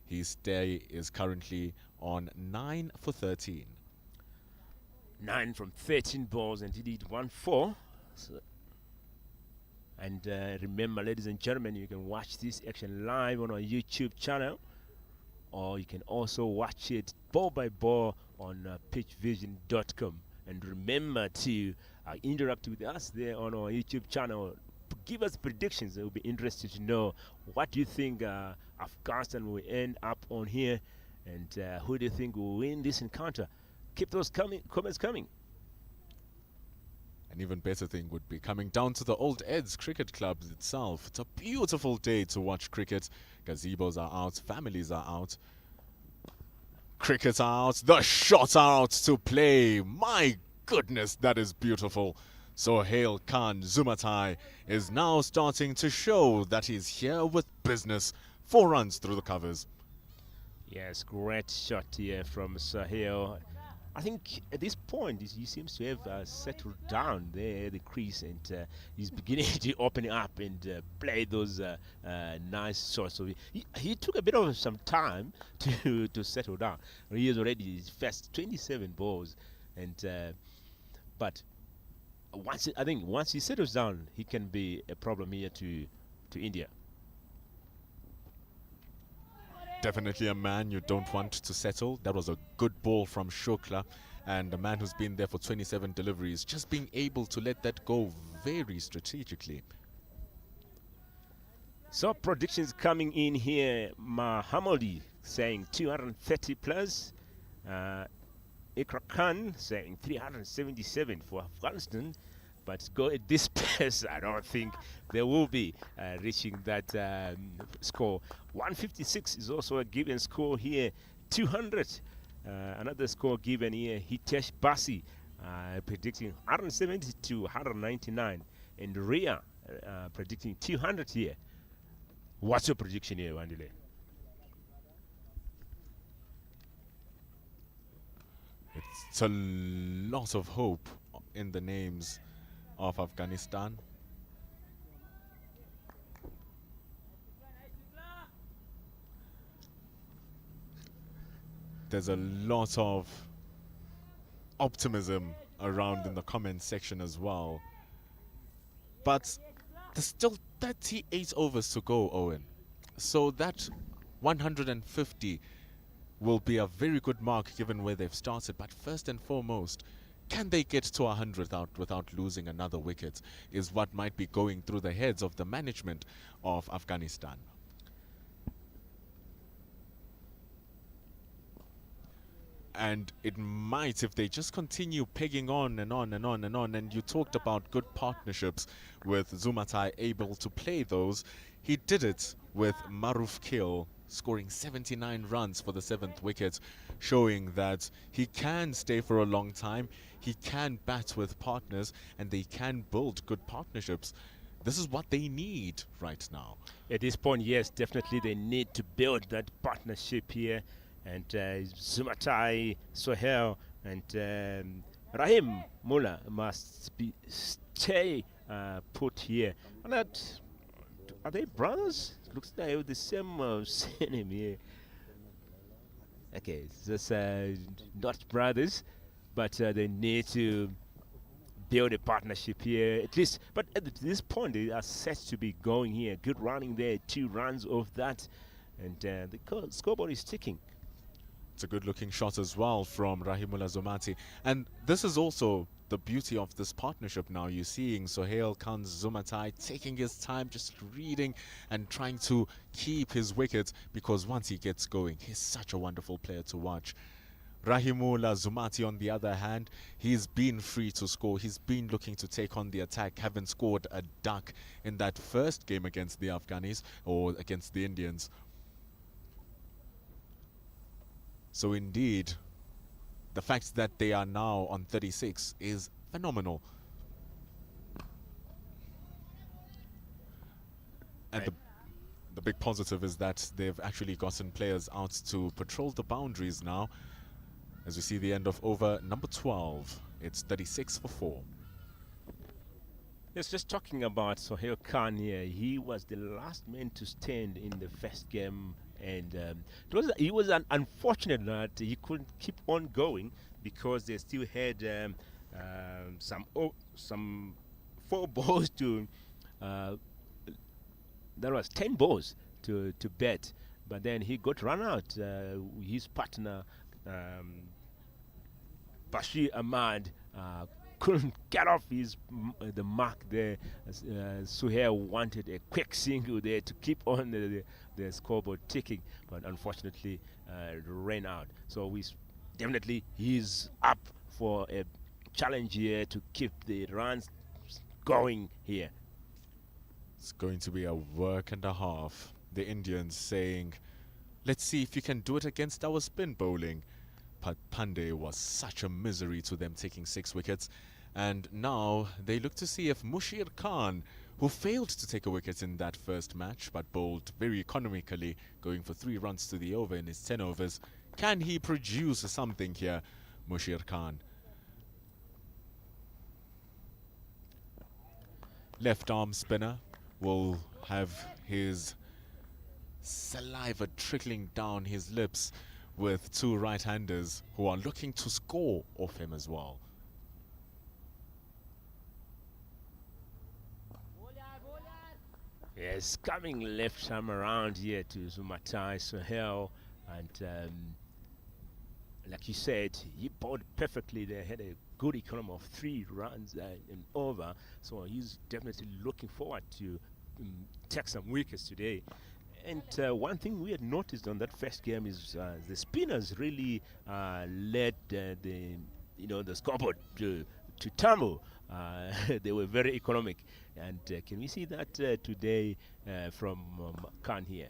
His stay is currently on 9 for 13. 9 from 13 balls, and he did 1-4. So, and remember, ladies and gentlemen, you can watch this action live on our YouTube channel, or you can also watch it ball by ball on pitchvision.com. And remember to interact with us there on our YouTube channel. Give us predictions. It will be interested to know what do you think Afghanistan will end up on here, and who do you think will win this encounter. Keep those comments coming. An even better thing would be coming down to the Old Eds Cricket Club itself. It's a beautiful day to watch cricket. Gazebos are out, families are out. Crickets are out, the shots are out to play. My goodness, that is beautiful. Sohail Khan Zumatai is now starting to show that he's here with business. 4 runs through the covers. Yes, great shot here from Sohail. I think at this point he seems to have settled down there at the crease, and he's beginning to open up and play those nice shots. So he took a bit of some time to settle down. He has already faced 27 balls, and but once he settles down, he can be a problem here to India. Definitely a man you don't want to settle. That was a good ball from Shukla, and a man who's been there for 27 deliveries, just being able to let that go very strategically. So predictions coming in here. Mahamodi saying 230 plus. Ikra Khan saying 377 for Afghanistan. But go at this pace, I don't think they will be reaching that score. 156 is also a given score here. 200, another score given here. Hitesh Basi predicting 170 to 199. And Ria predicting 200 here. What's your prediction here, Wandile? It's a lot of hope in the names of Afghanistan. There's a lot of optimism around in the comment section as well. But there's still 38 overs to go, Owen. So that 150 will be a very good mark given where they've started. But first and foremost, can they get to 100 without losing another wicket is what might be going through the heads of the management of Afghanistan. And it might, if they just continue pegging on and on and on and on. And you talked about good partnerships with Zumatai able to play those. He did it with Maruf Kil, scoring 79 runs for the 7th wicket, showing that he can stay for a long time, he can bat with partners, and they can build good partnerships. This is what they need right now. At this point, yes, definitely they need to build that partnership here. And Zumatai, Sohail, and Rahim Mullah must stay put here. And that, are they brothers? Looks like they have the same surname here. Okay, it's just not brothers, but they need to build a partnership here at least. But at this point, they are set to be going here. Good running there, 2 runs off that, and the scoreboard is ticking. It's a good looking shot as well from Rahimullah Zumati. And this is also the beauty of this partnership now. You're seeing Sohail Khan Zumatai taking his time, just reading and trying to keep his wickets, because once he gets going, he's such a wonderful player to watch. Rahimullah Zumati, on the other hand, he's been free to score. He's been looking to take on the attack, having scored a duck in that first game against the Afghanis, or against the Indians. So indeed, the fact that they are now on 36 is phenomenal. And the big positive is that they've actually gotten players out to patrol the boundaries now. As we see the end of over number 12, it's 36 for 4. Yes, just talking about Sohail Khan here. He was the last man to stand in the first game And he was unfortunate that he couldn't keep on going because they still had some 4 balls to uh, that was 10 balls to bet, but then he got run out. His partner Bashir Ahmad couldn't get off the mark there. Suhail wanted a quick single there to keep on the scoreboard ticking, but unfortunately ran out. So definitely he's up for a challenge here to keep the runs going here. It's going to be a work and a half. The Indians saying, let's see if you can do it against our spin bowling. But Pandey was such a misery to them, taking 6 wickets. And now they look to see if Mushir Khan, who failed to take a wicket in that first match but bowled very economically, going for 3 runs to the over in his 10 overs, can he produce something here, Mushir Khan? Left arm spinner will have his saliva trickling down his lips with 2 right-handers who are looking to score off him as well. Yes, coming left arm around here to Zumatai Sohail, and like you said, he bowled perfectly. They had a good economy of 3 runs and over, so he's definitely looking forward to take some wickets today. And one thing we had noticed on that first game is the spinners really led the scoreboard to tumble. They were very economic, and can we see that today from Khan here?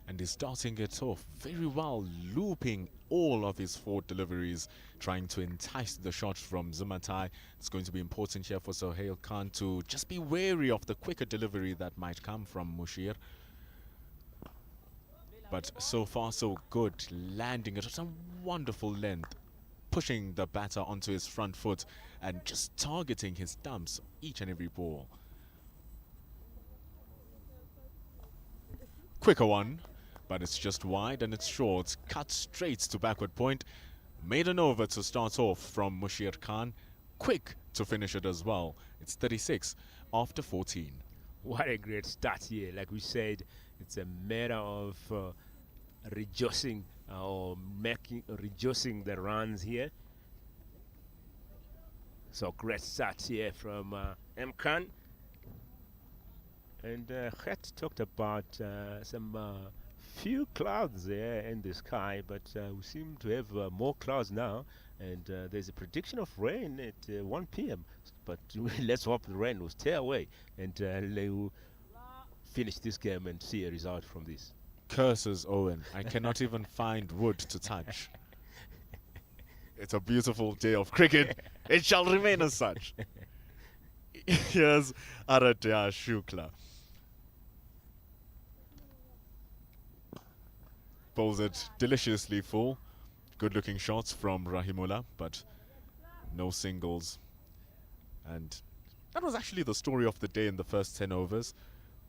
And he's starting it off very well, looping all of his 4 deliveries, trying to entice the shot from Zumatai. It's going to be important here for Sohail Khan to just be wary of the quicker delivery that might come from Mushir. But so far so good, landing it at a wonderful length, pushing the batter onto his front foot and just targeting his stumps each and every ball. Quicker one, but it's just wide and it's short. Cut straight to backward point. Maiden over to start off from Mushir Khan. Quick to finish it as well. It's 36 after 14. What a great start here. Like we said, it's a matter of reducing reducing the runs here. So great start here from M. Khan. And Khat talked about some few clouds there in the sky, but we seem to have more clouds now. And there's a prediction of rain at 1 p.m. But let's hope the rain will stay away and they will finish this game and see a result from this. Curses, Owen. I cannot even find wood to touch. It's a beautiful day of cricket. It shall remain as such. Here's Aradhya Shukla. Bowls it deliciously full. Good looking shots from Rahimullah, but no singles. And that was actually the story of the day in the first 10 overs.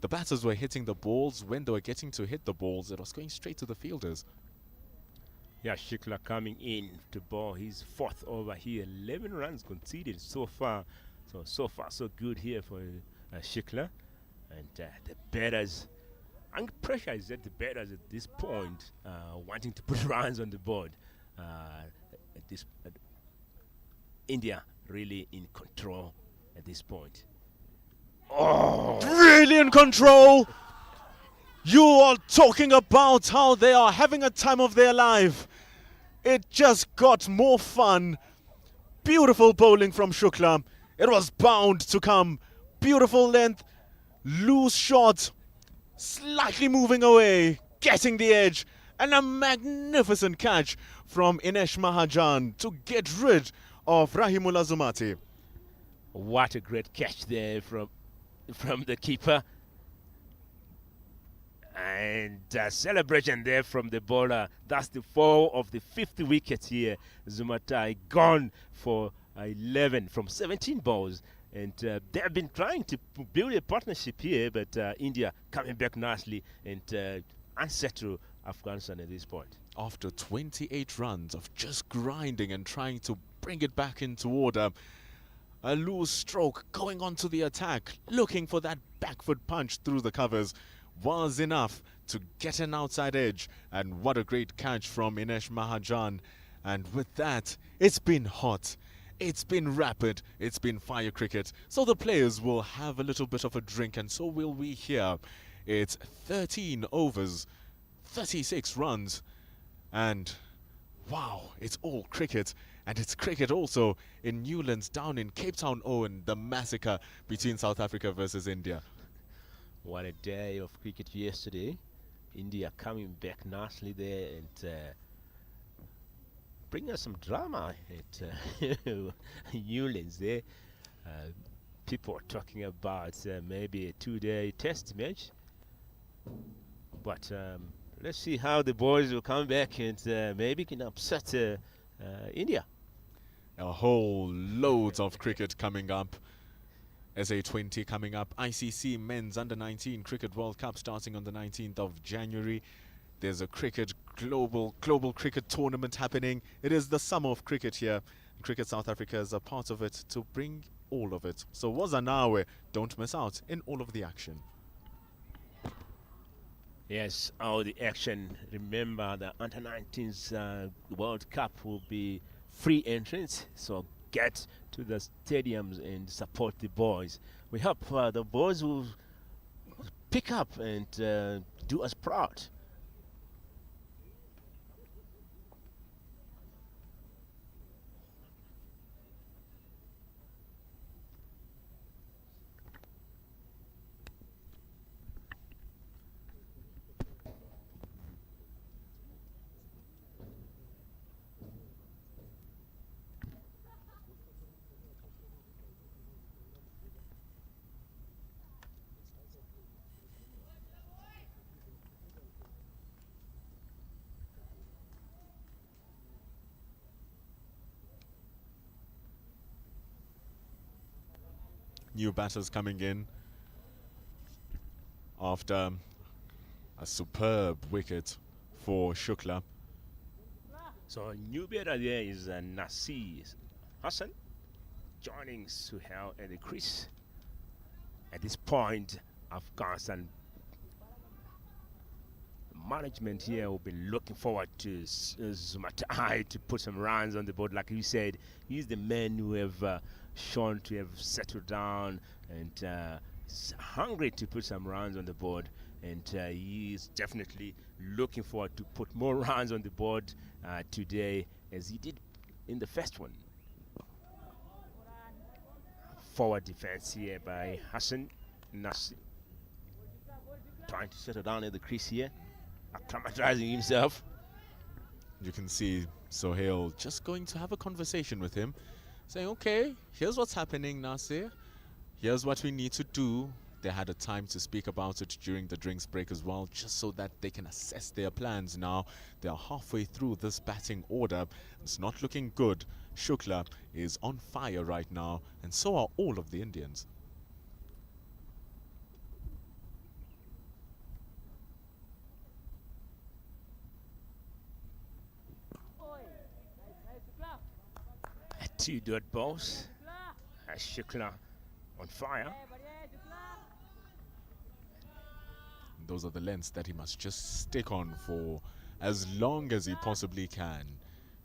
The batters were hitting the balls. When they were getting to hit the balls, it was going straight to the fielders. Yeah, Shukla coming in to bowl his 4th over here. 11 runs conceded so far. So far, so good here for Shukla. And the batters, and pressure is at the batters at this point, wanting to put runs on the board. India really in control at this point. Oh, really in control. You are talking about how they are having a time of their life. It just got more fun. Beautiful bowling from Shukla. It was bound to come. Beautiful length, loose shot, slightly moving away, getting the edge, and a magnificent catch from Inesh Mahajan to get rid of Rahimullah Zumati. What a great catch there from the keeper. And celebration there from the bowler. That's the fall of the 5th wicket here. Zumatai gone for 11 from 17 balls. And they have been trying to build a partnership here, but India coming back nicely and unsettle Afghanistan at this point. After 28 runs of just grinding and trying to bring it back into order, a loose stroke going on to the attack, looking for that back foot punch through the covers, was enough to get an outside edge. And what a great catch from Inesh Mahajan. And with that, it's been hot. It's been rapid. It's been fire cricket. So the players will have a little bit of a drink, and so will we here. It's 13 overs, 36 runs, and wow, it's all cricket. And it's cricket also in Newlands down in Cape Town, Owen, the massacre between South Africa versus India. What a day of cricket yesterday. India coming back nicely there and bring us some drama at Newlands there. Uh, people are talking about maybe a 2-day test match. But let's see how the boys will come back and maybe can upset India. A whole loads of cricket coming up. SA20 coming up. ICC Men's Under-19 Cricket World Cup starting on the 19th of January. There's a global cricket tournament happening. It is the summer of cricket here. Cricket South Africa is a part of it to bring all of it. So Wazanawe, don't miss out in all of the action. Yes, all the action. Remember, the Under-19s World Cup will be free entrance, so get to the stadiums and support the boys. We hope the boys will pick up and do us proud. New batters coming in after a superb wicket for Shukla. So a new batter there is Nasir Hassan joining Suhail at the crease. At this point, Afghanistan management here will be looking forward to Zumatai to put some runs on the board. Like you said, he's the man who have shown to have settled down and hungry to put some runs on the board. And he is definitely looking forward to put more runs on the board today as he did in the first one. Forward defense here by Hassan Nasir. Trying to settle down at the crease here, acclimatizing himself. You can see Sohail just going to have a conversation with him, saying, okay, here's what's happening, Nasir. Here's what we need to do. They had a time to speak about it during the drinks break as well, just so that they can assess their plans now. They are halfway through this batting order. It's not looking good. Shukla is on fire right now, and so are all of the Indians. Two dot balls. Shukla on fire. Those are the lengths that he must just stick on for as long as he possibly can.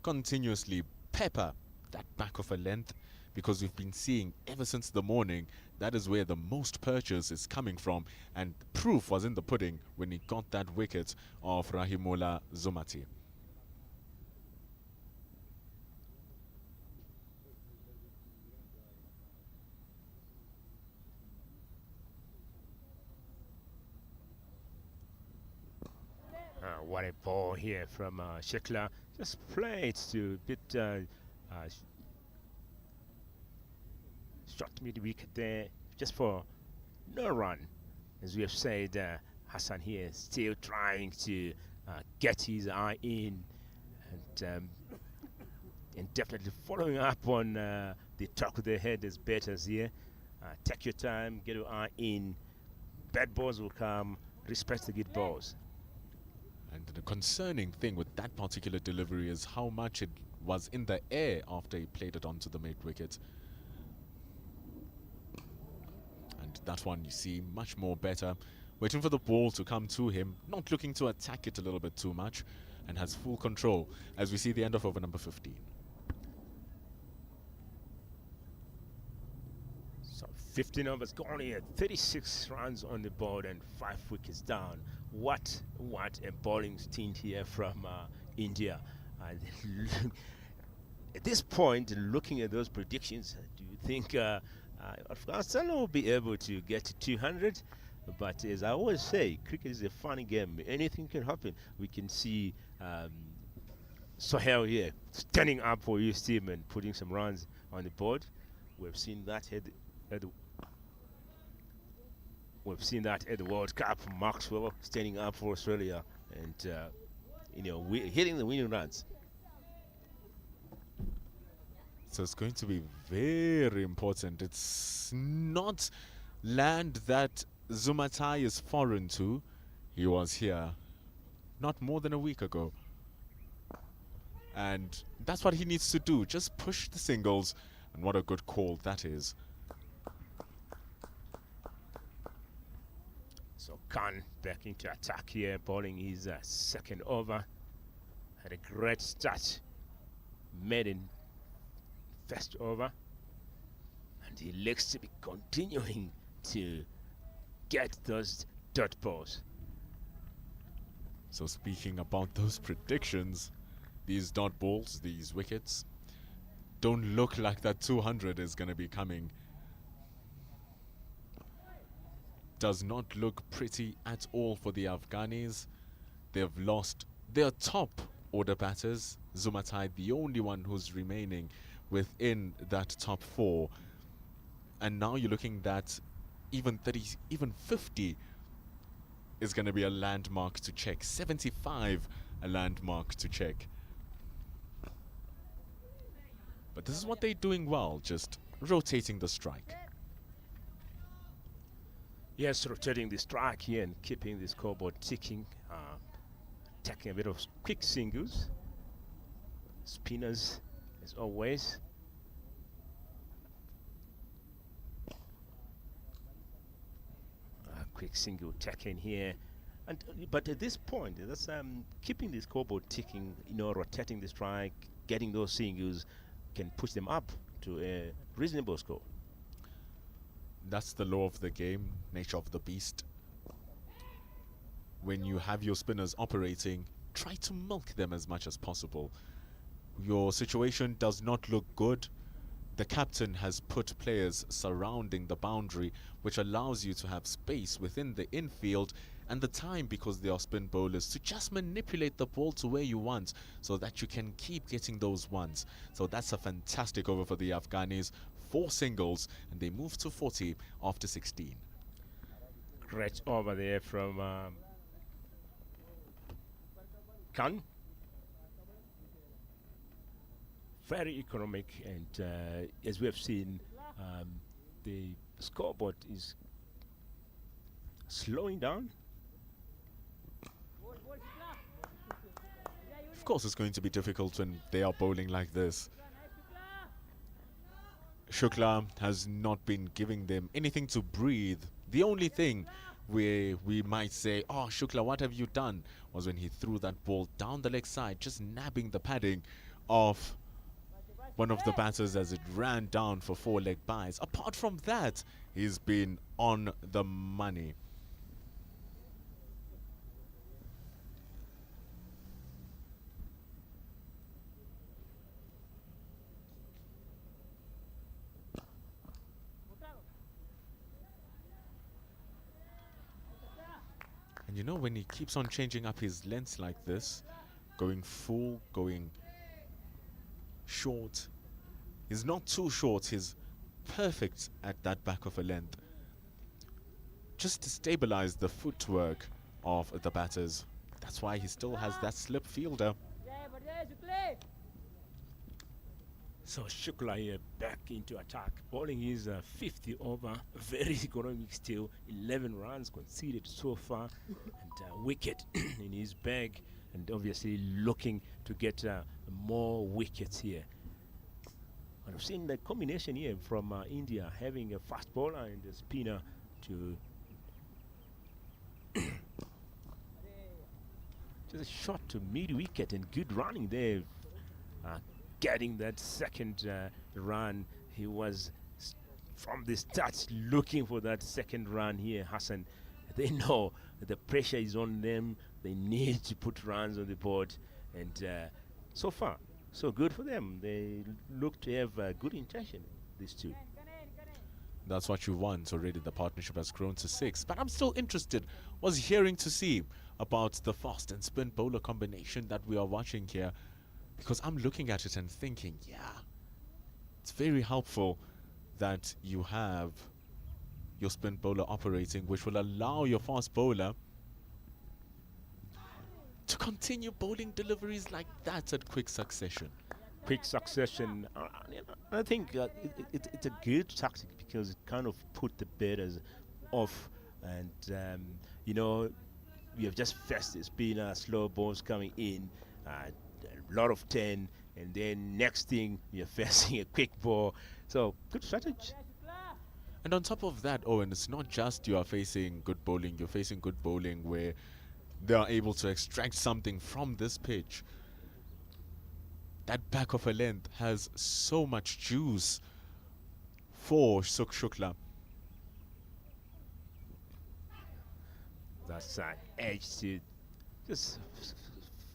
Continuously pepper that back of a length, because we've been seeing ever since the morning that is where the most purchase is coming from, and proof was in the pudding when he got that wicket of Rahimullah Zumati. What a ball here from Shukla. Just played to a bit short mid-wicket there, just for no run. As we have said, Hassan here still trying to get his eye in, and definitely following up on the talk of the head as batters here. Take your time, get your eye in. Bad balls will come, respect the good balls. And the concerning thing with that particular delivery is how much it was in the air after he played it onto the mid wicket. And that one you see much more better. Waiting for the ball to come to him, not looking to attack it a little bit too much, and has full control as we see the end of over number 15. So 15 overs gone here, 36 runs on the board and 5 wickets down. What a bowling stint here from India. At this point, looking at those predictions, do you think Afghanistan will be able to get to 200? But as I always say, cricket is a funny game. Anything can happen. We can see Sohail here standing up for his team and putting some runs on the board. We've seen that we've seen that at the World Cup. Maxwell standing up for Australia and hitting the winning runs. So it's going to be very important. It's not land that Zumatai is foreign to. He was here not more than a week ago. And that's what he needs to do. Just push the singles. And what a good call that is. So Khan back into attack here, bowling his second over. Had a great start. Made in first over. And he looks to be continuing to get those dot balls. So speaking about those predictions, these dot balls, these wickets, don't look like that 200 is going to be coming. Does not look pretty at all for the Afghanis. They've lost their top order batters. Zumatai, the only one who's remaining within that top 4. And now you're looking at even 30, even 50 is going to be a landmark to check. 75 a landmark to check. But this is what they're doing well, just rotating the strike. Yes, rotating the strike here and keeping the scoreboard ticking. Taking a bit of quick singles. Spinners, as always. Quick single taken here. But at this point, that's keeping the scoreboard ticking, rotating the strike, getting those singles can push them up to a reasonable score. That's the law of the game, nature of the beast. When you have your spinners operating, try to milk them as much as possible. Your situation does not look good. The captain has put players surrounding the boundary, which allows you to have space within the infield and the time, because they are spin bowlers, to just manipulate the ball to where you want so that you can keep getting those ones. So that's a fantastic over for the Afghanis. 4 singles and they move to 40 after 16. Great over there from Khan. Very economic, and as we have seen, the scoreboard is slowing down. Of course it's going to be difficult when they are bowling like this. Shukla has not been giving them anything to breathe. The only thing where we might say, oh Shukla, what have you done, was when he threw that ball down the leg side, just nabbing the padding of one of the batters as it ran down for 4-leg byes. Apart from that, he's been on the money. And you know, when he keeps on changing up his lengths like this, going full, going short, he's not too short, he's perfect at that back of a length, just to stabilize the footwork of the batters. That's why he still has that slip fielder. So Shukla here back into attack, bowling his 50 over, very economic still, 11 runs conceded so far, and wicket in his bag, and obviously looking to get more wickets here. And I've seen the combination here from India, having a fast bowler and a spinner to just a shot to mid wicket and good running there. Getting that second run, he was from the start looking for that second run here, Hassan. They know that the pressure is on them. They need to put runs on the board, and so far, so good for them. They look to have good intention, these two. That's what you want already. The partnership has grown to 6. But I'm still interested. Was hearing to see about the fast and spin bowler combination that we are watching here. Because I'm looking at it and thinking, yeah, it's very helpful that you have your spin bowler operating, which will allow your fast bowler to continue bowling deliveries like that at quick succession. Quick succession. I think it's a good tactic because it kind of put the batters off, and you know, we have just faced the spinner, slow balls coming in, a lot of 10, and then next thing you're facing a quick ball. So good strategy. And on top of that, Owen, it's not just you are facing good bowling, you're facing good bowling where they are able to extract something from this pitch. That back of a length has so much juice for Shukla. That's an edge to just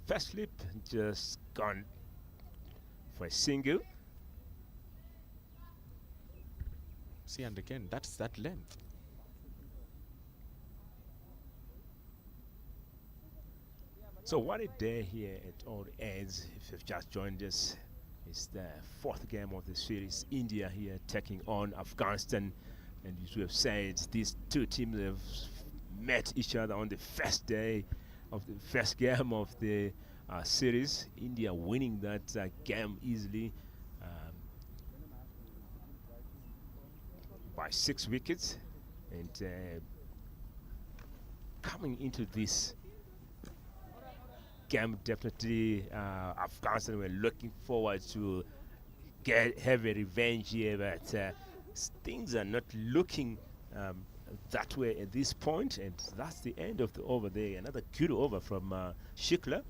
fast slip, just gone for a single. See, and again, that's that length. So what a day here at all ends. If you've just joined us, it's the 4th game of the series. India here taking on Afghanistan, and as we have said, these two teams have met each other on the first day of the first game of the series. India winning that game easily by 6 wickets, and coming into this game, definitely Afghanistan were looking forward to have a revenge here, but things are not looking that way at this point, and that's the end of the over there. Another good over from Shukla.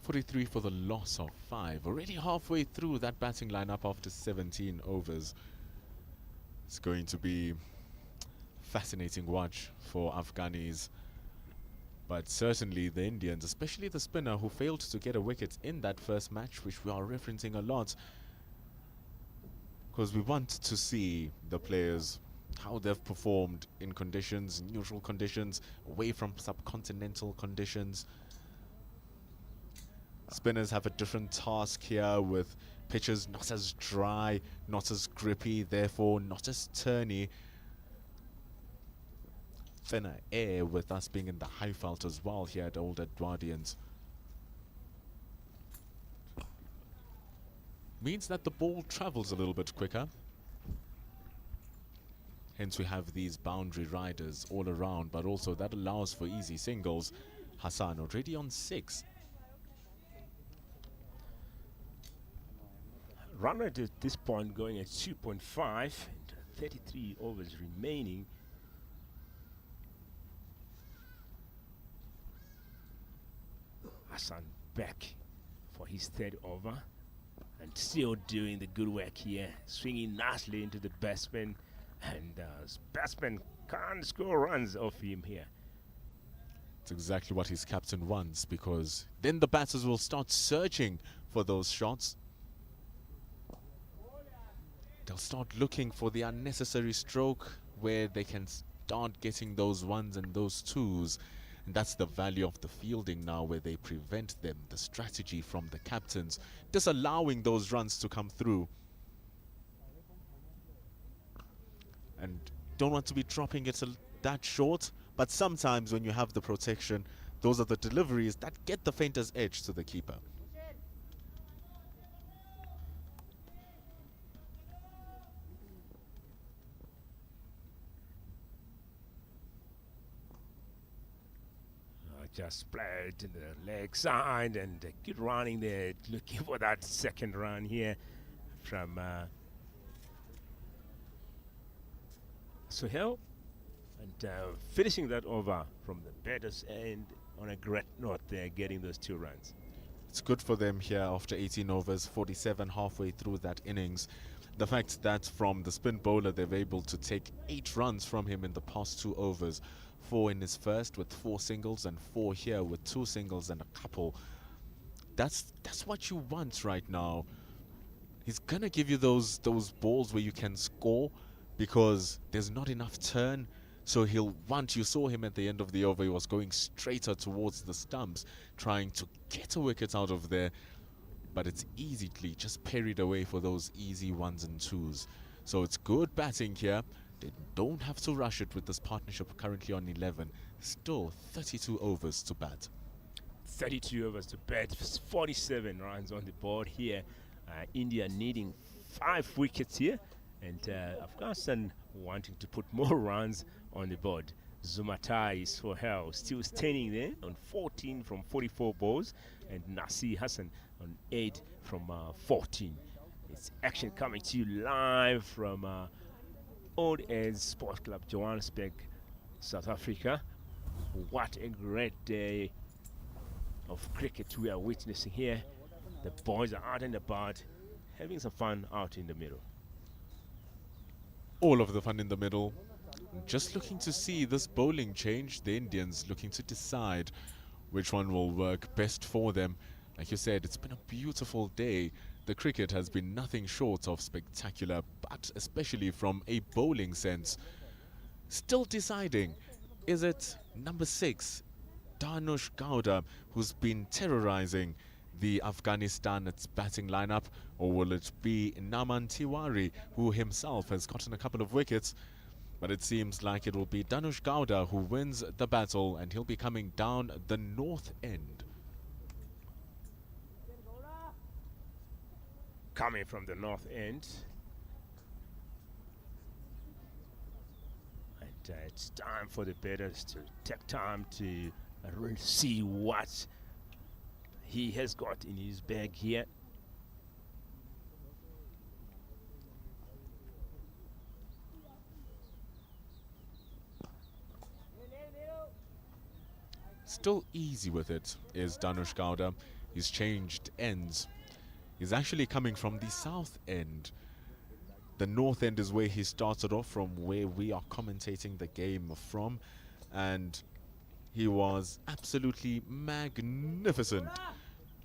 43 for the loss of 5. Already halfway through that batting lineup after 17 overs. It's going to be fascinating watch for Afghanis. But certainly the Indians, especially the spinner who failed to get a wicket in that first match, which we are referencing a lot, because we want to see the players, how they've performed in conditions, neutral conditions, away from subcontinental conditions. Spinners have a different task here with pitches not as dry, not as grippy, therefore not as turny. Thinner air with us being in the Highveld as well here at Old Edwardians. Means that the ball travels a little bit quicker. Hence we have these boundary riders all around, but also that allows for easy singles. Hassan already on 6. Run rate at this point going at 2.5 and 33 overs remaining. Hassan back for his 3rd over and still doing the good work here, swinging nicely into the batsman, and batsman can't score runs off him here. It's exactly what his captain wants, because then the batters will start searching for those shots. They'll start looking for the unnecessary stroke where they can start getting those 1s and those 2s. And that's the value of the fielding now, where they prevent them, the strategy from the captains, disallowing those runs to come through. And don't want to be dropping it that short, but sometimes when you have the protection, those are the deliveries that get the faintest edge to the keeper. Just played to the leg side and keep running there, looking for that second run here from Sohail. And finishing that over from the batter's end on a great note there, getting those 2 runs. It's good for them here after 18 overs, 47 halfway through that innings. The fact that from the spin bowler they've able to take 8 runs from him in the past 2 overs, 4 in his first with 4 singles and 4 here with 2 singles and a couple. That's what you want right now. He's gonna give you those balls where you can score because there's not enough turn. So he'll want, you saw him at the end of the over, he was going straighter towards the stumps, trying to get a wicket out of there. But it's easily just parried away for those easy 1s and 2s. So it's good batting here. They don't have to rush it with this partnership currently on 11. Still 32 overs to bat. 32 overs to bat, 47 runs on the board here. India needing 5 wickets here, and Afghanistan wanting to put more runs on the board. Zumatai Sohail still standing there on 14 from 44 balls, and Nasir Hassan on 8 from 14. It's action coming to you live from Old Age Sports Club, Johannesburg, South Africa. What a great day of cricket we are witnessing here. The boys are out and about, having some fun out in the middle. All of the fun in the middle. Just looking to see this bowling change. The Indians looking to decide which one will work best for them. Like you said, it's been a beautiful day. The cricket has been nothing short of spectacular, but especially from a bowling sense. Still deciding, is it number 6, Danush Gowda, who's been terrorizing the Afghanistan batting lineup, or will it be Naman Tiwari, who himself has gotten a couple of wickets? But it seems like it will be Danush Gowda who wins the battle, and he'll be coming down the north end. Coming from the north end. And it's time for the batters to take time to really see what he has got in his bag here. Still easy with it is Danush Gowda. He's changed ends. He's actually coming from the south end. The north end is where he started off from, where we are commentating the game from. And he was absolutely magnificent.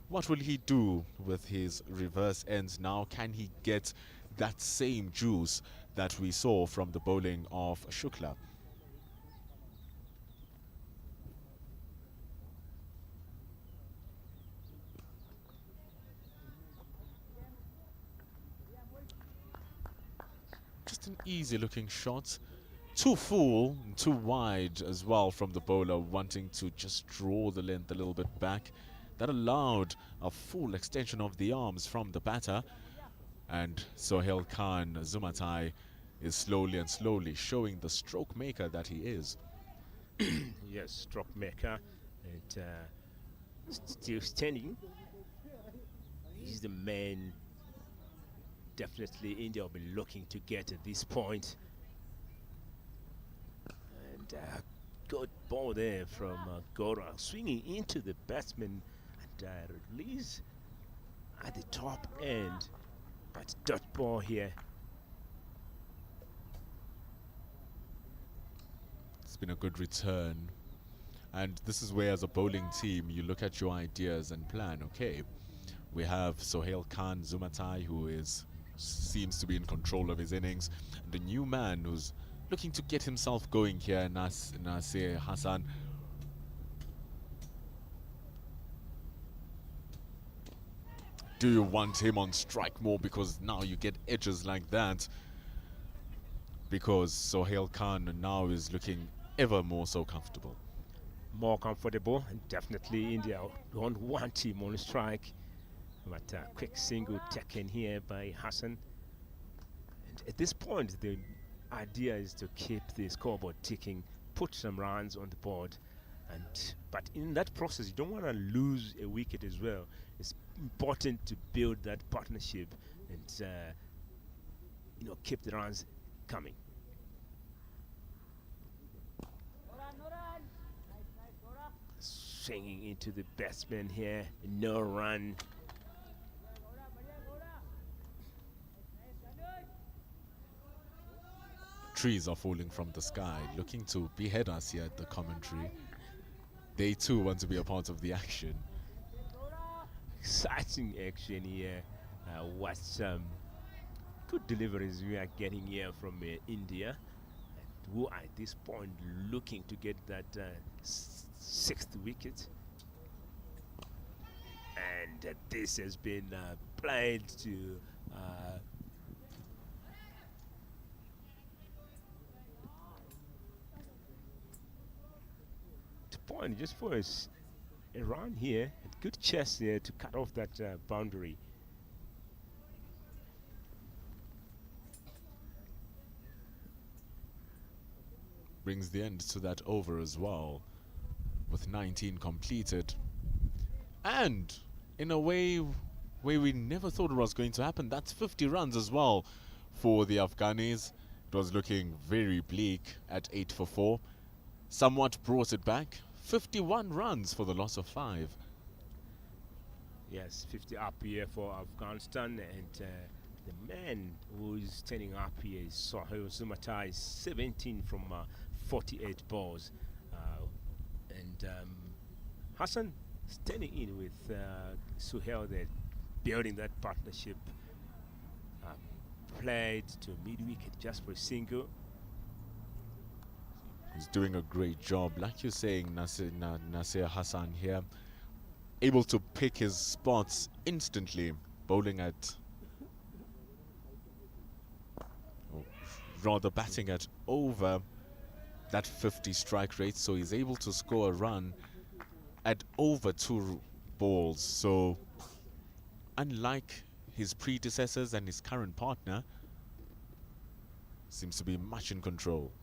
What will he do with his reverse ends now? Can he get that same juice that we saw from the bowling of Shukla? Just an easy looking shot. Too full, too wide as well from the bowler, wanting to just draw the length a little bit back. That allowed a full extension of the arms from the batter. And Sohail Khan Zumatai is slowly and slowly showing the stroke maker that he is. Yes, stroke maker. And still standing. He's the man. Definitely India will be looking to get at this point. And good ball there from Gora, swinging into the batsman, and release at the top end. But dot ball here. It's been a good return. And this is where, as a bowling team, you look at your ideas and plan. Okay, we have Sohail Khan Zumatai, who seems to be in control of his innings. And the new man who's looking to get himself going here, Nasir Hassan. Do you want him on strike more, because now you get edges like that? Because Sohail Khan now is looking ever more so comfortable. More comfortable, and definitely India don't want him on strike. But a quick single taken here by Hassan. And at this point, the idea is to keep the scoreboard ticking, put some runs on the board. But in that process, you don't want to lose a wicket as well. It's important to build that partnership and keep the runs coming. Swinging into the batsman here, no run. Trees are falling from the sky, looking to behead us here at the commentary. They too want to be a part of the action. Exciting action here. What good deliveries we are getting here from India, who are at this point looking to get that sixth wicket. And this has been played to point just for a run here. Good chest there to cut off that boundary. Brings the end to that over as well, with 19 completed. And in a way we never thought it was going to happen, that's 50 runs as well for the Afghanis. It was looking very bleak at 8 for 4. Somewhat brought it back. 51 runs for the loss of 5. Yes, 50 up here for Afghanistan, and the man who's standing up here is Sohail Zumatai, 17 from 48 balls. And Hassan standing in with Suhail there, building that partnership. Played to mid-wicket just for a single. He's doing a great job, like you're saying, Nasir Hassan here, able to pick his spots instantly, bowling at, or rather batting at over that 50 strike rate, so he's able to score a run at over 2 balls. So unlike his predecessors and his current partner, seems to be much in control.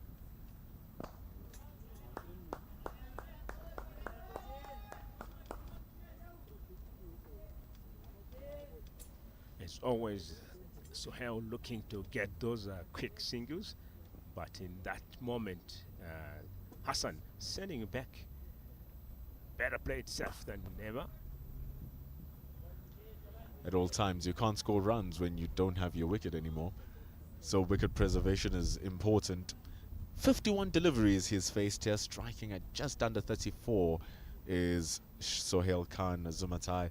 It's always Sohail looking to get those quick singles, but in that moment, Hassan sending it back. Better play itself than ever. At all times, you can't score runs when you don't have your wicket anymore, so wicket preservation is important. 51 deliveries he's faced here, striking at just under 34 is Sohail Khan Zumatai.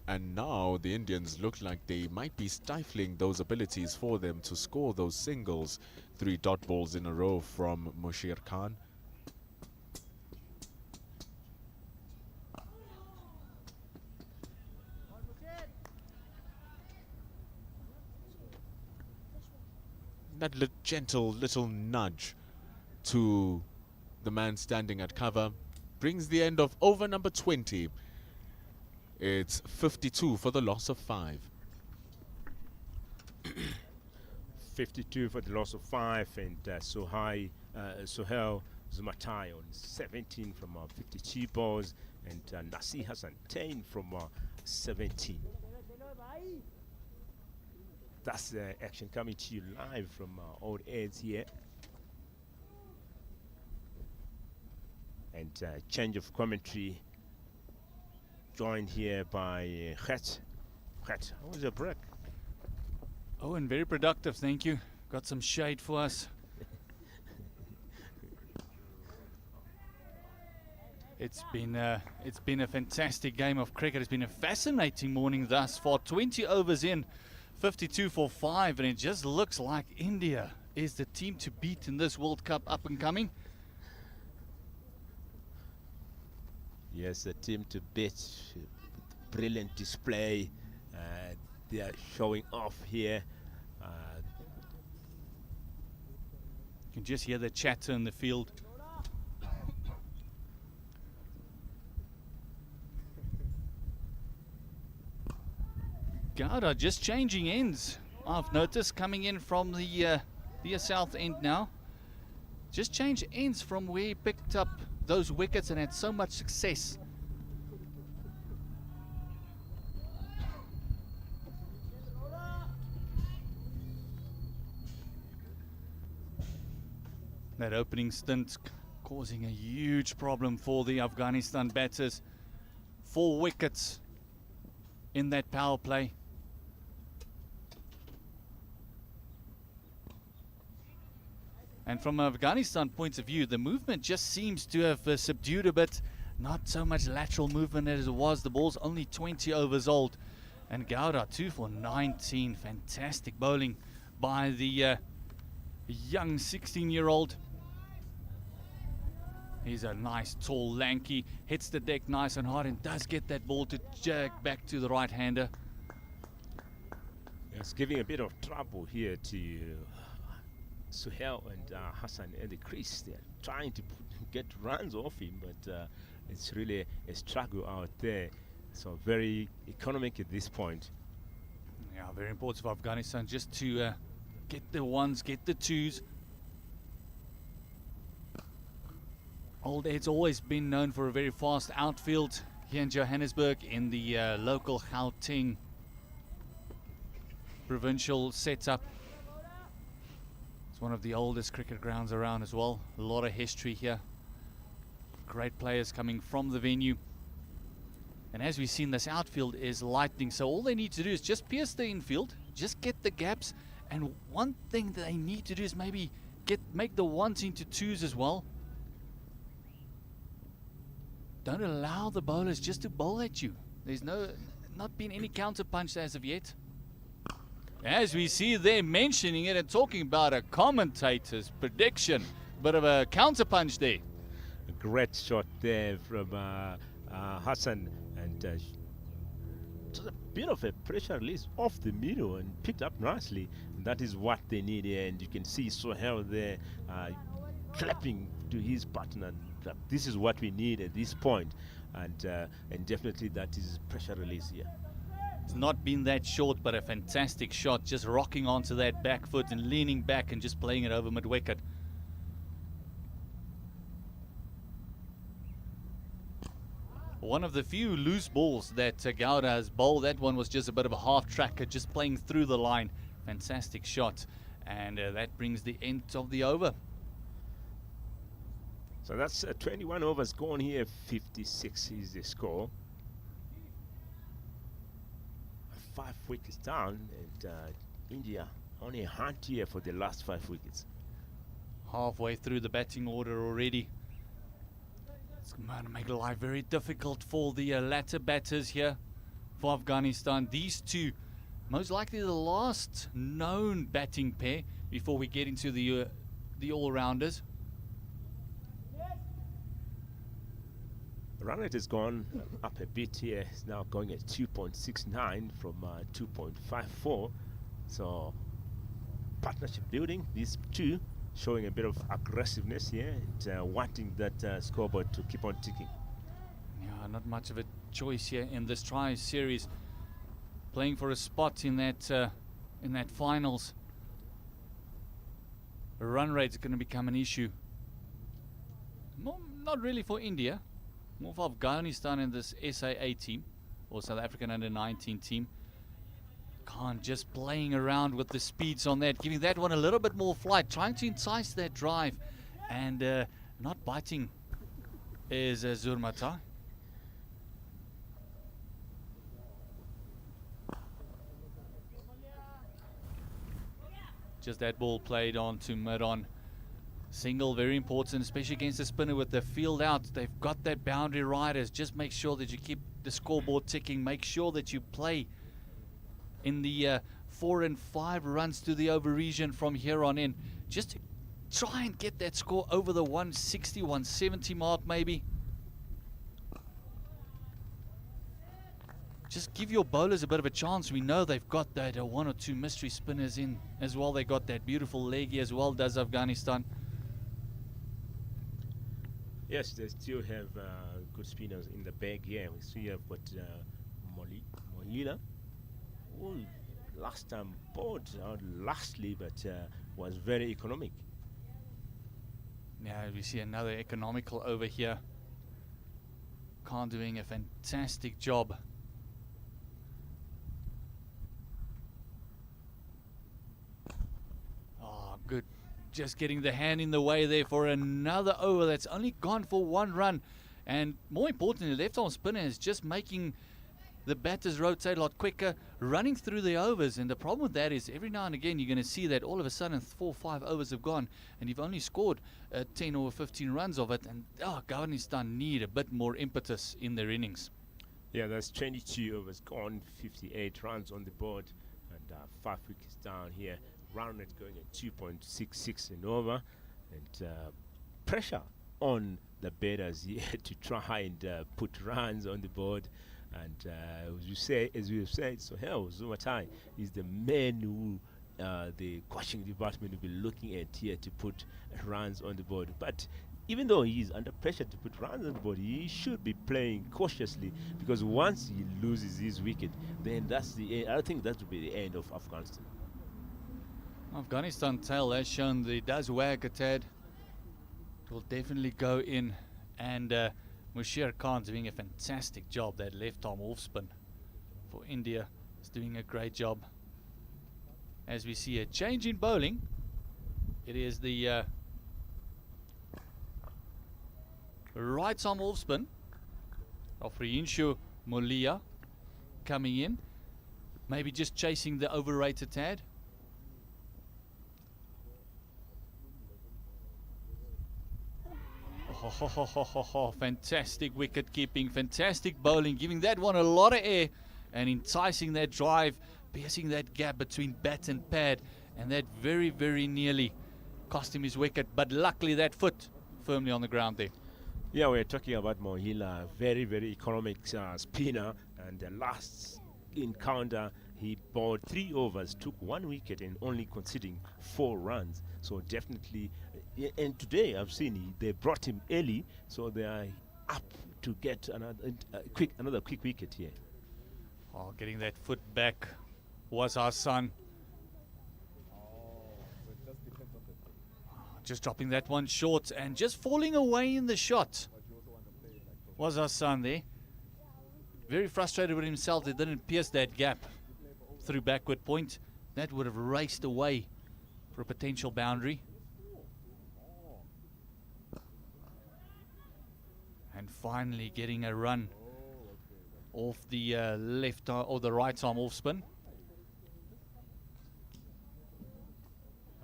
And now the Indians look like they might be stifling those abilities for them to score those singles. 3 dot balls in a row from Mushir Khan. That gentle little nudge to the man standing at cover brings the end of over number 20. It's 52 for the loss of 5. 52 for the loss of 5, and Sohail Zumatai on 17 from 52 balls, and Nasir Hassan 10 from 17. That's the action coming to you live from Old Aids here. And change of commentary joined here by Gert. Gert, how was your break? Oh, and very productive, thank you. Got some shade for us. It's been a fantastic game of cricket. It's been a fascinating morning thus far. 20 overs in, 52 for 5, and it just looks like India is the team to beat in this World Cup up and coming. Yes, the team to beat. Brilliant display. They are showing off here. You can just hear the chatter in the field. Gowda just changing ends I've noticed coming in from the south end now. Just change ends from where he picked up those wickets and had so much success. That opening stint causing a huge problem for the Afghanistan batters. 4 wickets in that power play. And from an Afghanistan point of view, the movement just seems to have subdued a bit. Not so much lateral movement as it was. The ball's only 20 overs old. And Gowda 2 for 19. Fantastic bowling by the young 16-year-old. He's a nice, tall, lanky, hits the deck nice and hard and does get that ball to jag back to the right-hander. It's giving a bit of trouble here to Suhail and Hassan at the crease. They're trying to get runs off him, but it's really a struggle out there. So very economic at this point. Yeah, very important for Afghanistan just to get the ones, get the twos. Old Ed's always been known for a very fast outfield here in Johannesburg in the local Gauteng provincial setup. It's one of the oldest cricket grounds around as well. A lot of history here. Great players coming from the venue. And as we've seen, this outfield is lightning. So all they need to do is just pierce the infield, just get the gaps. And one thing that they need to do is maybe make the ones into twos as well. Don't allow the bowlers just to bowl at you. There's not been any counter punch as of yet. As we see they're mentioning it and talking about a commentator's prediction. Bit of a counter punch there. A great shot there from Hassan, and just a bit of a pressure release off the middle and picked up nicely. And that is what they need here, and you can see Sohail there clapping to his partner. This is what we need at this point, and definitely that is pressure release here. It's not been that short, but a fantastic shot, just rocking onto that back foot and leaning back and just playing it over mid-wicket. One of the few loose balls that Gowda has bowled. That one was just a bit of a half-tracker, just playing through the line. Fantastic shot, and that brings the end of the over. So that's 21 overs gone here. 56 is the score. 5 wickets down, and India on a hunt here for the last 5 wickets. Halfway through the batting order already. It's going to make life very difficult for the latter batters here for Afghanistan. These two, most likely the last known batting pair before we get into the all-rounders. The run rate has gone up a bit here. It's now going at 2.69 from 2.54. So partnership building, these two showing a bit of aggressiveness here, and wanting that scoreboard to keep on ticking. Yeah, not much of a choice here in this try series. Playing for a spot in that finals. The run rate is going to become an issue. Not really for India. More for Afghanistan and this SAA team, or South African under-19 team. Khan just playing around with the speeds on that, giving that one a little bit more flight, trying to entice that drive, and not biting is Zurmata. Just that ball played on to mid-on. Single, very important, especially against the spinner with the field out. They've got that boundary riders. Just make sure that you keep the scoreboard ticking. Make sure that you play in the 4 and 5 runs to the over region from here on in. Just to try and get that score over the 160, 170 mark maybe. Just give your bowlers a bit of a chance. We know they've got that 1 or 2 mystery spinners in as well. They got that beautiful leggy as well, does Afghanistan. Yes, they still have good spinners in the bag here. We see you've got Molina. Oh, last time bought out lastly, but was very economic. Yeah, we see another economical over here. Khan doing a fantastic job. Oh, good. Just getting the hand in the way there for another over that's only gone for one run. And more importantly, left arm spinner is just making the batters rotate a lot quicker, running through the overs. And the problem with that is every now and again you're going to see that all of a sudden 4 or 5 overs have gone and you've only scored 10 or 15 runs of it. And Afghanistan need a bit more impetus in their innings. Yeah, that's 22 overs gone, 58 runs on the board, and 5 wickets down here. Run rate going at 2.66 and over, and pressure on the batters here to try and put runs on the board. And as we have said, Sohail Zumatai is the man who the coaching department will be looking at here to put runs on the board. But even though he is under pressure to put runs on the board, he should be playing cautiously, because once he loses his wicket, then that's the end. I think that will be the end of Afghanistan. Afghanistan tail has shown that it does wag a tad. It will definitely go in, and Mushir Khan doing a fantastic job. That left arm off spin for India is doing a great job. As we see a change in bowling, it is the right arm off spin of Riinshu Molia coming in, maybe just chasing the overrated tad. Fantastic wicket keeping, fantastic bowling, giving that one a lot of air and enticing that drive, piercing that gap between bat and pad, and that very, very nearly cost him his wicket, but luckily that foot firmly on the ground there. Yeah, we're talking about Mohila, very, very economic spinner, and the last encounter he bowled 3 overs, took 1 wicket and only conceding 4 runs. So definitely, and today I've seen they brought him early, so they are up to get another quick wicket here. Oh, getting that foot back was our son. Just dropping that one short and just falling away in the shot was our son there. Very frustrated with himself. They didn't pierce that gap through backward point. That would have raced away for a potential boundary. And finally getting a run off the left arm or the right arm off spin.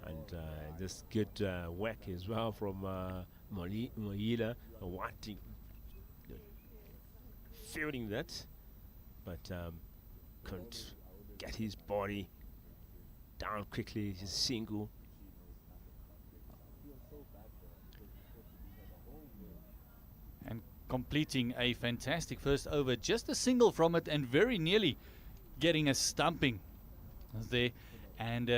And just good whack as well from Mohila, wanting fielding that, but couldn't get his body down quickly. His single. And completing a fantastic first over, just a single from it, and very nearly getting a stumping there. And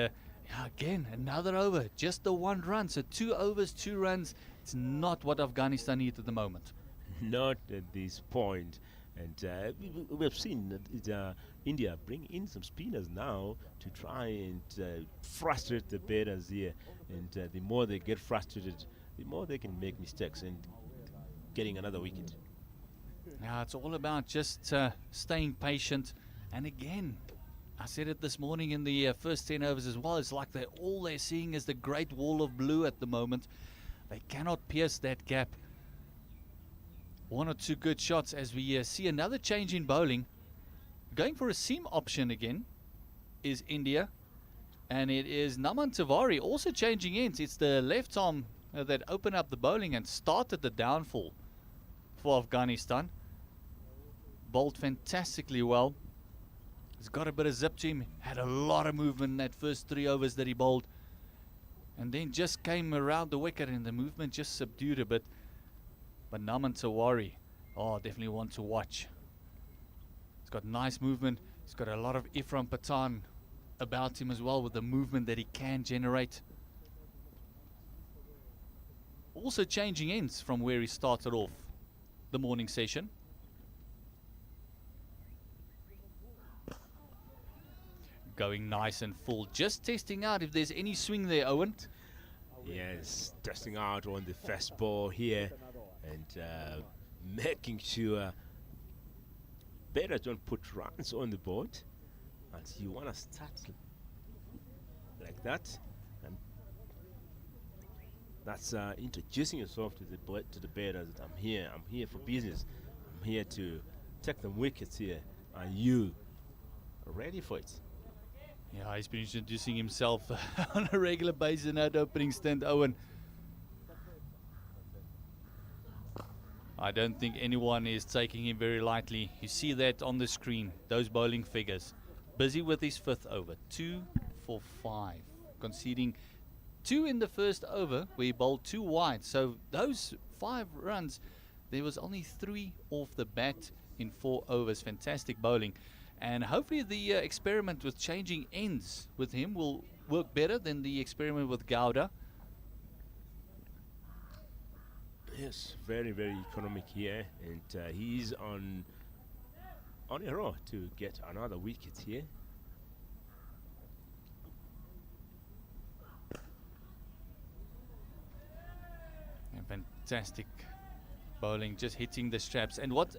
again, another over, just the 1 run. So 2 overs, 2 runs. It's not what Afghanistan need at the moment. Not at this point. And we have seen that India bring in some spinners now to try and frustrate the batters here. And the more they get frustrated, the more they can make mistakes and getting another wicket. Now it's all about just staying patient. And again, I said it this morning in the first 10 overs as well. It's like all they're seeing is the great wall of blue at the moment. They cannot pierce that gap. 1 or 2 good shots as we see another change in bowling. Going for a seam option again is India. And it is Naman Tiwari also changing ends. It's the left arm that opened up the bowling and started the downfall for Afghanistan. Bowled fantastically well. He's got a bit of zip to him. Had a lot of movement in that first 3 overs that he bowled. And then just came around the wicket and the movement just subdued a bit. But Naman Tiwari, definitely one to watch. He's got nice movement. He's got a lot of Ifram Pathan about him as well, with the movement that he can generate. Also changing ends from where he started off the morning session. going nice and full. Just testing out if there's any swing there, Owen. Yes, testing out on the first ball here and making sure better don't put runs on the board. And you want to start like that, and that's introducing yourself to the batters. I'm here for business. I'm here to take them wickets here. Are you ready for it? Yeah, he's been introducing himself on a regular basis in that opening stint, Owen. I don't think anyone is taking him very lightly. You see that on the screen, those bowling figures. Busy with his 5th over, 2 for 5, conceding 2 in the first over where he bowled 2 wide. So those 5 runs, there was only 3 off the bat in 4 overs. Fantastic bowling. And hopefully the experiment with changing ends with him will work better than the experiment with Gowda. Yes, very, very economic here, and he's on a roll to get another wicket here. And fantastic bowling, just hitting the straps. And what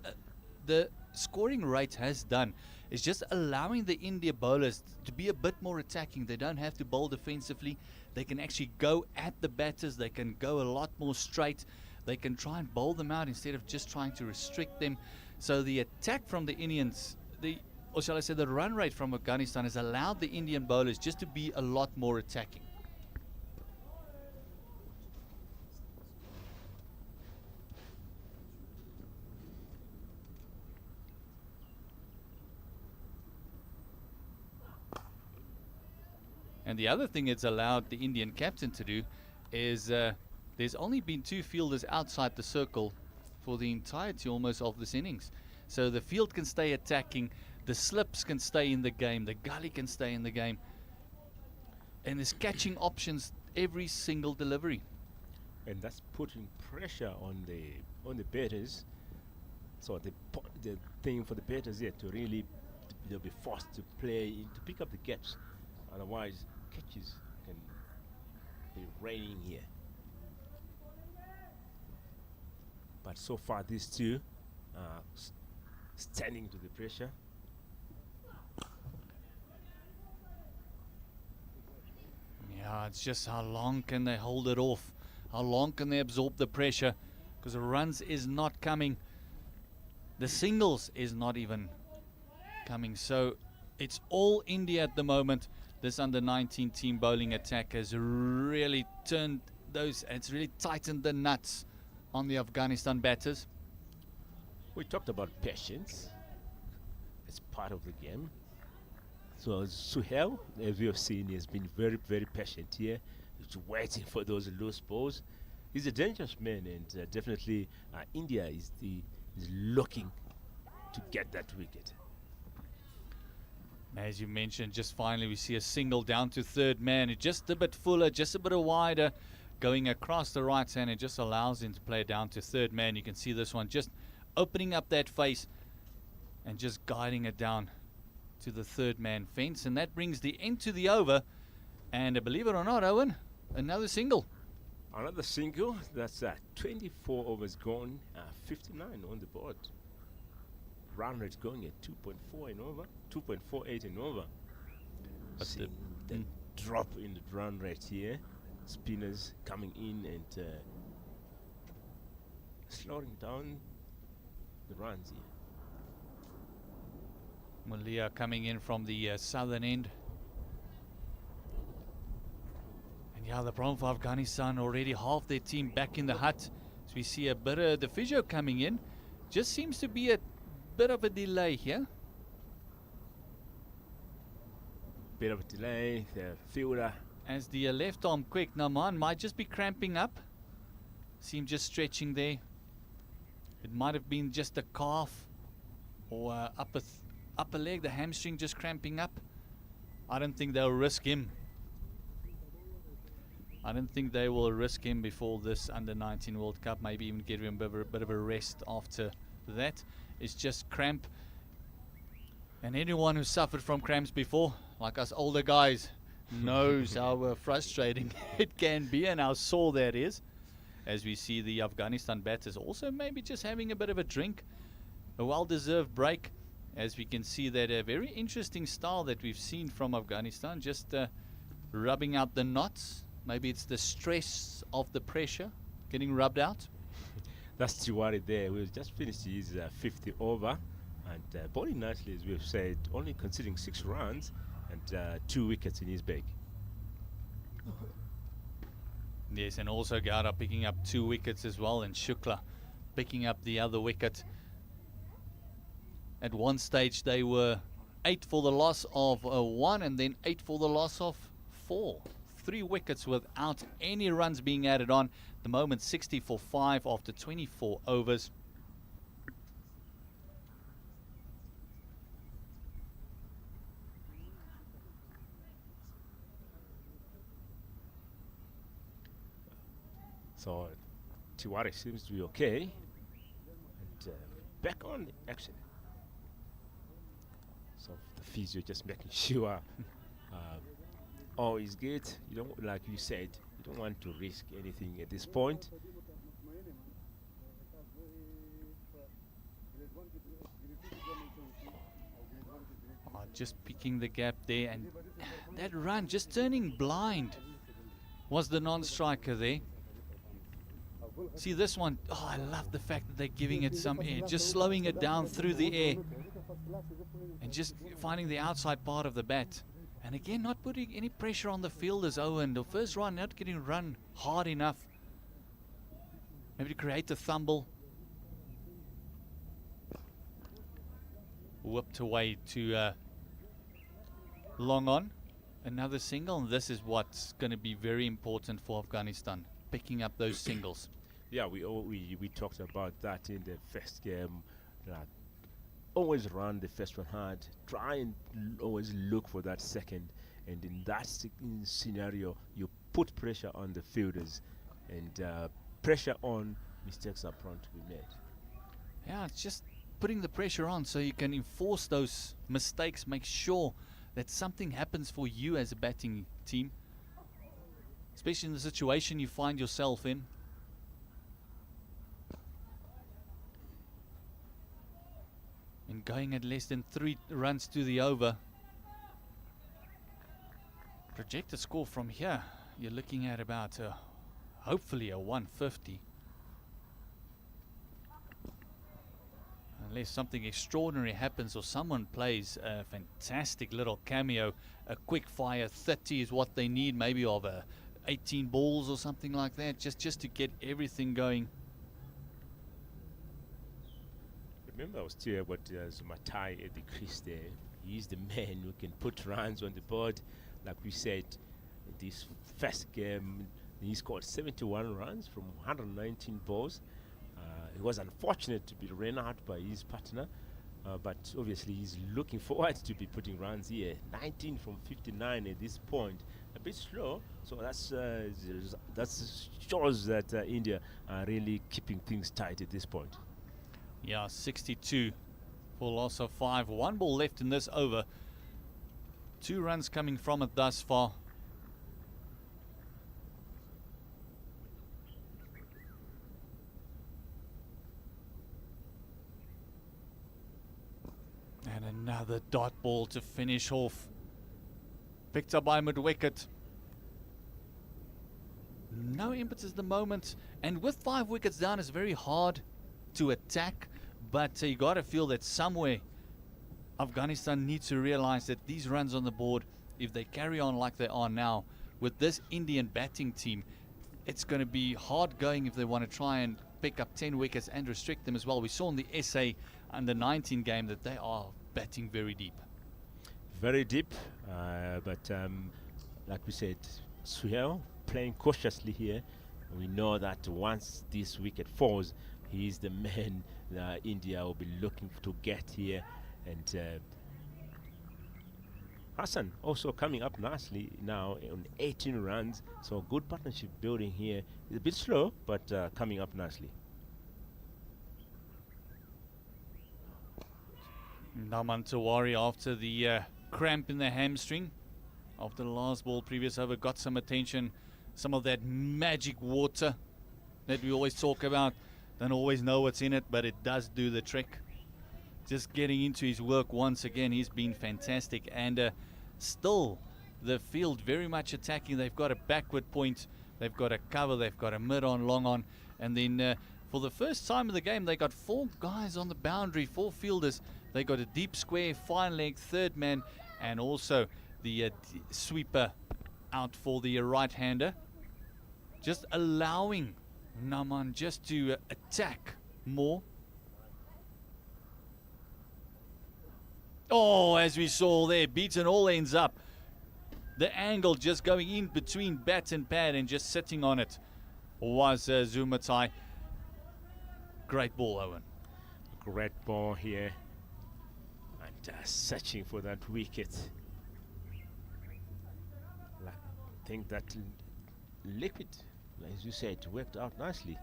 the scoring rate has done is just allowing the India bowlers to be a bit more attacking. They don't have to bowl defensively. They can actually go at the batters. They can go a lot more straight. They can try and bowl them out instead of just trying to restrict them. So the attack from the Indians, or shall I say the run rate from Afghanistan, has allowed the Indian bowlers just to be a lot more attacking. And the other thing it's allowed the Indian captain to do is there's only been 2 fielders outside the circle for the entirety almost of this innings. So the field can stay attacking, the slips can stay in the game, the gully can stay in the game. And there's catching options every single delivery. And that's putting pressure on the batters. So the thing for the batters here to really, they'll be forced to play, to pick up the gaps. Otherwise, catches can be raining here. But so far, these 2 are standing to the pressure. Yeah, it's just how long can they hold it off? How long can they absorb the pressure? Because the runs is not coming. The singles is not even coming. So it's all India at the moment. This under-19 team bowling attack has really turned those, it's really tightened the nuts on the Afghanistan batters. We talked about patience. It's part of the game. So Suhail, as we have seen, has been very, very patient here. He's waiting for those loose balls. He's a dangerous man, and definitely India is looking to get that wicket. As you mentioned, just finally we see a single down to 3rd man. It's just a bit fuller, just a bit wider, going across the right hand. It just allows him to play down to 3rd man. You can see this one just opening up that face and just guiding it down to the 3rd man fence. And that brings the end to the over. And believe it or not, Owen, another single. Another single. That's 24 overs gone, 59 on the board. Run rate going at 2.4 in over, 2.48 in over. But seeing the drop in the run rate here, spinners coming in and slowing down the runs here. Malia coming in from the southern end. And yeah, the problem for Afghanistan, already half their team back in the hut. So we see a bit of the physio coming in. Just seems to be a bit of a delay here. Bit of a delay, the fielder. As the left arm quick, Naman might just be cramping up. See him just stretching there. It might have been just a calf or upper leg, the hamstring just cramping up. I don't think they'll risk him. I don't think they will risk him before this under-19 World Cup. Maybe even give him a bit of a rest after that. It's just cramp. And anyone who's suffered from cramps before, like us older guys, knows how frustrating it can be and how sore that is. As we see the Afghanistan batters also maybe just having a bit of a drink, a well-deserved break. As we can see that a very interesting style that we've seen from Afghanistan, just rubbing out the knots. Maybe it's the stress of the pressure getting rubbed out. That's Tiwari there. We've just finished his 50 over and bowling nicely, as we've said, only conceding 6 runs and 2 wickets in his bag. Yes, and also Gowda picking up 2 wickets as well, and Shukla picking up the other wicket. At one stage they were 8 for the loss of 1 and then 8 for the loss of 4. 3 wickets without any runs being added on. At the moment 60 for 5 after 24 overs. So Tiwari seems to be okay. And back on the action. So the physio just making sure all is good. You don't, like you said, you don't want to risk anything at this point. Just picking the gap there, and that run just turning blind was the non-striker there. See this one, oh, I love the fact that they're giving it some air, just slowing it down through the air and just finding the outside part of the bat. And again, not putting any pressure on the fielders. Owen, the first run not getting run hard enough, maybe to create a thumble. Whipped away to long on, another single, and this is what's going to be very important for Afghanistan, picking up those singles. Yeah, we talked about that in the first game. Always run the first one hard. Try and always look for that second. And in that scenario, you put pressure on the fielders, and pressure on, mistakes are prone to be made. Yeah, it's just putting the pressure on so you can enforce those mistakes. Make sure that something happens for you as a batting team, especially in the situation you find yourself in. And going at less than 3 runs to the over. Projected score from here, you're looking at about hopefully a 150. Unless something extraordinary happens or someone plays a fantastic little cameo, a quick fire 30 is what they need, maybe of 18 balls or something like that, just to get everything going. Remember, I was telling you about Zumatai at the crease there. He's the man who can put runs on the board. Like we said, this first game, he scored 71 runs from 119 balls. It was unfortunate to be ran out by his partner, but obviously he's looking forward to be putting runs here. 19 from 59 at this point, a bit slow. So that shows that India are really keeping things tight at this point. Yeah, 62 for loss of 5. 1 ball left in this over. 2 runs coming from it thus far. And another dot ball to finish off. Picked up by mid-wicket. No impetus at the moment. And with 5 wickets down, it's very hard to attack. But you got to feel that somewhere Afghanistan needs to realize that these runs on the board, if they carry on like they are now, with this Indian batting team, it's going to be hard going if they want to try and pick up 10 wickets and restrict them as well. We saw in the SA under 19 game that they are batting very deep. Very deep, but like we said, Suhail playing cautiously here. We know that once this wicket falls, he's the man India will be looking to get here. And Hassan also coming up nicely now on 18 runs. So good partnership building here. It's a bit slow, but coming up nicely. Naman Tiwari after the cramp in the hamstring after the last ball previous over. Got some attention, some of that magic water that we always talk about. Don't always know what's in it, but it does do the trick. Just getting into his work once again. He's been fantastic, and still the field very much attacking. They've got a backward point, they've got a cover, they've got a mid on, long on, and then for the first time of the game they got 4 guys on the boundary, 4 fielders. They got a deep square, fine leg, third man, and also the sweeper out for the right-hander, just allowing Naman just to attack more. Oh, as we saw there, Beaton all ends up. The angle just going in between bat and pad and just sitting on it was Zumatai. Great ball, Owen. Great ball here. And searching for that wicket. I think that liquid, as you said, worked out nicely.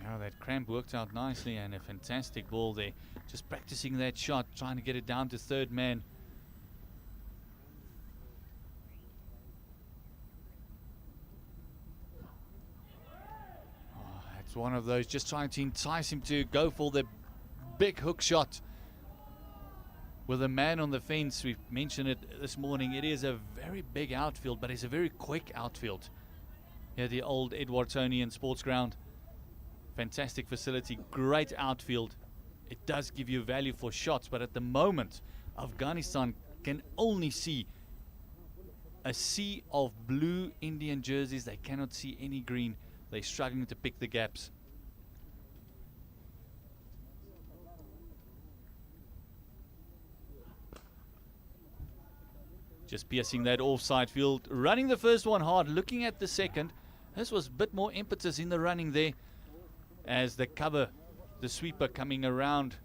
Now that cramp worked out nicely, and a fantastic ball there. Just practicing that shot, trying to get it down to third man. Oh, that's one of those, just trying to entice him to go for the big hook shot. With a man on the fence, we've mentioned it this morning, it is a very big outfield, but it's a very quick outfield. Here, the old Edwardian sports ground. Fantastic facility, great outfield. It does give you value for shots, but at the moment, Afghanistan can only see a sea of blue Indian jerseys. They cannot see any green. They're struggling to pick the gaps. Just piercing that offside field, running the first one hard, looking at the second. This was a bit more impetus in the running there, as the cover, the sweeper coming around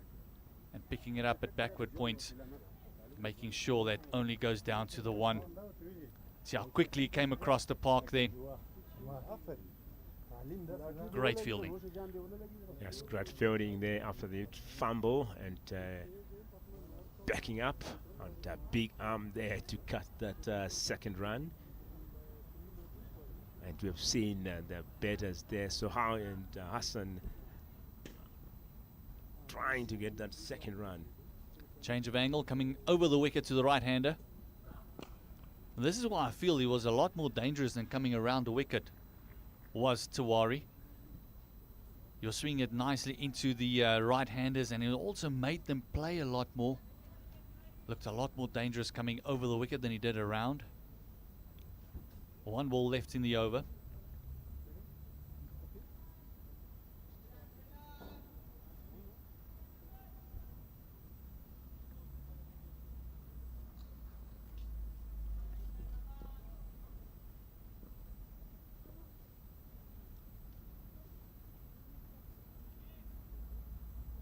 and picking it up at backward points, making sure that only goes down to the 1. See how quickly he came across the park there. Great fielding. Yes, great fielding there after the fumble, and backing up, and a big arm there to cut that second run. And we have seen the batters there, Sohau and Hassan, trying to get that second run. Change of angle, coming over the wicket to the right-hander. This is why I feel he was a lot more dangerous than coming around the wicket, was Tawari. You're swinging it nicely into the right-handers, and it also made them play a lot more. Looked a lot more dangerous coming over the wicket than he did around. 1 ball left in the over.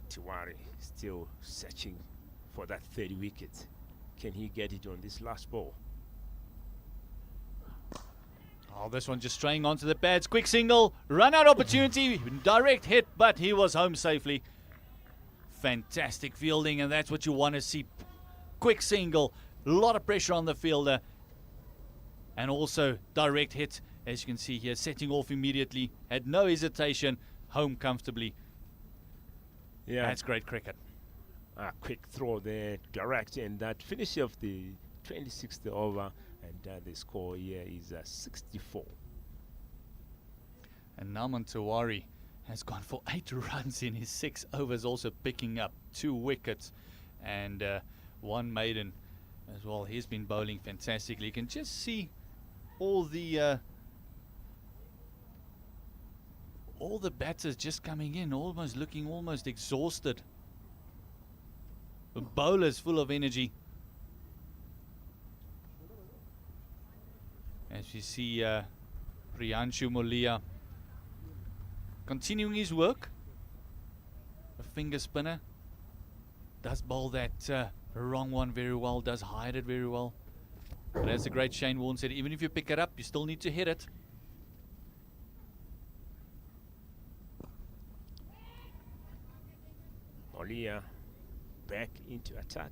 Tiwari still searching for that 30 wicket. Can he get it on this last ball? Oh, this one just straying onto the pads. Quick single, run out opportunity, direct hit, but he was home safely. Fantastic fielding, and that's what you want to see. Quick single, a lot of pressure on the fielder, and also direct hit, as you can see here, setting off immediately, had no hesitation, home comfortably. Yeah, That's great cricket. a quick throw there, direct, and that finish of the 26th over, and the score here is 64. And Naman Tawari has gone for 8 runs in his 6 overs, also picking up 2 wickets and 1 maiden as well. He's been bowling fantastically. You can just see all the batters just coming in, almost looking almost exhausted. The bowlers full of energy. As you see Priyanshu Molia continuing his work. A finger spinner. Does bowl that wrong one very well, does hide it very well. But as the great Shane Warne said, even if you pick it up, you still need to hit it. Molia back into attack.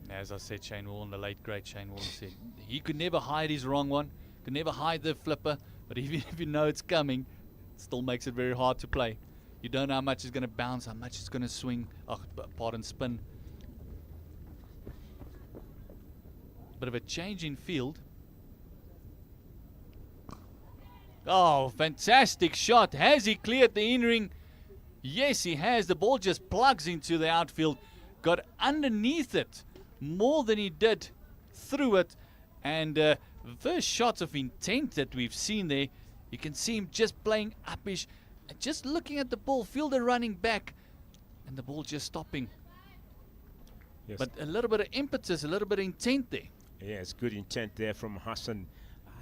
As I said, Shane Warne, the late great Shane Warne, said he could never hide his wrong one, could never hide the flipper, but even if you know it's coming, it still makes it very hard to play. You don't know how much it's going to bounce, how much it's going to swing, spin. Bit of a change in field. Oh, fantastic shot. Has he cleared the in-ring? Yes, he has. The ball just plugs into the outfield. Got underneath it more than he did through it. And first shots of intent that we've seen there. You can see him just playing uppish, just looking at the ball, fielder running back, and the ball just stopping. Yes. But a little bit of impetus, a little bit of intent there. Yes, good intent there from Hassan.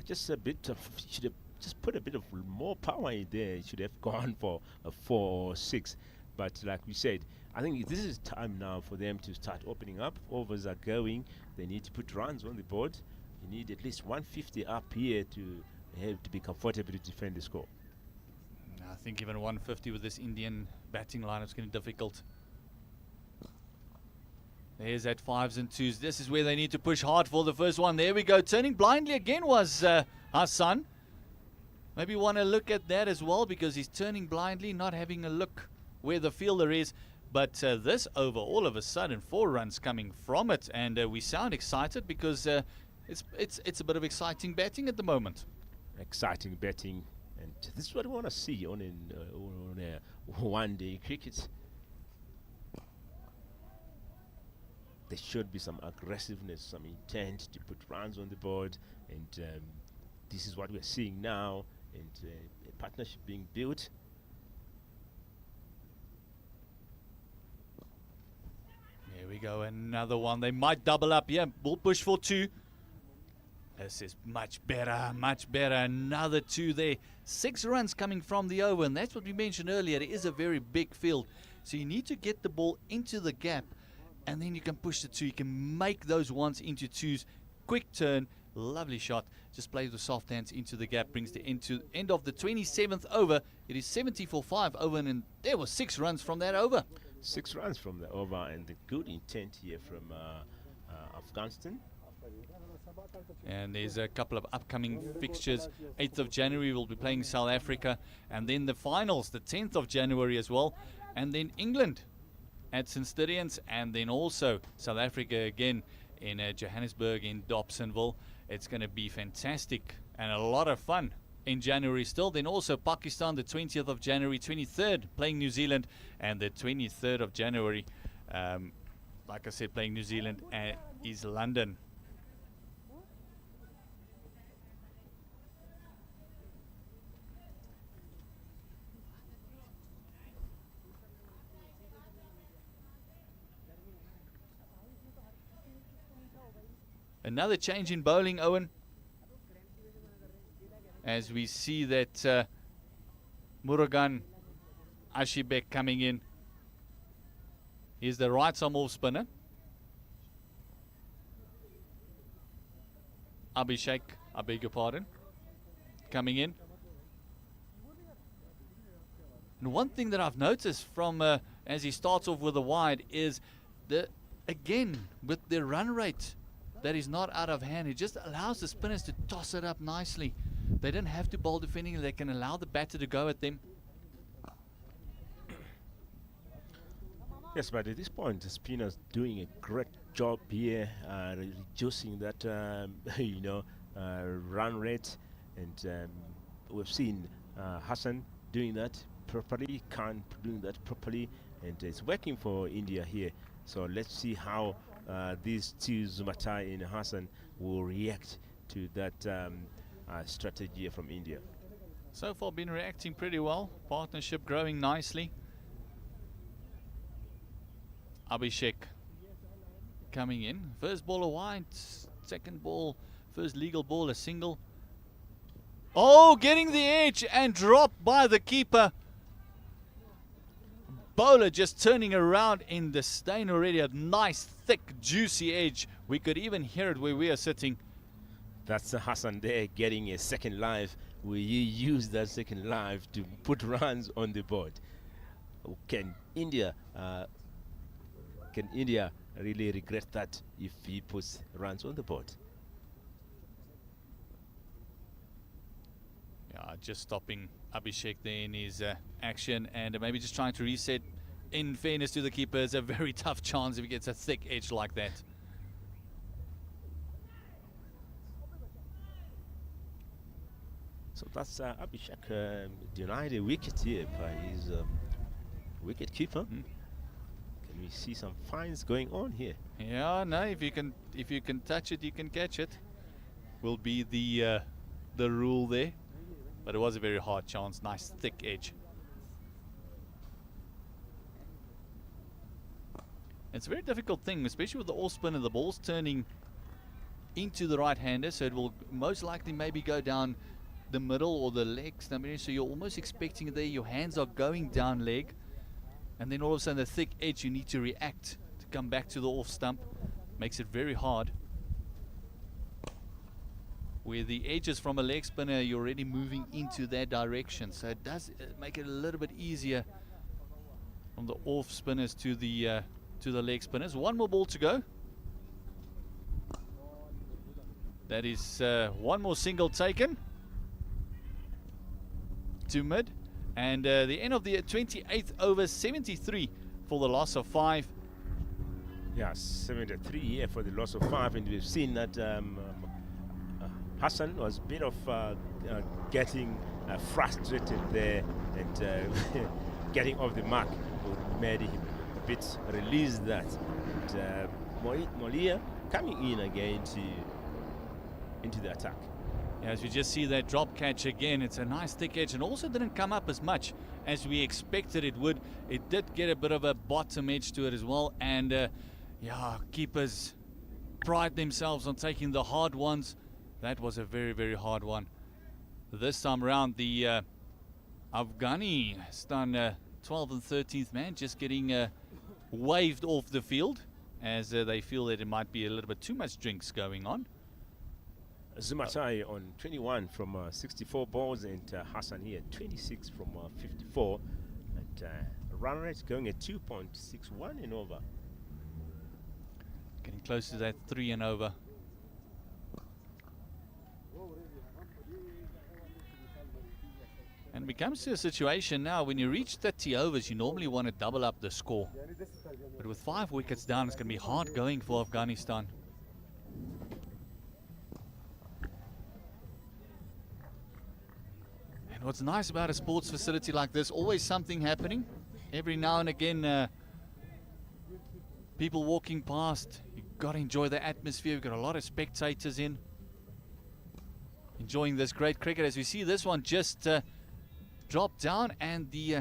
Just a bit of, should have just put a bit of more power in there. Should have gone for a 4 or 6. But like we said, I think this is time now for them to start opening up. Overs are going. They need to put runs on the board. You need at least 150 up here to have to be comfortable to defend the score. I think even 150 with this Indian batting line is going to be difficult. There's that 5s and 2s. This is where they need to push hard for the first one. There we go. Turning blindly again was Hassan. Maybe want to look at that as well, because he's turning blindly, not having a look where the fielder is. But this over, all of a sudden, 4 runs coming from it. And we sound excited because it's a bit of exciting batting at the moment. Exciting batting. And this is what we want to see on one-day cricket. There should be some aggressiveness, some intent to put runs on the board, and this is what we're seeing now, and a partnership being built. There we go, another one. They might double up. Yeah, we'll push for 2. This is much better, much better. Another 2 there. 6 runs coming from the over, and that's what we mentioned earlier. It is a very big field, so you need to get the ball into the gap, and then you can push the 2. You can make those 1s into 2s. Quick turn, lovely shot. Just plays the soft hands into the gap, brings the end of the 27th over. It is 70 for 5 over, and there were 6 runs from that over. 6 runs from the over, and the good intent here from Afghanistan. And there's a couple of upcoming fixtures. 8th of January we'll be playing South Africa, and then the finals, the 10th of January as well, and then England at St. Stithians, and then also South Africa again in Johannesburg, in Dobsonville. It's going to be fantastic and a lot of fun in January still. Then also Pakistan, the 20th of January, 23rd playing New Zealand, and the 23rd of January, like I said, playing New Zealand is London. Another change in bowling, Owen, as we see that Murugan Ashibek coming in. He's the right arm off spinner. Abhishek, I beg your pardon, coming in. And one thing that I've noticed from as he starts off with a wide is again with the run rate that is not out of hand. It just allows the spinners to toss it up nicely. They don't have to bowl defending. They can allow the batter to go at them. Yes, but at this point, the spinner's doing a great job here, reducing that, run rate. And we've seen Hassan doing that properly, Khan doing that properly, and it's working for India here. So let's see how these two, Zumatai and Hassan, will react to that strategy from India. So far been reacting pretty well. Partnership growing nicely. Abhishek coming in. First ball a wide, second ball, first legal ball a single. Oh, getting the edge and dropped by the keeper. Bowler just turning around in the stain already. A nice, thick, juicy edge. We could even hear it where we are sitting. That's Hassan there getting a second live. Will you use that second live to put runs on the board? Can India really regret that if he puts runs on the board? Yeah, just stopping Abhishek there in his action, and maybe just trying to reset. In fairness to the keeper, it's a very tough chance if he gets a thick edge like that. So that's Abhishek denied a wicket here by his wicket keeper. Can we see some fines going on here? Yeah, no. If you can touch it, you can catch it. Will be the rule there. But it was a very hard chance. Nice thick edge. It's a very difficult thing, especially with the off spinner. The ball's turning into the right-hander, so it will most likely maybe go down the middle or the legs. So you're almost expecting it there. Your hands are going down leg, and then all of a sudden the thick edge, you need to react to come back to the off stump. Makes it very hard. Where the edges from a leg spinner, you're already moving into that direction, so it does make it a little bit easier from the off spinners to the leg spinners. One more ball to go. That is one more single taken to mid, and the end of the 28th over, 73 for the loss of 5. Yeah, 73 here for the loss of 5, and we've seen that Hassan was a bit of getting frustrated there and getting off the mark. Made him a bit release that. And Molia coming in again into the attack. Yeah, as we just see that drop catch again, it's a nice thick edge, and also didn't come up as much as we expected it would. It did get a bit of a bottom edge to it as well, and yeah, keepers pride themselves on taking the hard ones. That was a very, very hard one. This time around, the Afghanistan 12th and 13th man just getting waved off the field as they feel that it might be a little bit too much drinks going on. Zumatai on 21 from 64 balls, and Hassan here 26 from 54. And run rate going at 2.61 and over. Getting close to that 3 and over. And it becomes to a situation now, when you reach 30 overs, you normally want to double up the score. But with 5 wickets down, it's going to be hard going for Afghanistan. And what's nice about a sports facility like this, always something happening. Every now and again, people walking past. You've got to enjoy the atmosphere. We've got a lot of spectators in, enjoying this great cricket. As we see this one just drop down, and the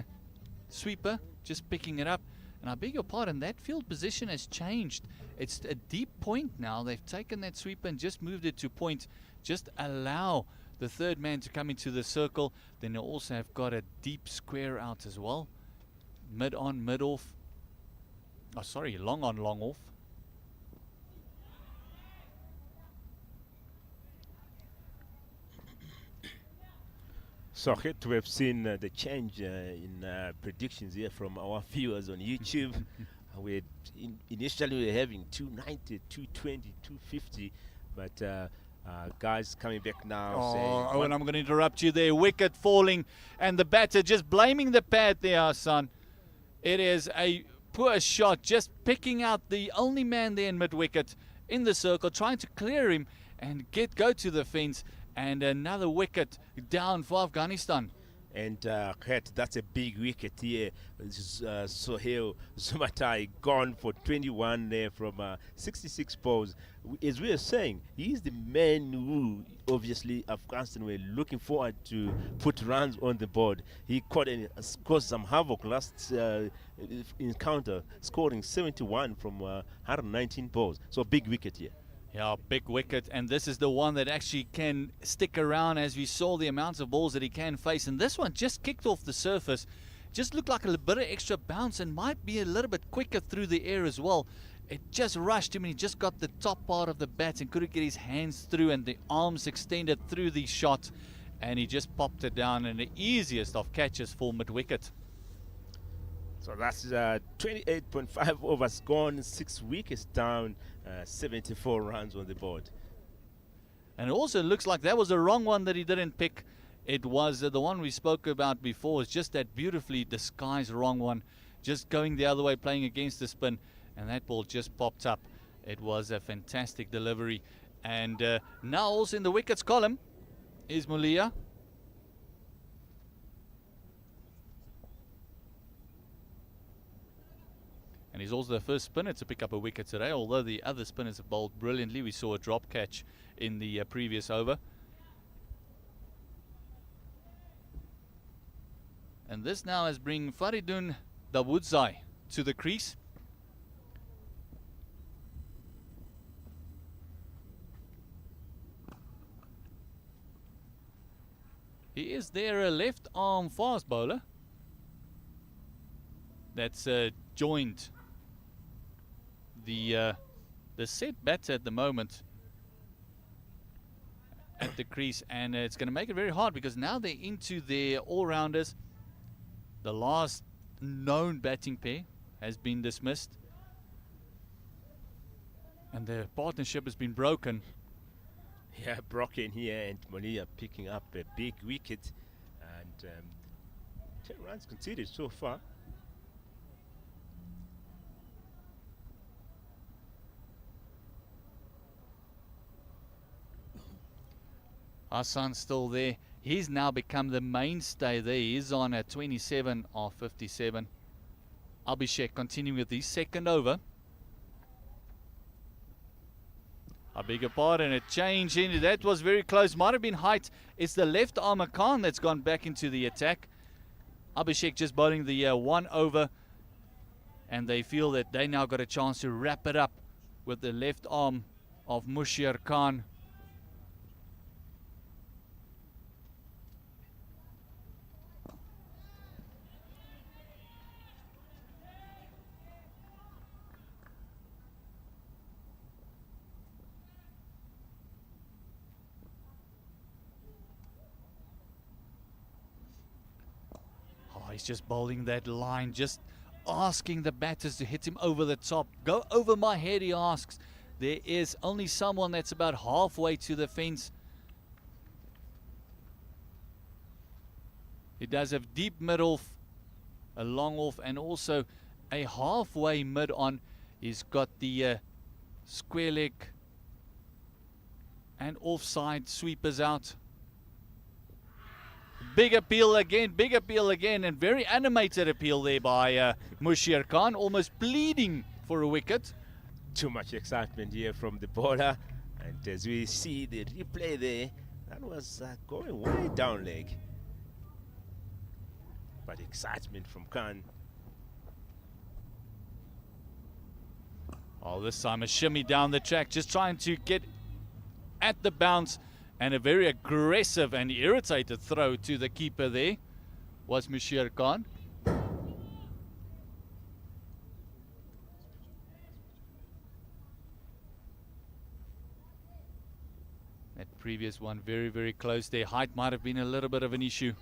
sweeper just picking it up. And I beg your pardon, that field position has changed. It's a deep point now. They've taken that sweeper and just moved it to point. Just allow the third man to come into the circle. Then they also have got a deep square out as well. Mid on, mid off. Oh, sorry, long on, long off. So we've seen the change in predictions here from our viewers on YouTube. Initially we were having 290, 220, 250, but guys coming back now. Oh, and I'm going to interrupt you there. Wicket falling, and the batter just blaming the pad there, son. It is a poor shot, just picking out the only man there in mid-wicket in the circle, trying to clear him and go to the fence. And another wicket down for Afghanistan. And that's a big wicket here. Sohail Zumatai gone for 21 there from 66 balls. As we are saying, he's the man who obviously Afghanistan were looking forward to put runs on the board. He caused some havoc last encounter, scoring 71 from 119 balls. So big wicket here. Yeah, big wicket, and this is the one that actually can stick around, as we saw the amounts of balls that he can face. And this one just kicked off the surface, just looked like a bit of extra bounce and might be a little bit quicker through the air as well. It just rushed him, and he just got the top part of the bat and couldn't get his hands through, and the arms extended through the shot, and he just popped it down, and the easiest of catches for mid-wicket. So that's 28.5 overs gone, 6 wickets down, 74 runs on the board. And it also looks like that was a wrong one that he didn't pick. It was the one we spoke about before. It's just that beautifully disguised wrong one. Just going the other way, playing against the spin. And that ball just popped up. It was a fantastic delivery. And now also in the wickets column is Mulia. And he's also the first spinner to pick up a wicket today, although the other spinners have bowled brilliantly. We saw a drop catch in the previous over. And this now has bring Faridun Dawoodzaai to the crease. He is there, a left arm fast bowler that's joined the set batter at the moment at the crease, and it's going to make it very hard because now they're into their all-rounders. The last known batting pair has been dismissed, and the partnership has been broken. Yeah, broken here, and Mulia picking up a big wicket, and 10 runs conceded so far. Hassan's still there. He's now become the mainstay there. He's on a 27 of 57. Abhishek continuing with his second over. I beg your pardon, a change in. That was very close. Might have been height. It's the left armer Khan that's gone back into the attack. Abhishek just bowling the one over. And they feel that they now got a chance to wrap it up with the left arm of Mushir Khan. He's just bowling that line, just asking the batters to hit him over the top. Go over my head, he asks. There is only someone that's about halfway to the fence. He does have deep mid-off, a long off, and also a halfway mid-on. He's got the square leg and offside sweepers out. Big appeal again, and very animated appeal there by Mushir Khan, almost pleading for a wicket. Too much excitement here from the bowler, and as we see the replay there, that was going way down leg. But excitement from Khan. Oh, this time a shimmy down the track, just trying to get at the bounce. And a very aggressive and irritated throw to the keeper there was Mushir Khan. That previous one very, very close there. Height might have been a little bit of an issue.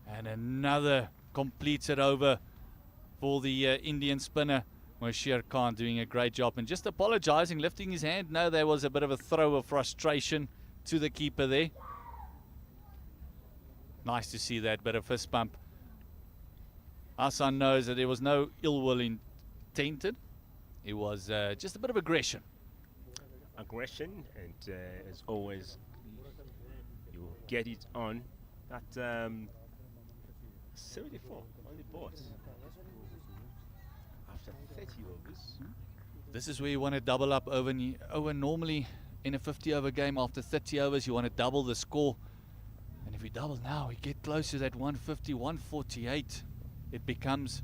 And another completed over for the Indian spinner. Mushir Khan doing a great job and just apologizing, lifting his hand. No, there was a bit of a throw of frustration to the keeper there. Nice to see that bit of fist bump. Hassan knows that there was no ill will intended. It was just a bit of aggression. Aggression, and as always, you get it on at 74 on the board. After 30 overs. This is where you want to double up over. Normally in a 50-over game, after 30 overs, you want to double the score. And if you double now, we get close to that 150, 148. It becomes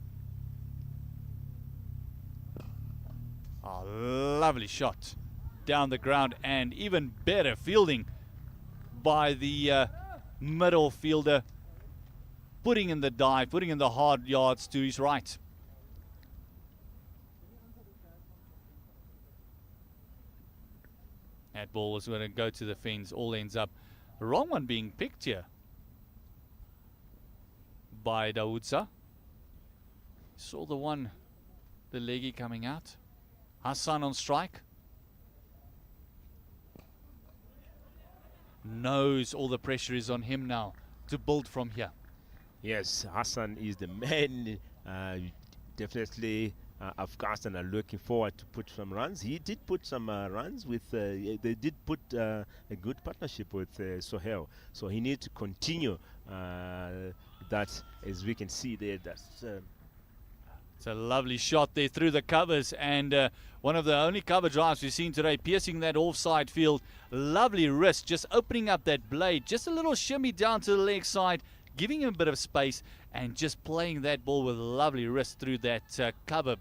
a lovely shot down the ground, and even better fielding by the middle fielder, putting in the dive, putting in the hard yards to his right. That ball was going to go to the fence, all ends up. The wrong one being picked here by Daoudza. Saw the leggy coming out. Hassan on strike. Knows all the pressure is on him now to build from here. Yes, Hassan is the man. Definitely, Afghanistan are looking forward to put some runs. He did put some runs with. They did put a good partnership with Sohail, so he needs to continue that, as we can see there. That's. It's a lovely shot there through the covers, and one of the only cover drives we've seen today, piercing that offside field. Lovely wrist, just opening up that blade, just a little shimmy down to the leg side, giving him a bit of space, and just playing that ball with a lovely wrist through that cover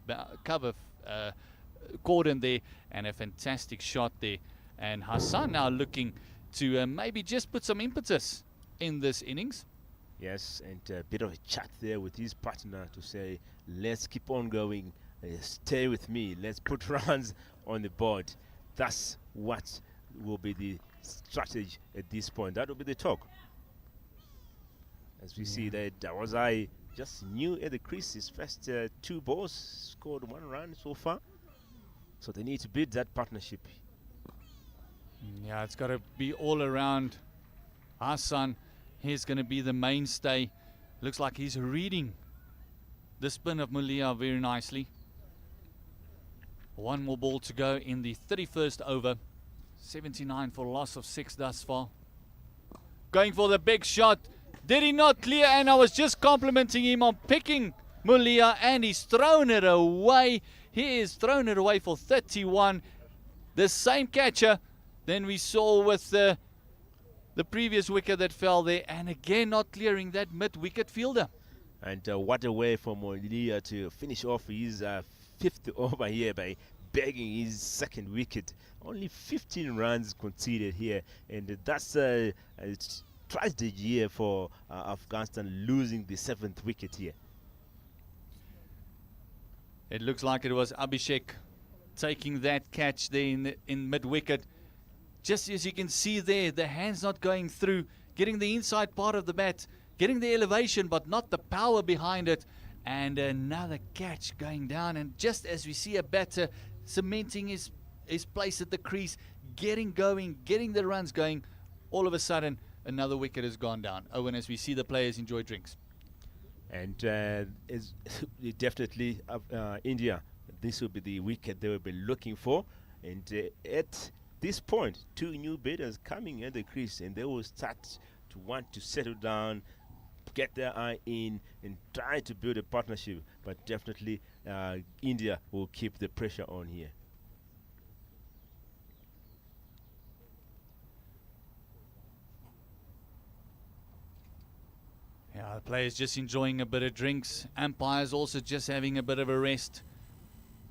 cordon there, and a fantastic shot there. And Hassan now looking to maybe just put some impetus in this innings. Yes, and a bit of a chat there with his partner to say, let's keep on going, stay with me, let's put runs on the board. That's what will be the strategy at this point. That will be the talk. As we see that Dawazai just new at the crease. His first 2 balls, scored 1 run so far. So they need to build that partnership. Yeah, it's got to be all around. Hassan, he's going to be the mainstay. Looks like he's reading the spin of Mulia very nicely. 1 more ball to go in the 31st over. 79 for a loss of 6 thus far. Going for the big shot. Did he not clear? And I was just complimenting him on picking Mulia, and he's thrown it away. He has thrown it away for 31. The same catcher than we saw with the previous wicket that fell there, and again not clearing that mid-wicket fielder. And what a way for Mulia to finish off his 5th over here by bagging his 2nd wicket. Only 15 runs conceded here, and that's a tragedy here for Afghanistan, losing the 7th wicket here. It looks like it was Abhishek taking that catch there in mid-wicket. Just as you can see there, the hands not going through, getting the inside part of the bat, getting the elevation but not the power behind it, and another catch going down. And just as we see a batter cementing his place at the crease, getting going, getting the runs going, all of a sudden another wicket has gone down. Owen, as we see the players enjoy drinks. And is definitely India, this will be the wicket they will be looking for. And at this point, 2 new batters coming at the crease, and they will start to want to settle down, get their eye in, and try to build a partnership. But definitely India will keep the pressure on here. Yeah, the players just enjoying a bit of drinks. Umpires also just having a bit of a rest.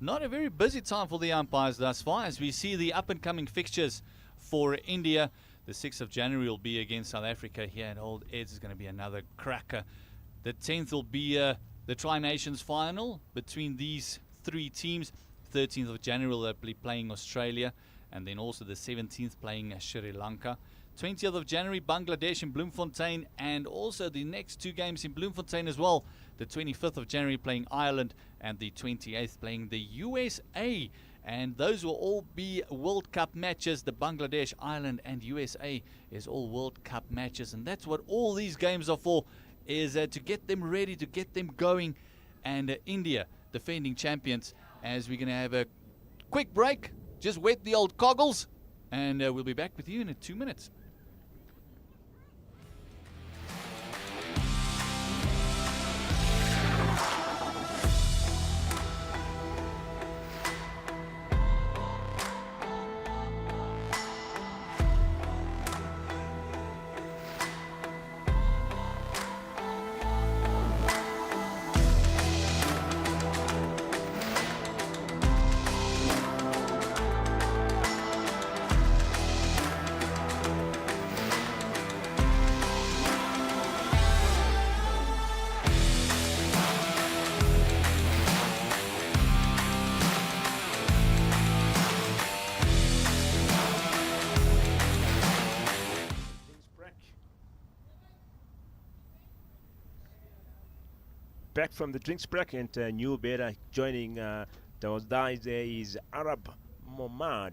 Not a very busy time for the umpires thus far, as we see the up-and-coming fixtures for India. The 6th of January will be against South Africa here at Old Eds. Is going to be another cracker. The 10th will be the Tri-Nations final between these 3 teams. 13th of January they'll be playing Australia, and then also the 17th playing Sri Lanka. 20th of January, Bangladesh in Bloemfontein, and also the next 2 games in Bloemfontein as well. The 25th of January playing Ireland, and the 28th playing the USA. And those will all be World Cup matches. The Bangladesh, Ireland, and USA is all World Cup matches. And that's what all these games are for, is to get them ready, to get them going. And India, defending champions, as we're going to have a quick break. Just wet the old goggles, and we'll be back with you in 2 minutes. back from the drinks break, and new better joining those guys there is Arab Mohammad.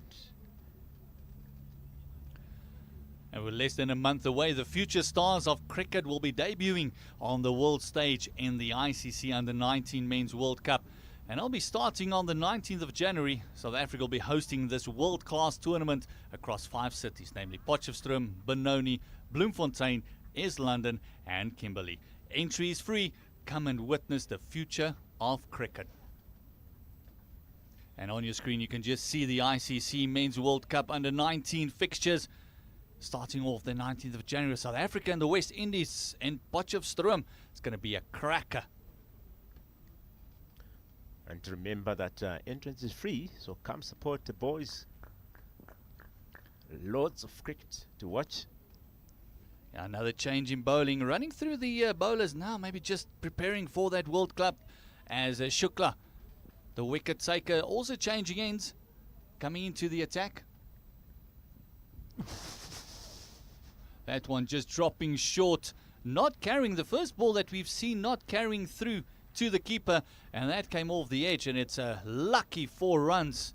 And we're less than a month away. The future stars of cricket will be debuting on the world stage in the ICC Under-19 Men's World Cup. And I'll be starting on the 19th of January. South Africa will be hosting this world-class tournament across 5 cities, namely Potchefstroom, Benoni, Bloemfontein, East London and Kimberley. Entry is free. Come and witness the future of cricket. And on your screen you can just see the ICC Men's World Cup Under-19 fixtures. Starting off the 19th of January, South Africa and the West Indies in Potchefstroom. It's going to be a cracker. And remember that entrance is free, so come support the boys. Loads of cricket to watch. Another change in bowling. Running through the bowlers now, maybe just preparing for that World Cup as Shukla, the wicket taker, also changing ends, coming into the attack. That one just dropping short, not carrying the first ball that we've seen, not carrying through to the keeper, and that came off the edge, and it's a lucky 4 runs.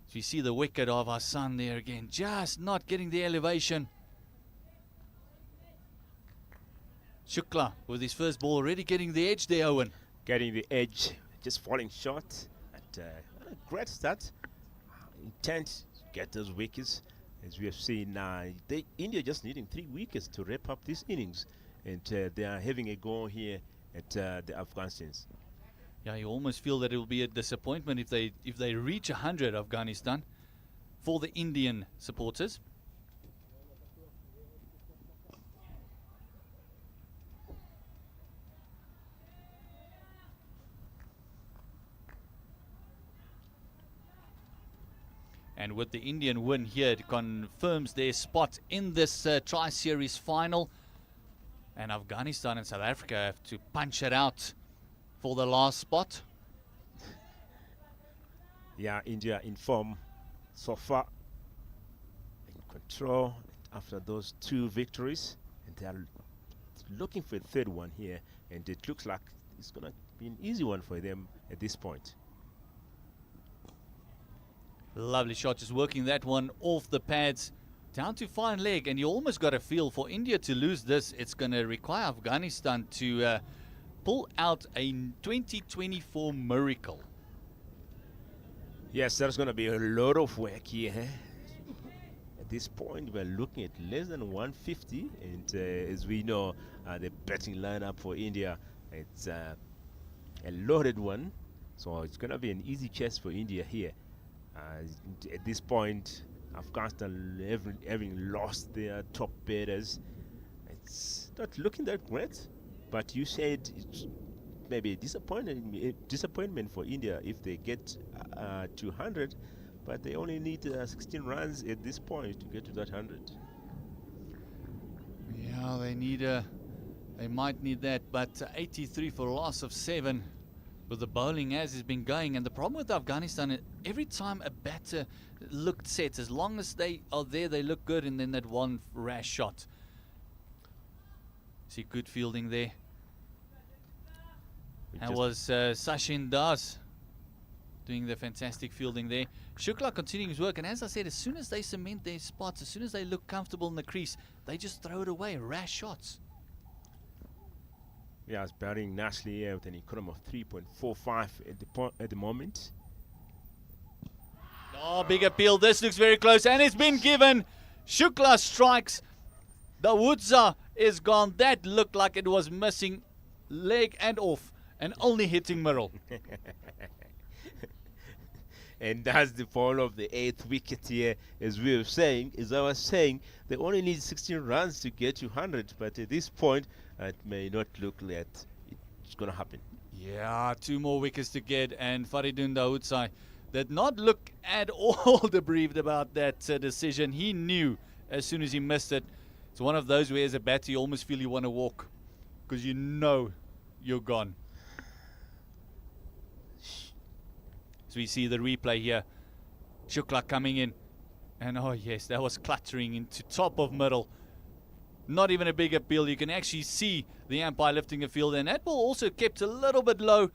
So you see the wicket of our son there again, just not getting the elevation. Shukla with his first ball already getting the edge there, Owen. Getting the edge, just falling short. And great start. Intent to get those wickets. As we have seen, India just needing 3 wickets to wrap up this innings. And they are having a go here at the Afghanistans. Yeah, you almost feel that it will be a disappointment if they reach 100, Afghanistan, for the Indian supporters. And with the Indian win here, it confirms their spot in this Tri-Series final. And Afghanistan and South Africa have to punch it out for the last spot. Yeah, India in form so far, in control after those 2 victories, and they are looking for a 3rd one here, and it looks like it's going to be an easy one for them at this point. Lovely shot, just working that one off the pads down to fine leg, and you almost got a feel for India to lose this. It's going to require Afghanistan to pull out a 2024 miracle. Yes, there's going to be a lot of work here. At this point, we're looking at less than 150, and as we know, the batting lineup for India, it's a loaded one, so it's going to be an easy chase for India here. At this point, Afghanistan having lost their top batters, it's not looking that great. But you said it's maybe a disappointment for India if they get to 100, but they only need 16 runs at this point to get to that 100. Yeah, they might need that, but 83 for a loss of 7. With the bowling as it's been going, and the problem with Afghanistan, every time a batter looked set, as long as they are there, they look good, and then that one rash shot. See good fielding there. That was Sachin Das doing the fantastic fielding there. Shukla continuing his work, and as I said, as soon as they cement their spots, as soon as they look comfortable in the crease, they just throw it away, rash shots. Yeah, it's batting nicely with an economy of 3.45 at the moment. Oh, big appeal. This looks very close, and it's been given. Shukla strikes. The Woodza is gone. That looked like it was missing leg and off, and only hitting middle. And that's the fall of the 8th wicket here, as I was saying, they only need 16 runs to get to 100, but at this point, it may not look like it's going to happen. Yeah, 2 more wickets to get, and Faridun Dawood did not look at all debriefed about that decision. He knew as soon as he missed it. It's one of those where as a batter you almost feel you want to walk, because you know you're gone. So we see the replay here. Shukla coming in, and oh yes, that was cluttering into top of middle. Not even a big appeal. You can actually see the umpire lifting the field, and that ball also kept a little bit low.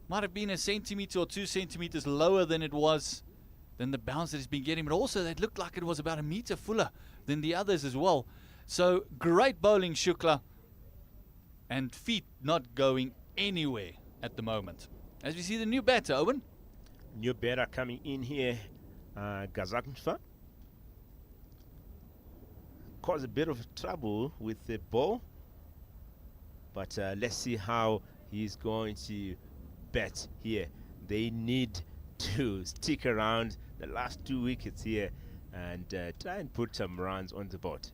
Might have been a centimeter or 2 centimeters lower than the bounce that he's been getting, but also that looked like it was about a meter fuller than the others as well. So great bowling, Shukla, and feet not going anywhere at the moment. As we see the new batter, Owen. New batter coming in here, Gazanfa. Caused a bit of trouble with the ball, but let's see how he's going to bat here. They need to stick around the last 2 wickets here and try and put some runs on the board.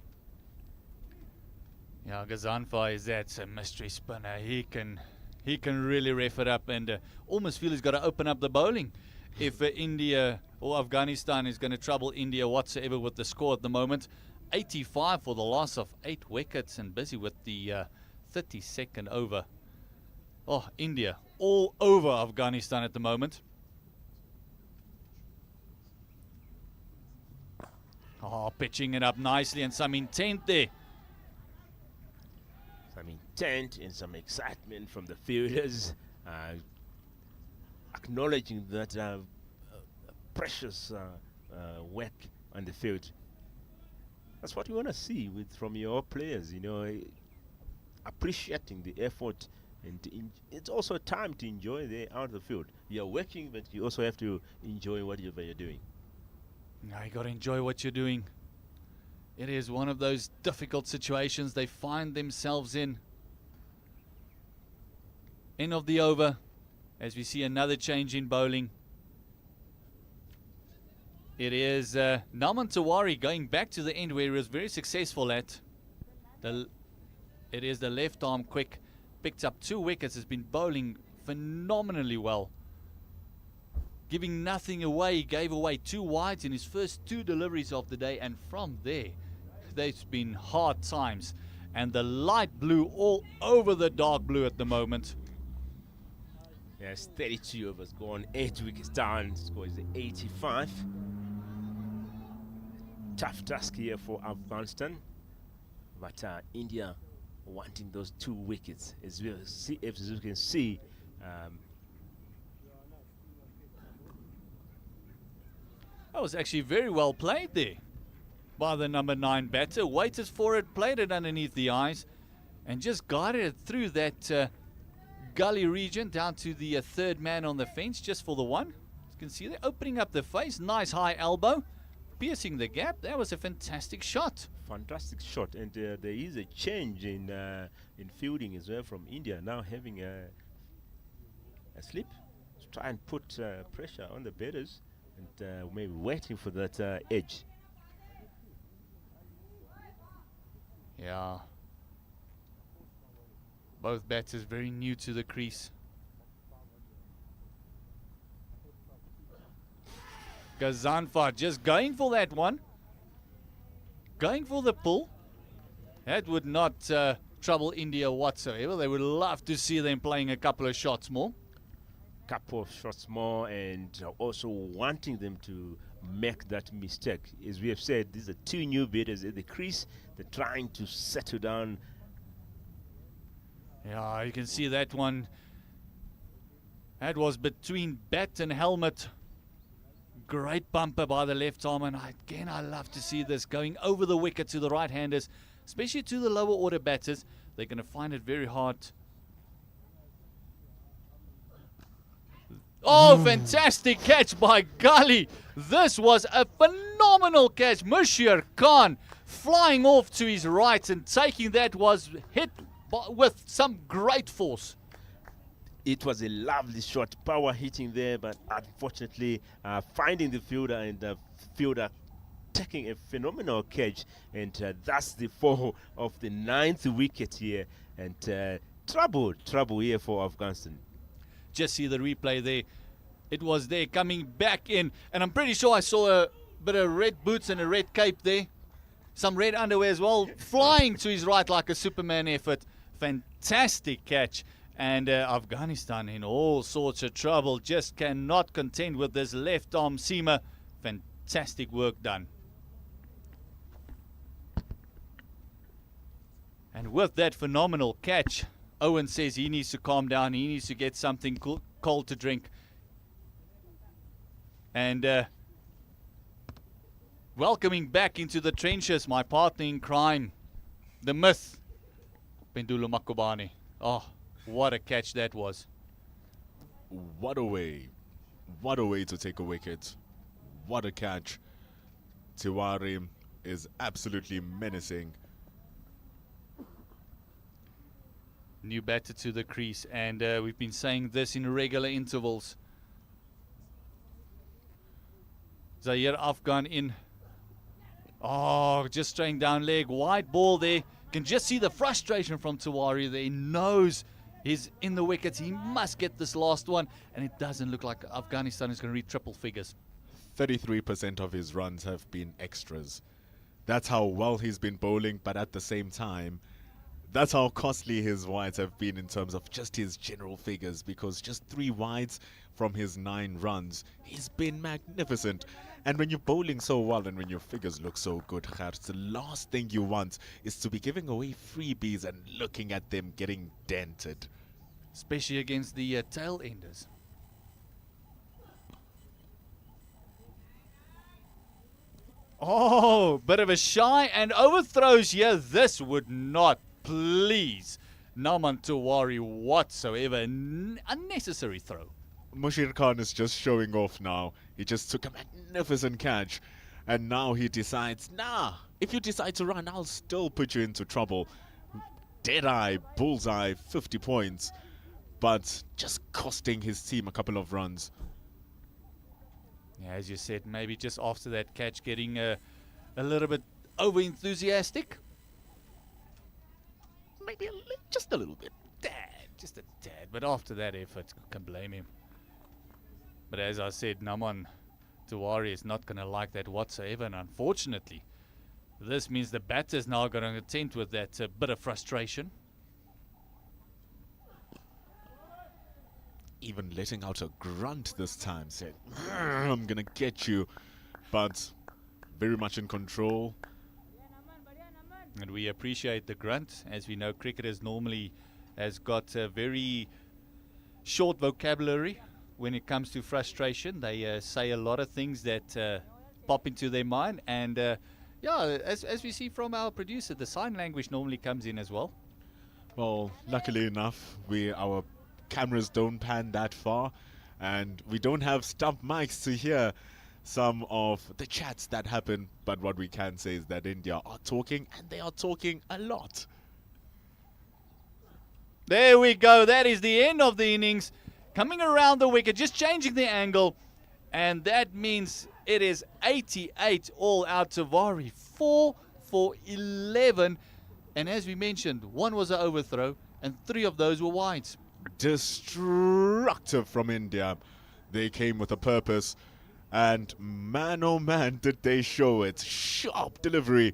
Yeah, Gazanfa is that's a mystery spinner. He can really ref it up, and almost feel he's got to open up the bowling if India or Afghanistan is going to trouble India whatsoever with the score at the moment. 85 for the loss of 8 wickets, and busy with the 32nd over. Oh, India all over Afghanistan at the moment. Oh, pitching it up nicely, and some intent there. Some intent and some excitement from the fielders, acknowledging that precious work on the field. That's what you want to see from your players, appreciating the effort, and it's also time to enjoy the out of the field. You're working, but you also have to enjoy whatever you're doing. Now you got to enjoy what you're doing. It is one of those difficult situations they find themselves in. End of the over, as we see another change in bowling. It is Naman Tawari going back to the end where he was very successful at. It is the left arm quick. Picked up 2 wickets. Has been bowling phenomenally well. Giving nothing away. He gave away 2 wides in his first 2 deliveries of the day. And from there, there's been hard times. And the light blue all over the dark blue at the moment. Yes, 32 overs gone. 8 wickets down. Score is 85. Tough task here for Afghanistan, but India wanting those 2 wickets, as you can see. That was actually very well played there by the number 9 batter. Waited for it, played it underneath the eyes, and just guided it through that gully region down to the 3rd man on the fence, just for the one. You can see they're opening up the face. Nice high elbow. Piercing the gap. That was a fantastic shot. Fantastic shot, and there is a change in fielding as well from India, now having a slip to try and put pressure on the batters, and maybe waiting for that edge. Yeah. Both batters very new to the crease. Gazanfa just going for that one. Going for the pull. That would not trouble India whatsoever. They would love to see them playing a couple of shots more. Couple of shots more, and also wanting them to make that mistake. As we have said, these are 2 new batters at the crease. They're trying to settle down. Yeah, you can see that one. That was between bat and helmet. Great bumper by the left arm, and again, I love to see this going over the wicket to the right-handers, especially to the lower order batters. They're going to find it very hard. Oh, fantastic catch by Gali. This was a phenomenal catch. Mushir Khan flying off to his right, and taking that was hit with some great force. It was a lovely shot, power hitting there, but unfortunately finding the fielder, and the fielder taking a phenomenal catch, and that's the fall of the 9th wicket here, and trouble here for Afghanistan. Just see the replay there. It was there coming back in, and I'm pretty sure I saw a bit of red boots and a red cape there. Some red underwear as well, flying to his right like a Superman effort. Fantastic catch. And Afghanistan in all sorts of trouble. Just cannot contend with this left arm seamer. Fantastic work done. And with that phenomenal catch, Owen says he needs to calm down. He needs to get something cold to drink. And welcoming back into the trenches, my partner in crime, the myth, Pendulo Makubane. Oh, what a catch that was. What a way. What a way to take a wicket. What a catch. Tiwari is absolutely menacing. New batter to the crease, and we've been saying this in regular intervals. Zaire Afghan in. Oh, just straying down leg. Wide ball there. Can just see the frustration from Tiwari there. He knows he's in the wickets. He must get this last one. And it doesn't look like Afghanistan is going to reach triple figures. 33% of his runs have been extras. That's how well he's been bowling, but at the same time, that's how costly his wides have been in terms of just his general figures, because just 3 wides from his 9 runs, he's been magnificent. And when you're bowling so well and when your figures look so good, the last thing you want is to be giving away freebies and looking at them getting dented. Especially against the tail enders. Oh, bit of a shy and overthrows here. This would not please Naman Tiwari whatsoever. Unnecessary throw. Mushir Khan is just showing off now. He just took a magnificent catch. And now he decides, nah, if you decide to run, I'll still put you into trouble. Dead-eye, bullseye, 50 points. But just costing his team a couple of runs. Yeah, as you said, maybe just after that catch getting a little bit over-enthusiastic. Maybe just a little bit. Just a tad. But after that effort, can blame him. But as I said, Naman Tiwari is not going to like that whatsoever. And unfortunately, this means the batter's now going to attempt with that bit of frustration. Even letting out a grunt this time, said, I'm going to get you. But very much in control. And we appreciate the grunt. As we know, cricketers normally has got a very short vocabulary when it comes to frustration. They say a lot of things that pop into their mind. And yeah, as we see from our producer, the sign language normally comes in as well. Well, luckily enough, our cameras don't pan that far. And we don't have stump mics to hear some of the chats that happen. But what we can say is that India are talking, and they are talking a lot. There we go. That is the end of the innings. Coming around the wicket, just changing the angle. And that means it is 88 all out. Tiwari 4 for 11. And as we mentioned, 1 was an overthrow and 3 of those were wides. Destructive from India. They came with a purpose. And man, oh man, did they show it. Sharp delivery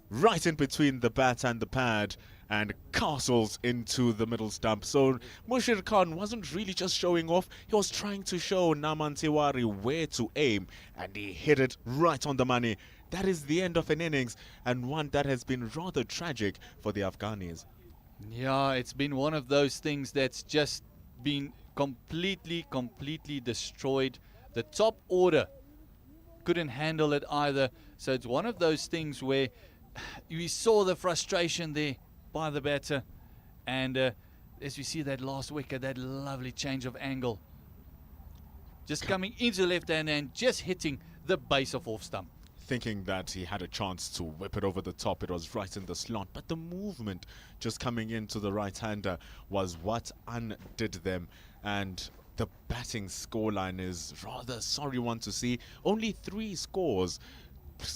right in between the bat and the pad. And castles into the middle stump. So Mushir Khan wasn't really just showing off. He was trying to show Naman Tiwari where to aim. And he hit it right on the money. That is the end of an innings. And one that has been rather tragic for the Afghanis. Yeah, it's been one of those things that's just been completely destroyed. The top order couldn't handle it either. So it's one of those things where we saw the frustration there by the batter, and as we see that last wicket, that lovely change of angle, just coming into left hand and just hitting the base of off stump. Thinking that he had a chance to whip it over the top, it was right in the slot, but the movement just coming into the right-hander was what undid them. And the batting scoreline is rather sorry one to see. Only 3 scores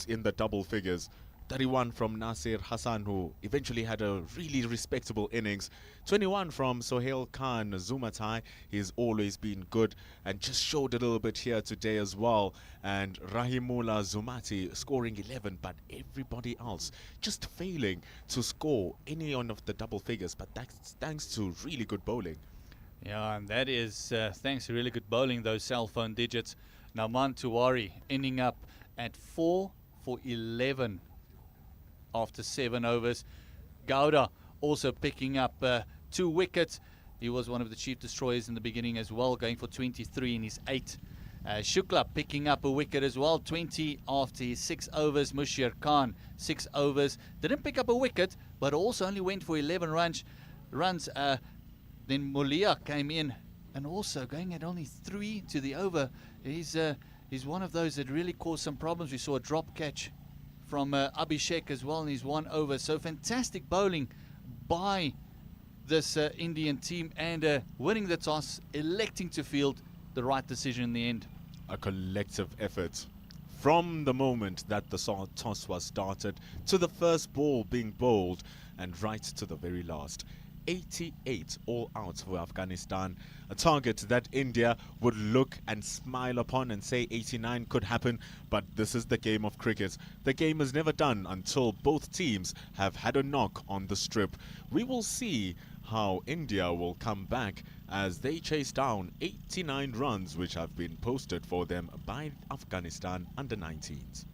in the double figures. 31 from Nasir Hassan, who eventually had a really respectable innings. 21 from Sohail Khan Zumatai. He's always been good and just showed a little bit here today as well. And Rahimullah Zumati scoring 11, but everybody else just failing to score any one of the double figures. But that's thanks to really good bowling. Yeah, and that is thanks to really good bowling, those cell phone digits. Naman Tiwari ending up at 4 for 11. After 7 overs. Gowda also picking up 2 wickets. He was one of the chief destroyers in the beginning as well, going for 23 in his 8. Shukla picking up a wicket as well, 20 after his 6 overs. Mushir Khan, 6 overs. Didn't pick up a wicket, but also only went for 11 runs. Then Mulia came in and also going at only 3 to the over. He's one of those that really caused some problems. We saw a drop catch from Abhishek as well in his 1 over. So fantastic bowling by this Indian team, and winning the toss, electing to field, the right decision in the end. A collective effort from the moment that the toss was started to the first ball being bowled and right to the very last. 88 all out for Afghanistan, a target that India would look and smile upon and say 89 could happen, but this is the game of cricket. The game is never done until both teams have had a knock on the strip. We will see how India will come back as they chase down 89 runs which have been posted for them by Afghanistan under-19s.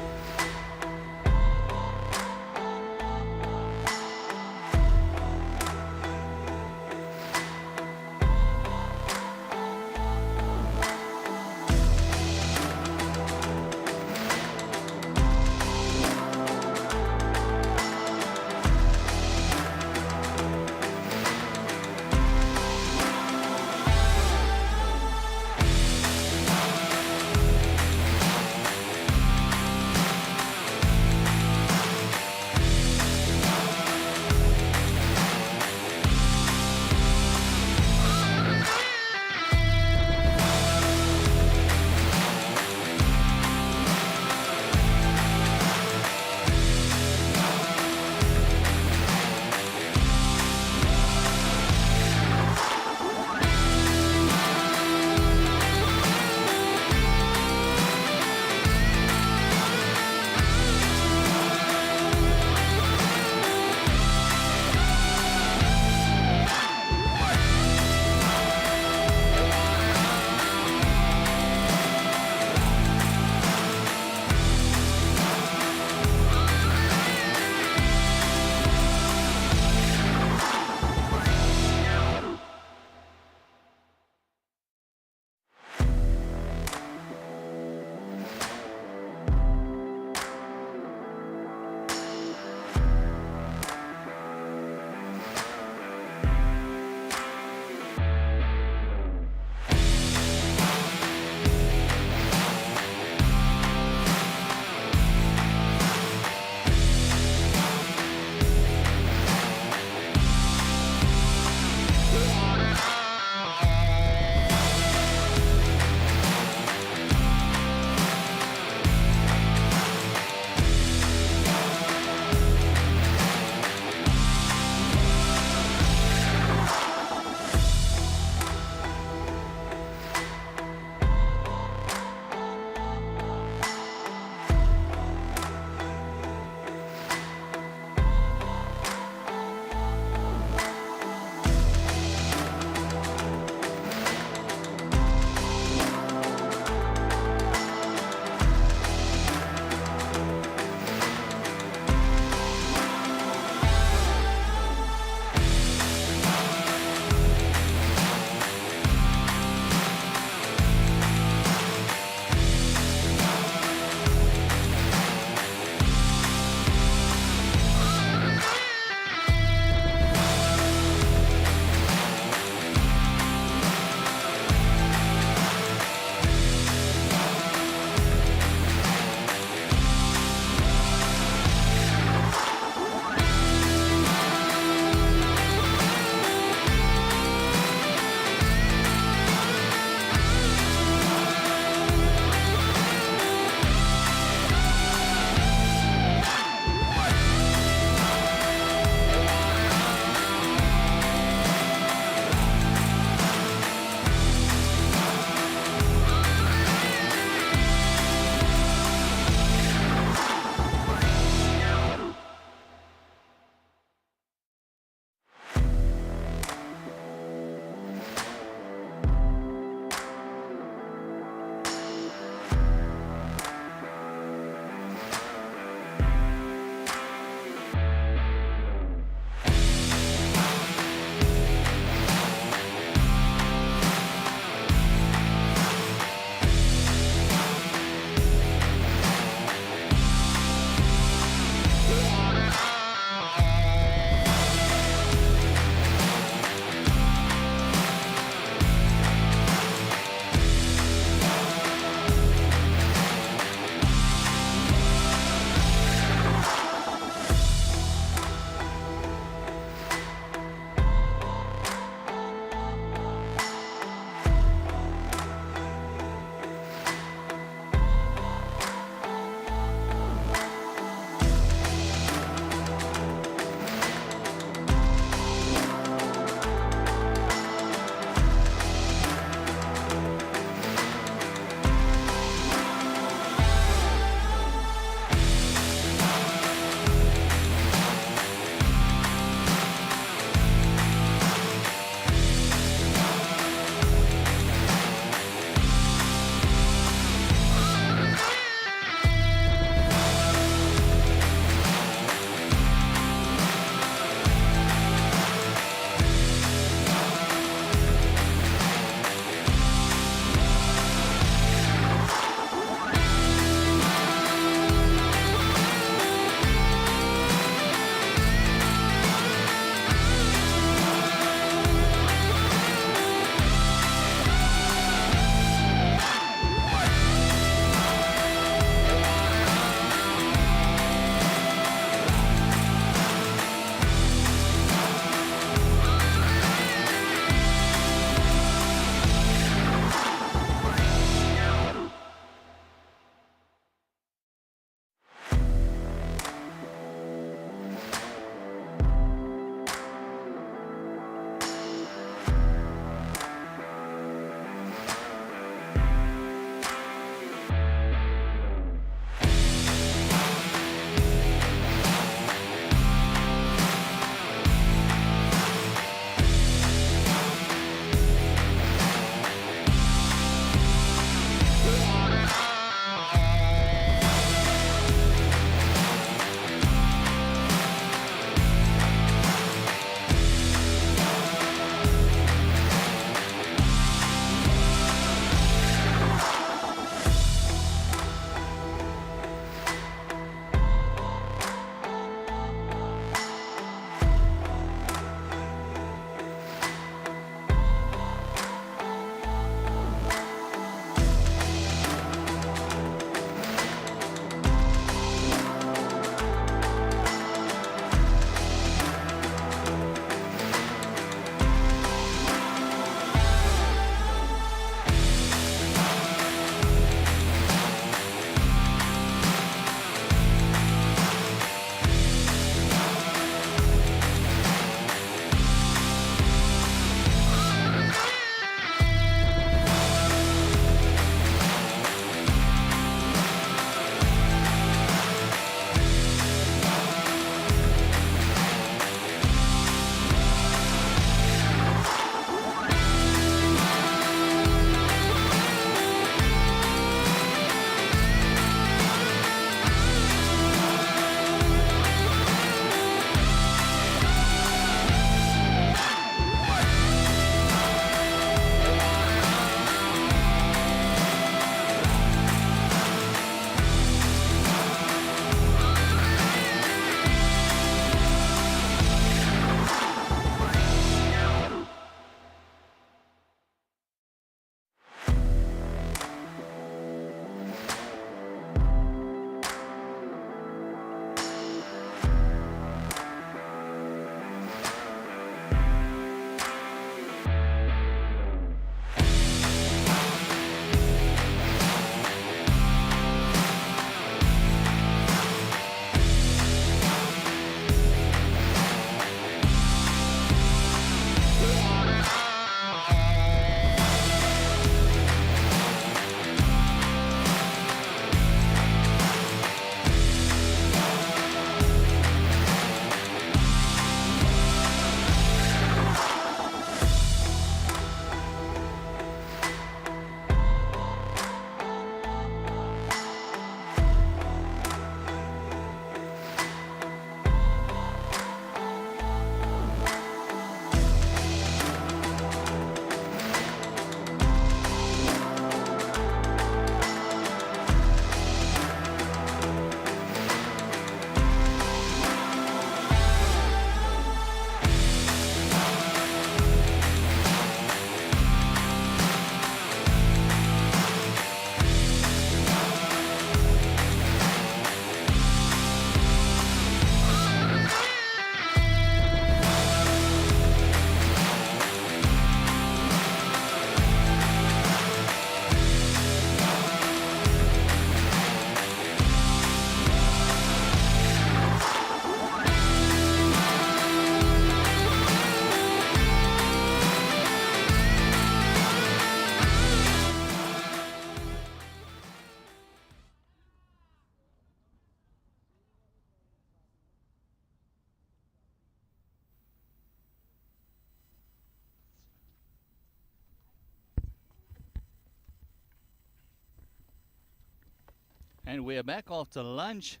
And we're back after lunch.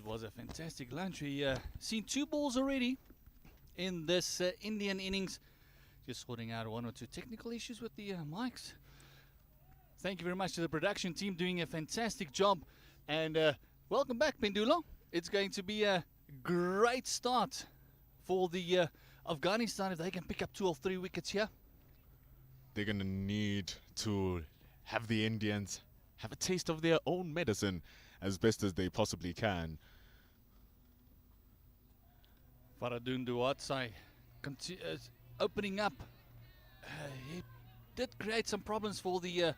Was a fantastic lunch. We seen 2 balls already in this Indian innings. Just sorting out 1 or 2 technical issues with the mics. Thank you very much to the production team doing a fantastic job. And welcome back, Pendulo. It's going to be a great start for the Afghanistan if they can pick up 2 or 3 wickets here. They're going to need to have the Indians have a taste of their own medicine as best as they possibly can. Faradun Duatsai opening up. He did create some problems for the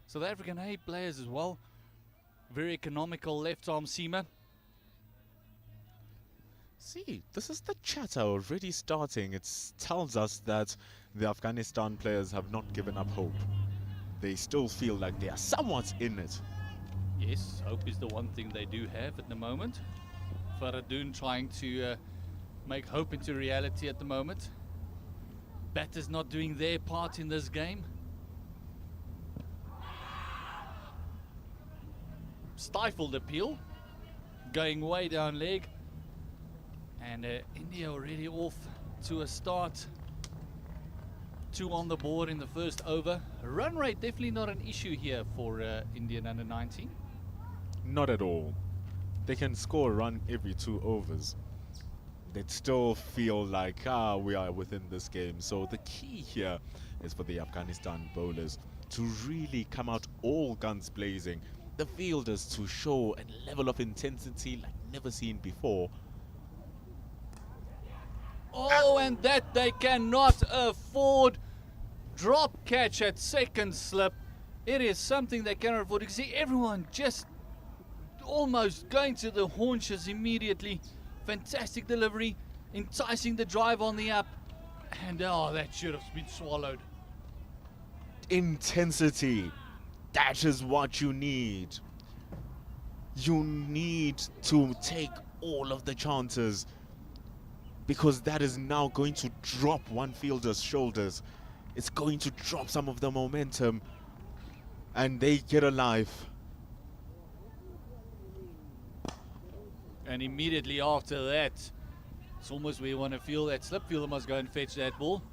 South African A players as well. Very economical left-arm seamer. See, this is the chatter already starting. It tells us that the Afghanistan players have not given up hope. They still feel like they are somewhat in it. Yes, hope is the one thing they do have at the moment. Faradun trying to make hope into reality at the moment. Batters not doing their part in this game. Stifled appeal. Going way down leg. And India already off to a start. 2 on the board in the first over. Run rate definitely not an issue here for Indian under 19. Not at all. They can score a run every 2 overs. They'd still feel like, we are within this game. So the key here is for the Afghanistan bowlers to really come out all guns blazing. The fielders to show a level of intensity like never seen before. Oh, and that they cannot afford. Drop catch at second slip. It is something they cannot afford. You can see everyone just almost going to the haunches immediately. Fantastic delivery, enticing the drive on the up. And that should have been swallowed. Intensity. That is what you need. You need to take all of the chances, because that is now going to drop one fielder's shoulders. It's going to drop some of the momentum, and they get a life. And immediately after that, it's almost where you want to feel that slip fielder must go and fetch that ball.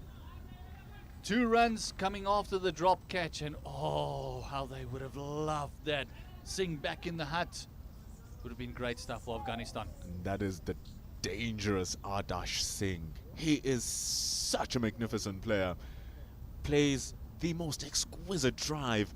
2 runs coming after the drop catch, and how they would have loved that. Singh back in the hut. Would have been great stuff for Afghanistan. And that is the dangerous Ardash Singh. He is such a magnificent player. Plays the most exquisite drive.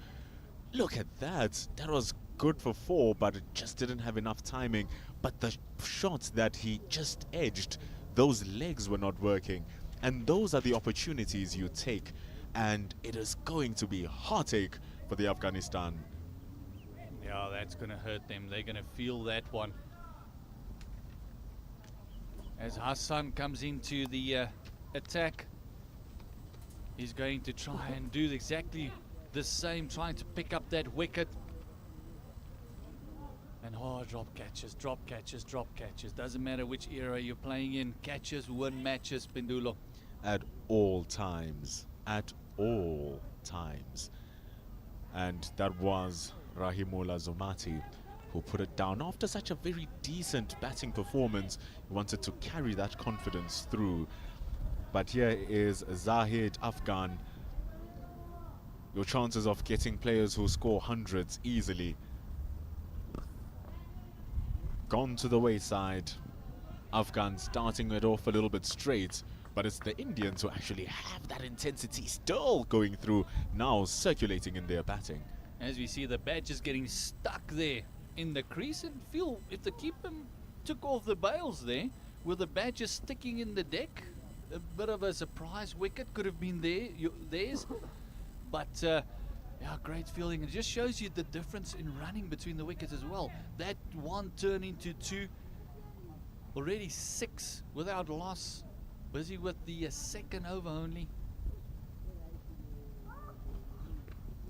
Look at that. That was good for 4, but it just didn't have enough timing. But the shots that he just edged, those legs were not working. And those are the opportunities you take. And it is going to be heartache for the Afghanistan. Yeah, that's going to hurt them. They're going to feel that one. As Hassan comes into the attack, he's going to try and do exactly the same, trying to pick up that wicket. And drop catches, drop catches, drop catches. Doesn't matter which era you're playing in. Catches win matches, Pendulo. At all times. At all times. And that was Rahimullah Zomati who put it down after such a very decent batting performance. He wanted to carry that confidence through. But here is Zahid Afghan. Your chances of getting players who score hundreds easily gone to the wayside. Afghan starting it off a little bit straight, but it's the Indians who actually have that intensity still going through, now circulating in their batting. As we see the bat just getting stuck there in the crease, and feel if the keeper took off the bails there, with the bat just sticking in the deck, a bit of a surprise wicket could have been theirs. But yeah, great fielding. It just shows you the difference in running between the wickets as well. That one turn into 2, already 6 without loss. Busy with the second over only.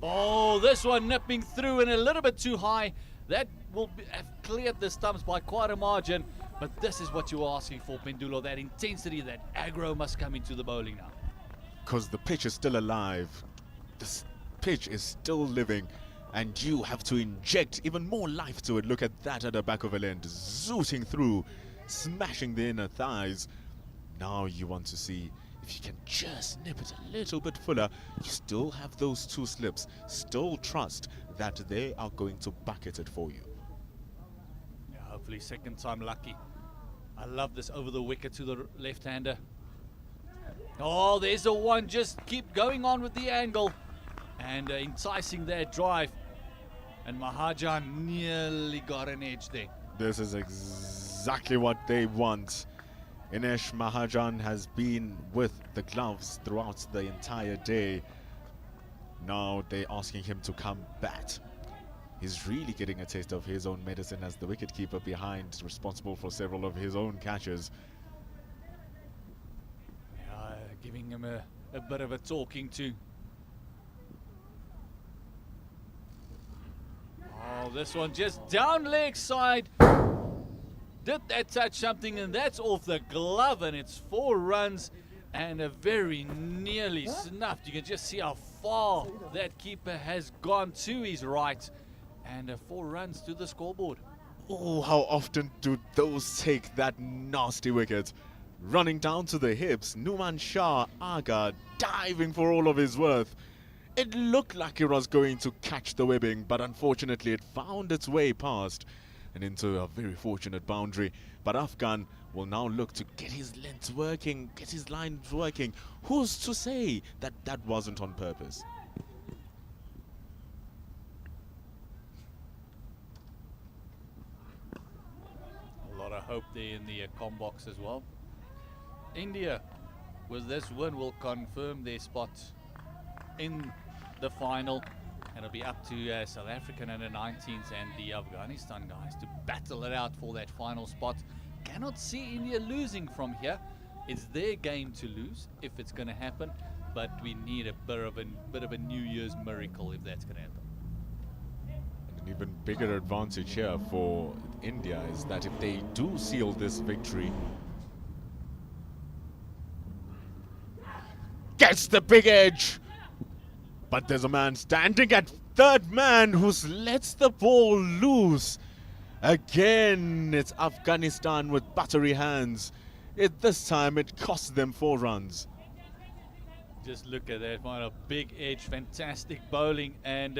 Oh, this one nipping through and a little bit too high. That will have cleared the stumps by quite a margin. But this is what you're asking for, Pendulo. That intensity, that aggro must come into the bowling now. Because the pitch is still alive. This pitch is still living. and you have to inject even more life to it. Look at that at the back of a end, zooting through, smashing the inner thighs. Now you want to see if you can just nip it a little bit fuller. You still have those 2 slips. Still trust that they are going to bucket it for you. Yeah, hopefully second time lucky. I love this over the wicket to the left-hander. Oh, there's a one. Just keep going on with the angle and enticing that drive. And Mahajan nearly got an edge there. This is exactly what they want. Inesh Mahajan has been with the gloves throughout the entire day. Now they're asking him to come bat. He's really getting a taste of his own medicine as the wicketkeeper behind, responsible for several of his own catches. Yeah, giving him a bit of a talking to. Oh, this one just down leg side. Did that touch something? And that's off the glove, and it's 4 runs and a very nearly snuffed. You can just see how far that keeper has gone to his right, and 4 runs to the scoreboard. Oh, how often do those take that nasty wicket? Running down to the hips, Numan Shah Aga diving for all of his worth. It looked like it was going to catch the webbing, but unfortunately it found its way past and into a very fortunate boundary. But Afghan will now look to get his length working, get his lines working. Who's to say that that wasn't on purpose? A lot of hope there in the com box as well. India, with this win, will confirm their spot in the final. And it'll be up to South African under 19s and the Afghanistan guys to battle it out for that final spot. Cannot see India losing from here. It's their game to lose if it's going to happen. But we need a bit of a New Year's miracle if that's going to happen. An even bigger advantage here for India is that if they do seal this victory, gets the big edge. But there's a man standing at third man who lets the ball loose. Again, it's Afghanistan with buttery hands. This time it cost them 4 runs. Just look at that one, a big edge, fantastic bowling, and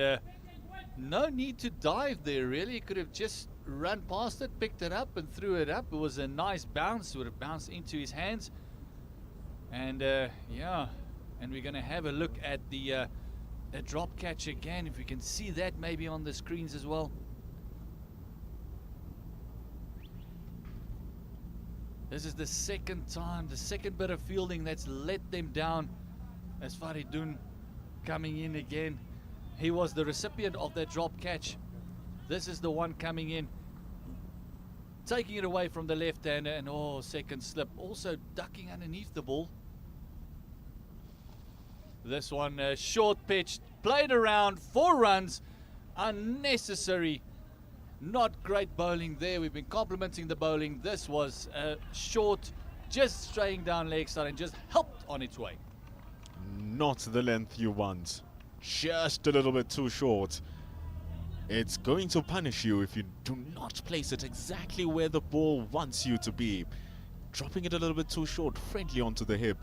no need to dive there really. He could have just run past it, picked it up and threw it up. It was a nice bounce, would have bounced into his hands. And yeah, and we're going to have a look at the drop catch again, if we can see that maybe on the screens as well. This is the second time, the second bit of fielding that's let them down. As Faridun coming in again. He was the recipient of that drop catch. This is the one coming in, taking it away from the left-hander, and oh, second slip. Also ducking underneath the ball. This one, short pitch, played around, 4 runs, unnecessary. Not great bowling there. We've been complimenting the bowling. This was short, just straying down leg side and just helped on its way. Not the length you want. Just a little bit too short. It's going to punish you if you do not place it exactly where the ball wants you to be. Dropping it a little bit too short, friendly onto the hip.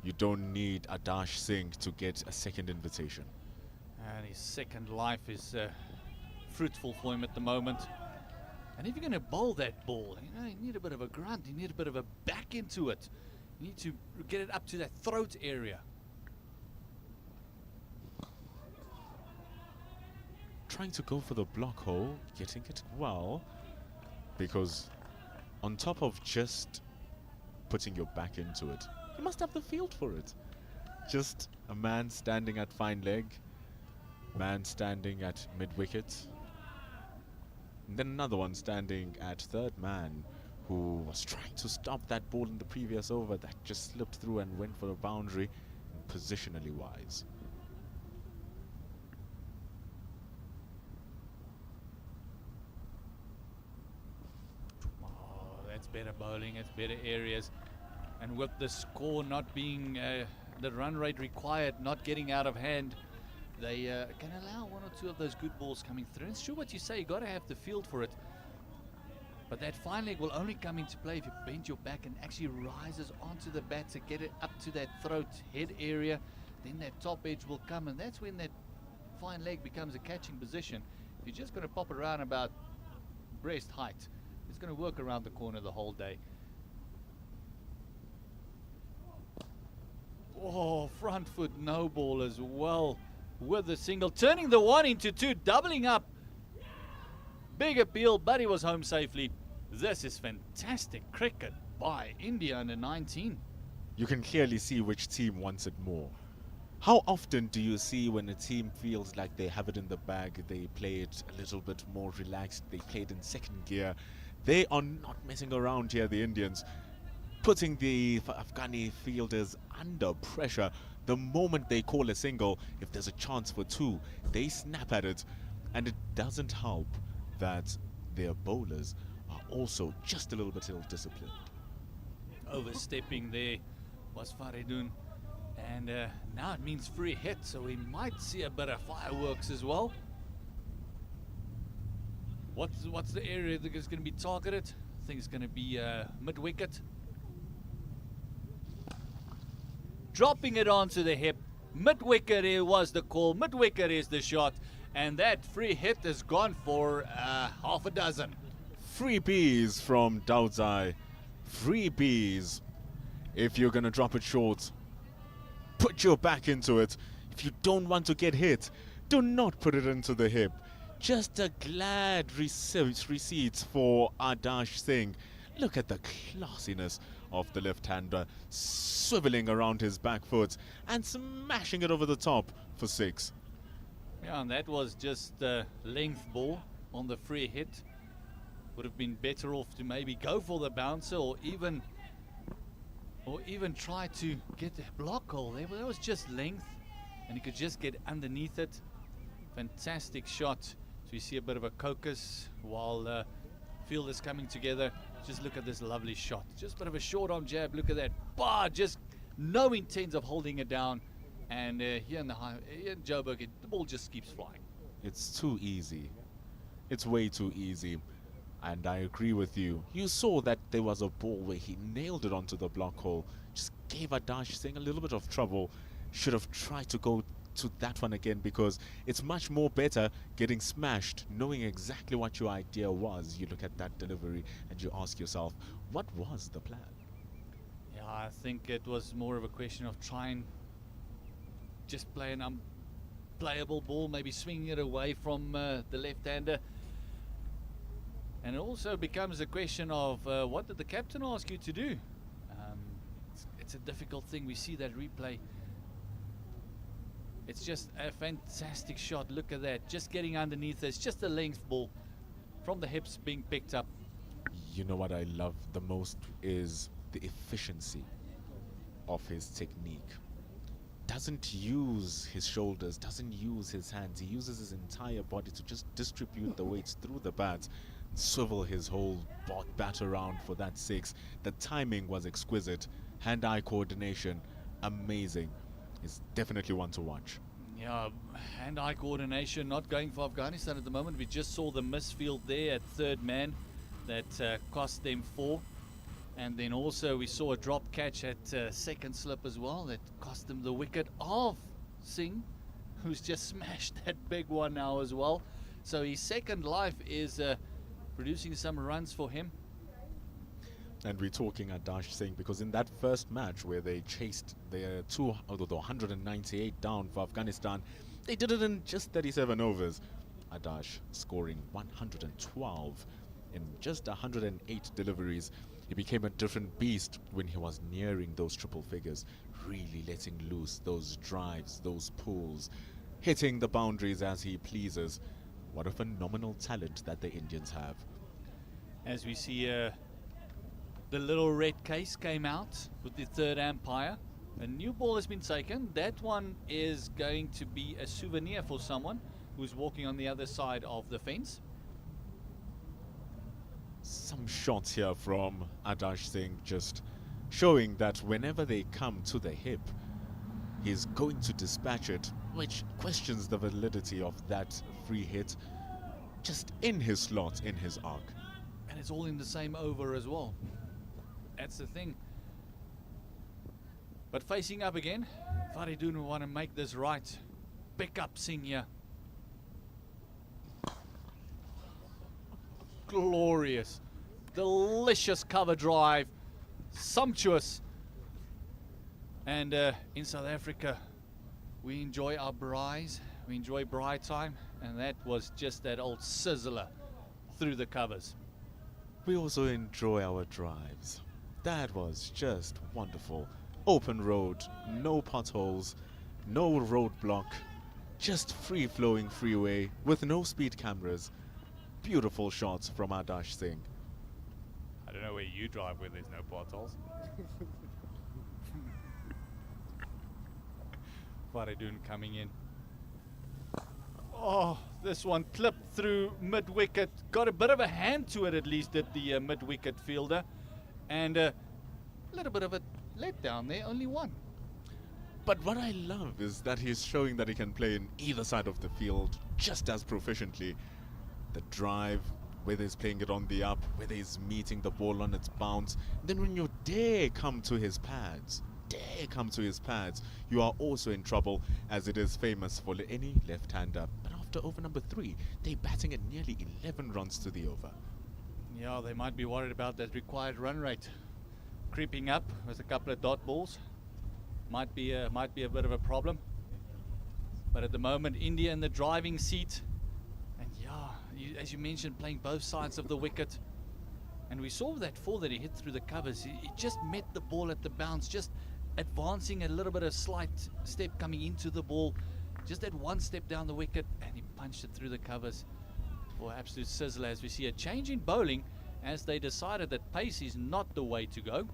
You don't need a dash sink to get a second invitation. And his second life is fruitful for him at the moment. And if you're going to bowl that ball, you know, you need a bit of a grunt, you need a bit of a back into it. You need to get it up to that throat area. Trying to go for the block hole, getting it well, because on top of just putting your back into it, you must have the field for it. Just a man standing at fine leg, man standing at mid-wicket, and then another one standing at third man who was trying to stop that ball in the previous over that just slipped through and went for a boundary, positionally wise. Oh, that's better bowling, it's better areas. And with the score not being, the run rate required not getting out of hand, they can allow one or two of those good balls coming through. It's true what you say, you got to have the field for it. But that fine leg will only come into play if you bend your back and actually rises onto the bat to get it up to that throat head area. Then that top edge will come, and that's when that fine leg becomes a catching position. If you're just going to pop it around about breast height, it's going to work around the corner the whole day. Oh, front foot no ball as well with the single, turning the 1 into 2, doubling up. Big appeal, but he was home safely. This is fantastic cricket by India under 19. You can clearly see which team wants it more. How often do you see when a team feels like they have it in the bag, they play it a little bit more relaxed, they play it in second gear? They are not messing around here, the Indians, putting the Afghani fielders under pressure. The moment they call a single, if there's a chance for 2, they snap at it. And it doesn't help that their bowlers are also just a little bit ill-disciplined. Overstepping there was Faridun. And now it means free hit, so we might see a bit of fireworks as well. What's the area that is going to be targeted? I think it's going to be mid-wicket. Dropping it onto the hip. Mid-wicket was the call. Mid-wicket is the shot. And that free hit has gone for half a dozen. Freebies from Daudzai. Freebies. If you're going to drop it short, put your back into it. If you don't want to get hit, do not put it into the hip. Just a glad receipt for Adarsh Singh. Look at the classiness of the left-hander, swiveling around his back foot and smashing it over the top for 6. Yeah, and that was just a length ball on the free hit. Would have been better off to maybe go for the bouncer or even try to get a block hole there. But that was just length, and he could just get underneath it. Fantastic shot. So you see a bit of a caucus while field is coming together. Just look at this lovely shot. Just a bit of a short arm jab. Look at that. Bah, just no intent of holding it down. And here in Joburg, the ball just keeps flying. It's too easy. It's way too easy. And I agree with you. You saw that there was a ball where he nailed it onto the block hole. Just gave Adarsh Singh a little bit of trouble. Should have tried to go to that one again, because it's much more better getting smashed, knowing exactly what your idea was. You look at that delivery and you ask yourself, what was the plan? Yeah, I think it was more of a question of trying just play an unplayable ball, maybe swinging it away from the left-hander. And it also becomes a question of what did the captain ask you to do? It's a difficult thing. We see that replay. It's just a fantastic shot. Look at that. Just getting underneath. It's just a length ball from the hips being picked up. You know what I love the most is the efficiency of his technique. Doesn't use his shoulders, doesn't use his hands. He uses his entire body to just distribute the weights through the bat, swivel his whole bat around for that 6. The timing was exquisite. Hand-eye coordination, amazing. It's definitely one to watch. Yeah, hand-eye coordination not going for Afghanistan at the moment. We just saw the misfield there at third man that cost them 4. And then also we saw a drop catch at second slip as well that cost them the wicket of Singh, who's just smashed that big one now as well. So his second life is producing some runs for him. And we're talking Adarsh Singh because in that first match where they chased their 198 down for Afghanistan, they did it in just 37 overs. Adarsh scoring 112 in just 108 deliveries. He became a different beast when he was nearing those triple figures, really letting loose those drives, those pulls, hitting the boundaries as he pleases. What a phenomenal talent that the Indians have. As we see the little red case came out with the third umpire. A new ball has been taken. That one is going to be a souvenir for someone who's walking on the other side of the fence. Some shots here from Adarsh Singh just showing that whenever they come to the hip, he's going to dispatch it which questions the validity of that free hit just in his slot, in his arc. And it's all in the same over as well. That's the thing. But facing up again, Faridun want to make this right. Pick up Singh here. Glorious. Delicious cover drive. Sumptuous. And in South Africa, we enjoy our braais. We enjoy braai time. And that was just that old sizzler through the covers. We also enjoy our drives. That was just wonderful. Open road, no potholes, no roadblock, just free-flowing freeway with no speed cameras. Beautiful shots from Adarsh Singh. I don't know where you drive where there's no potholes. Faridun coming in. Oh, this one clipped through mid-wicket. Got a bit of a hand to it at least at the mid-wicket fielder. And a little bit of a letdown there, only one. But what I love is that he's showing that he can play in either side of the field just as proficiently. The drive, whether he's playing it on the up, whether he's meeting the ball on its bounce. Then when you dare come to his pads, you are also in trouble, as it is famous for any left-hander. But after over number 3, they're batting at nearly 11 runs to the over. Yeah, they might be worried about that required run rate creeping up with a couple of dot balls. Might be a bit of a problem. But at the moment, India in the driving seat. And yeah, as you mentioned, playing both sides of the wicket. And we saw that 4 that he hit through the covers. He just met the ball at the bounce, just advancing a little bit of slight step coming into the ball. Just that one step down the wicket, and he punched it through the covers for absolute sizzler. As we see a change in bowling, as they decided that pace is not the way to go.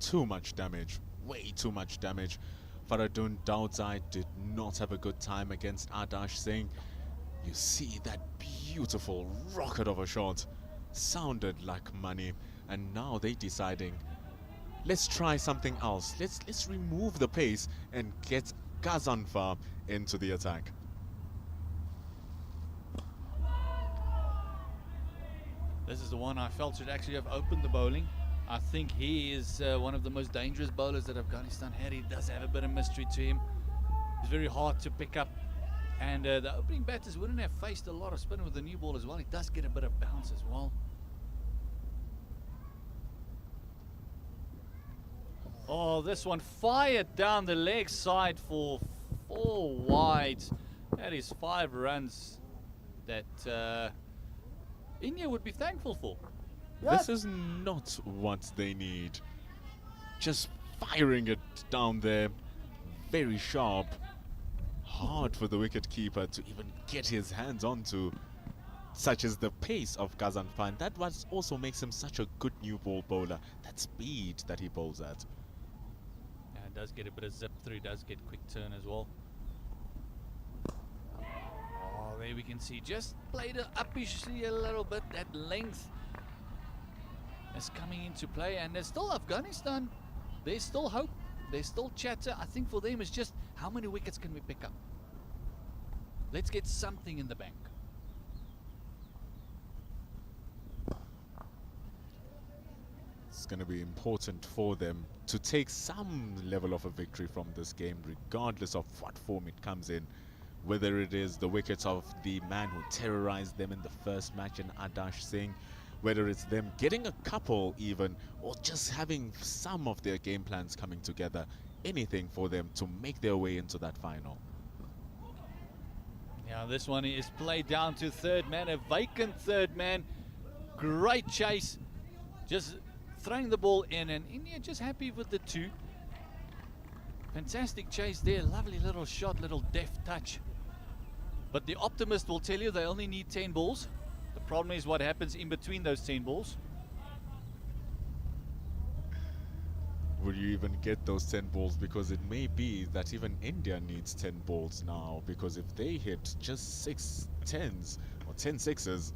Too much damage, way too much damage. Faridun Daudzai did not have a good time against Adarsh Singh. You see that beautiful rocket of a shot. Sounded like money, and now they're deciding, let's try something else. Let's remove the pace and get Ghazanfar into the attack. This is the one I felt should actually have opened the bowling. I think he is one of the most dangerous bowlers that Afghanistan had. He does have a bit of mystery to him. He's very hard to pick up. And the opening batters wouldn't have faced a lot of spin with the new ball as well. He does get a bit of bounce as well. Oh, this one fired down the leg side for 4 wides. That is 5 runs that India would be thankful for. This is not what they need. Just firing it down there, very sharp. Hard for the wicket keeper to even get his hands onto. Such is the pace of Ghazanfar, and that what also makes him such a good new ball bowler. That speed that he bowls at. And does get a bit of zip through, does get quick turn as well. Oh, there we can see just played it uppishly a little bit. That length is coming into play, and there's still Afghanistan. There's still hope. There's still chatter. I think for them it's just how many wickets can we pick up? Let's get something in the bank. It's going to be important for them to take some level of a victory from this game, regardless of what form it comes in. Whether it is the wickets of the man who terrorized them in the first match in Adarsh Singh, whether it's them getting a couple even, or just having some of their game plans coming together. Anything for them to make their way into that final. Yeah, this one is played down to third man, a vacant third man. Great chase. Just throwing the ball in, and India just happy with the 2. Fantastic chase there. Lovely little shot, little deft touch. But the optimist will tell you they only need 10 balls. The problem is what happens in between those 10 balls. Will you even get those 10 balls? Because it may be that even India needs 10 balls now, because if they hit just 6 10s or 10 6s,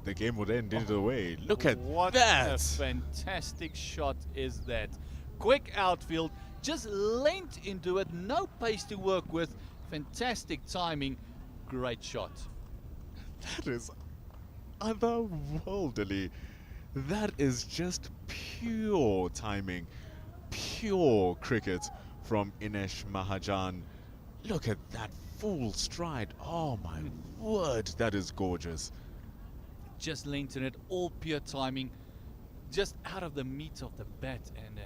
the game would end either way. Look at what that! What a fantastic shot is that. Quick outfield, just leant into it, no pace to work with, fantastic timing, great shot. That is otherworldly. That is just pure timing, pure cricket from Inesh Mahajan. Look at that full stride. Oh my word, that is gorgeous. Just leant in it, all pure timing, just out of the meat of the bat, and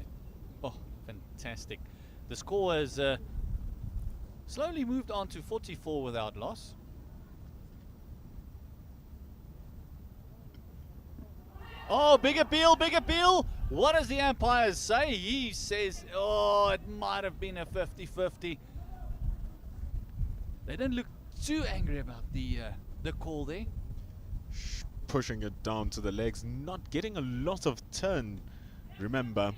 oh, fantastic. The score has slowly moved on to 44 without loss. Oh, big appeal, big appeal. What does the umpire say? He says, oh, it might have been a 50-50. They don't look too angry about the call there. Pushing it down to the legs, not getting a lot of turn. Remember,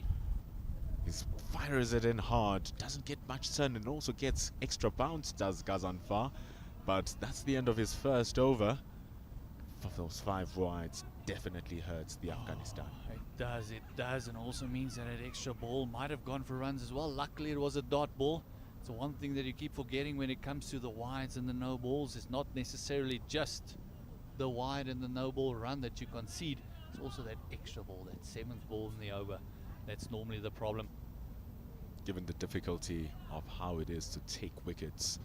he fires it in hard, doesn't get much turn, and also gets extra bounce, does Gazanfar. But that's the end of his first over. For those 5 wides, definitely hurts the Afghanistan. It does, and also means that an extra ball might have gone for runs as well. Luckily, it was a dot ball. So one thing that you keep forgetting when it comes to the wides and the no balls is not necessarily just the wide and the no ball run that you concede. It's also that extra ball, that 7th ball in the over. That's normally the problem. Given the difficulty of how it is to take wickets,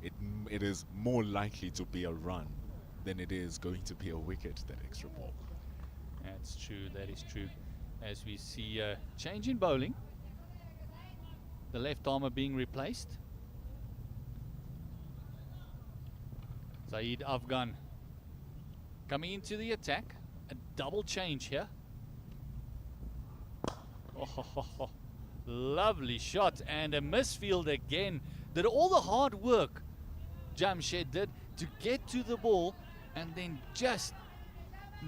it is more likely to be a run than it is going to be a wicket, that extra ball. That's true, that is true. As we see change in bowling. The left armour being replaced. Saeed Afghan coming into the attack. A double change here. Oh, lovely shot, and a misfield again. Did all the hard work Jamshed did to get to the ball and then just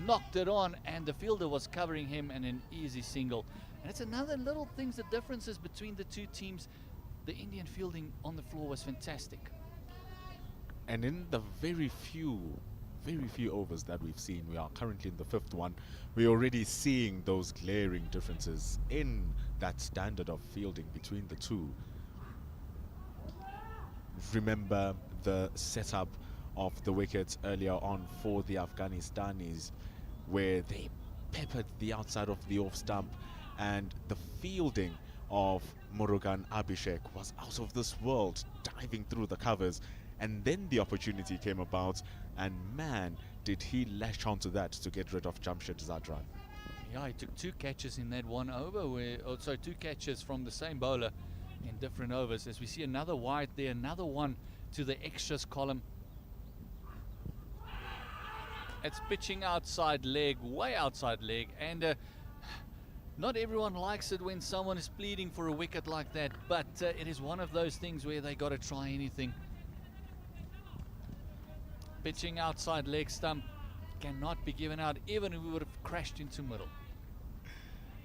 knocked it on, and the fielder was covering him, and an easy single. And it's another little things, the differences between the two teams. The Indian fielding on the floor was fantastic. And in the very few overs that we've seen, we are currently in the 5th one, we're already seeing those glaring differences in that standard of fielding between the two. Remember the setup of the wickets earlier on for the Afghanistanis, where they peppered the outside of the off stump, and the fielding of Murugan Abhishek was out of this world, diving through the covers. And then the opportunity came about, and man, did he lash onto that to get rid of Jamshed Zadran. Yeah, he took 2 catches in that one over, so 2 catches from the same bowler in different overs. As we see another wide there, another one to the extras column. It's pitching outside leg, way outside leg, and not everyone likes it when someone is pleading for a wicket like that, but it is one of those things where they got to try anything. Pitching outside leg stump cannot be given out, even if we would have crashed into middle.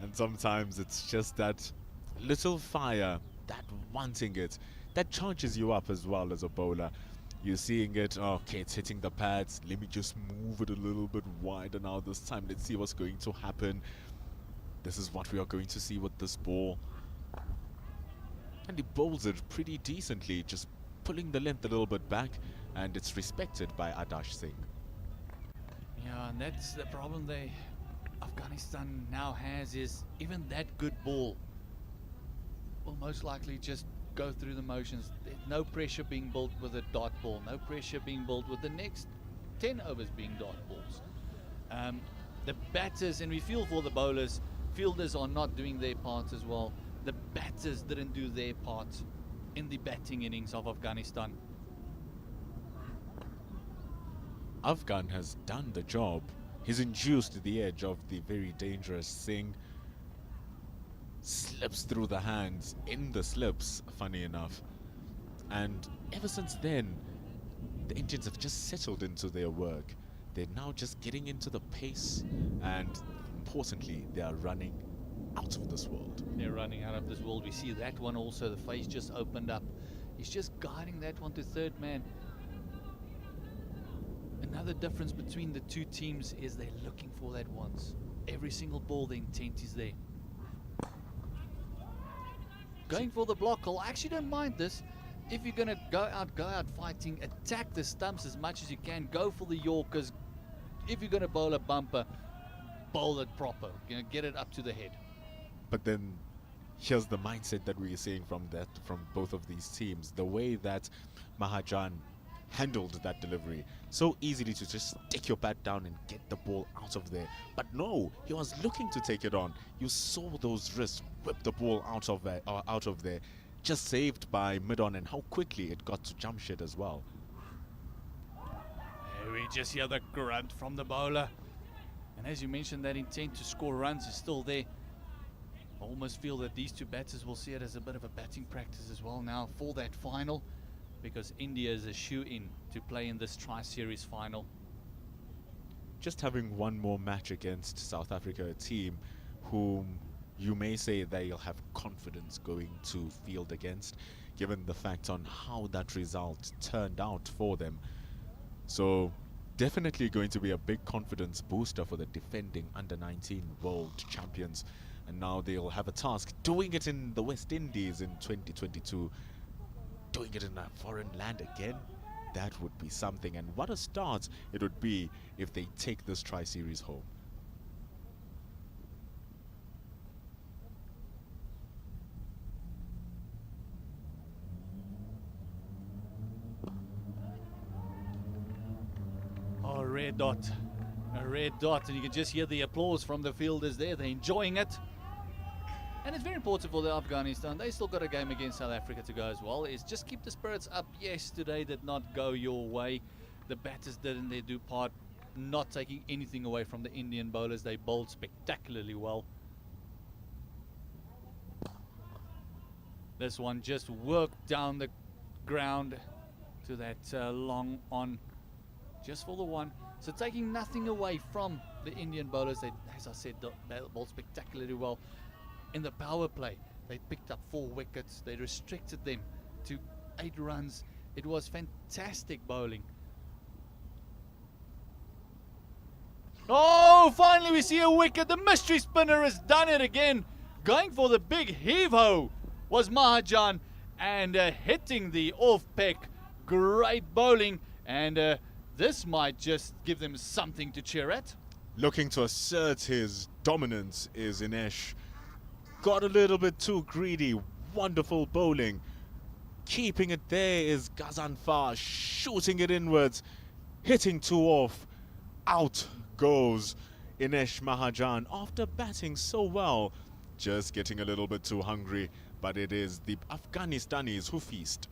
And sometimes it's just that little fire, that wanting it, that charges you up as well as a bowler. You're seeing it, okay, it's hitting the pads, let me just move it a little bit wider now this time, let's see what's going to happen. This is what we are going to see with this ball. And he bowls it pretty decently, just pulling the length a little bit back, and it's respected by Adash Singh. Yeah, and that's the problem Afghanistan now has, is even that good ball will most likely just go through the motions. There's no pressure being built with a dot ball, no pressure being built with the next 10 overs being dot balls. The batters, and we feel for the bowlers, fielders are not doing their part as well. The batters didn't do their part in the batting innings of Afghanistan. Afghan has done the job. He's induced the edge of the very dangerous Singh. Slips through the hands, in the slips, funny enough. And ever since then, the Indians have just settled into their work. They're now just getting into the pace, and importantly, they are running out of this world. They're running out of this world. We see that one also, the face just opened up. He's just guiding that one to third man. Another difference between the two teams is they're looking for that once. Every single ball, the intent is there. going for the block. I actually don't mind this. If you're going to go out fighting, attack the stumps as much as you can. Go for the Yorkers. If you're going to bowl a bumper, bowl it proper. Get it up to the head. But then here's the mindset that we're seeing from both of these teams. The way that Mahajan handled that delivery so easily to just stick your bat down and get the ball out of there. But no, he was looking to take it on. You saw those wrists whip the ball out of there. Just saved by mid-on, and how quickly it got to Jamshed as well. We just hear the grunt from the bowler. And as you mentioned, that intent to score runs is still there. I almost feel that these two batters will see it as a bit of a batting practice as well now for that final, because India is a shoe-in to play in this Tri-Series final. Just having one more match against South Africa, a team whom you may say they'll have confidence going to field against, given the fact on how that result turned out for them. So definitely going to be a big confidence booster for the defending under-19 world champions. And now they'll have a task doing it in the West Indies in 2022. Doing it in a foreign land again, that would be something. And what a start it would be if they take this Tri-Series home. Oh, a red dot, and you can just hear the applause from the fielders there. They're enjoying it. And it's very important for the Afghanistan. They still got a game against South Africa to go as well. It's just keep the spirits up. Yes, today did not go your way. The batters didn't. They do part, not taking anything away from the Indian bowlers. They bowled spectacularly well. This one just worked down the ground to that long on, just for the one. So taking nothing away from the Indian bowlers. They, as I said, they bowled spectacularly well. In the power play, they picked up 4 wickets. They restricted them to 8 runs. It was fantastic bowling. Oh, finally we see a wicket. The mystery spinner has done it again. Going for the big heave-ho was Mahajan, and hitting the off-peck. Great bowling, and this might just give them something to cheer at. Looking to assert his dominance is Inesh. Got a little bit too greedy. Wonderful bowling. Keeping it there is Ghazanfar, shooting it inwards, hitting 2 off. Out goes Inesh Mahajan after batting so well. Just getting a little bit too hungry, but it is the Afghanistanis who feast.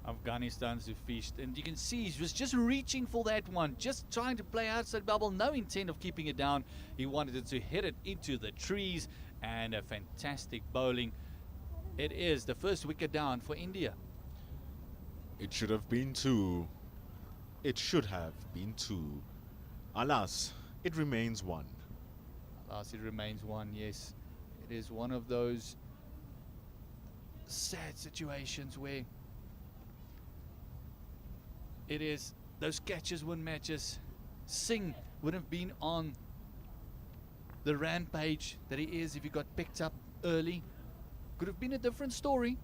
Afghanistan's who feast, and you can see he was just reaching for that one, just trying to play outside bubble, no intent of keeping it down. He wanted it to hit it into the trees, and a fantastic bowling. It is the first wicket down for India. It should have been 2. It should have been 2. Alas, it remains 1. Alas, it remains 1, yes. It is one of those sad situations where it is those catches win matches. Singh would have been on the rampage that he is if he got picked up early. Could have been a different story.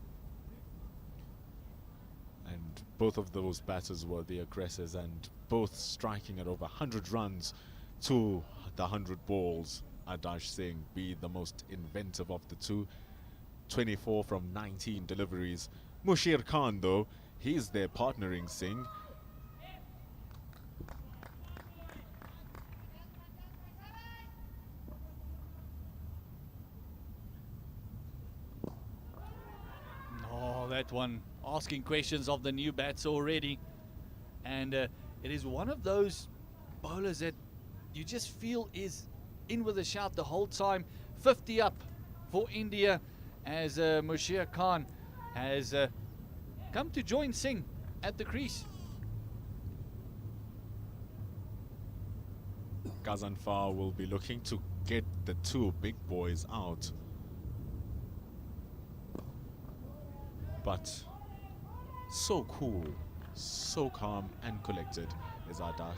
And both of those batters were the aggressors, and both striking at over 100 runs to the 100 balls. Adash Singh be the most inventive of the two. 24 from 19 deliveries. Mushir Khan, though, he's there partnering Singh. Oh, that one asking questions of the new bats already. And it is one of those bowlers that you just feel is in with a shout the whole time. 50 up for India as Mushir Khan has come to join Singh at the crease. Ghazanfar will be looking to get the 2 big boys out. But so cool, so calm and collected is Adash.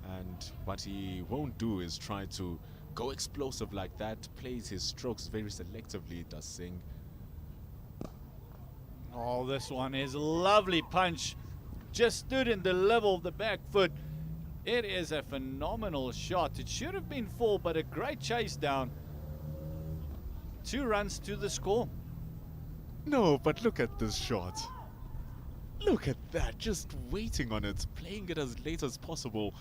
And what he won't do is try to go explosive like that. Plays his strokes very selectively, does Singh. Oh, this one is a lovely punch. Just stood in the level of the back foot. It is a phenomenal shot. It should have been 4, but a great chase down. 2 runs to the score. No, but look at this shot. Look at that, just waiting on it, playing it as late as possible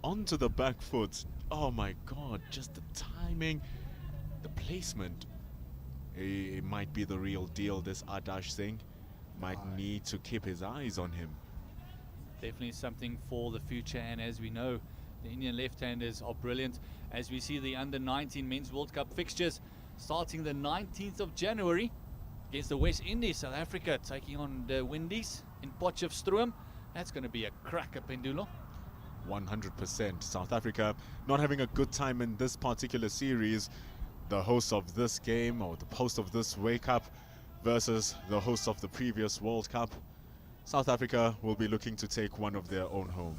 onto the back foot. Oh my god, just the timing, the placement. It might be the real deal, this Adash Singh. Might need to keep his eyes on him. Definitely something for the future, and as we know, the Indian left-handers are brilliant. As we see the Under-19 Men's World Cup fixtures starting the 19th of January against the West Indies, South Africa taking on the Windies in Potchefstroom. That's going to be a cracker, Pendulo. 100%. South Africa not having a good time in this particular series. The host of this game, or the host of this Wake Up, versus the host of the previous World Cup. South Africa will be looking to take one of their own home.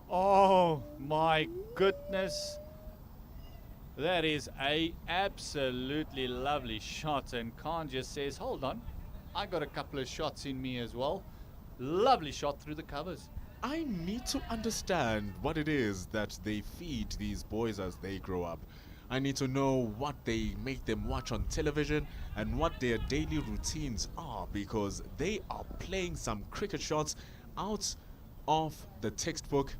Oh my goodness. That is a absolutely lovely shot, and Khan just says, hold on, I got a couple of shots in me as well. Lovely shot through the covers. I need to understand what it is that they feed these boys as they grow up. I need to know what they make them watch on television and what their daily routines are, because they are playing some cricket shots out of the textbook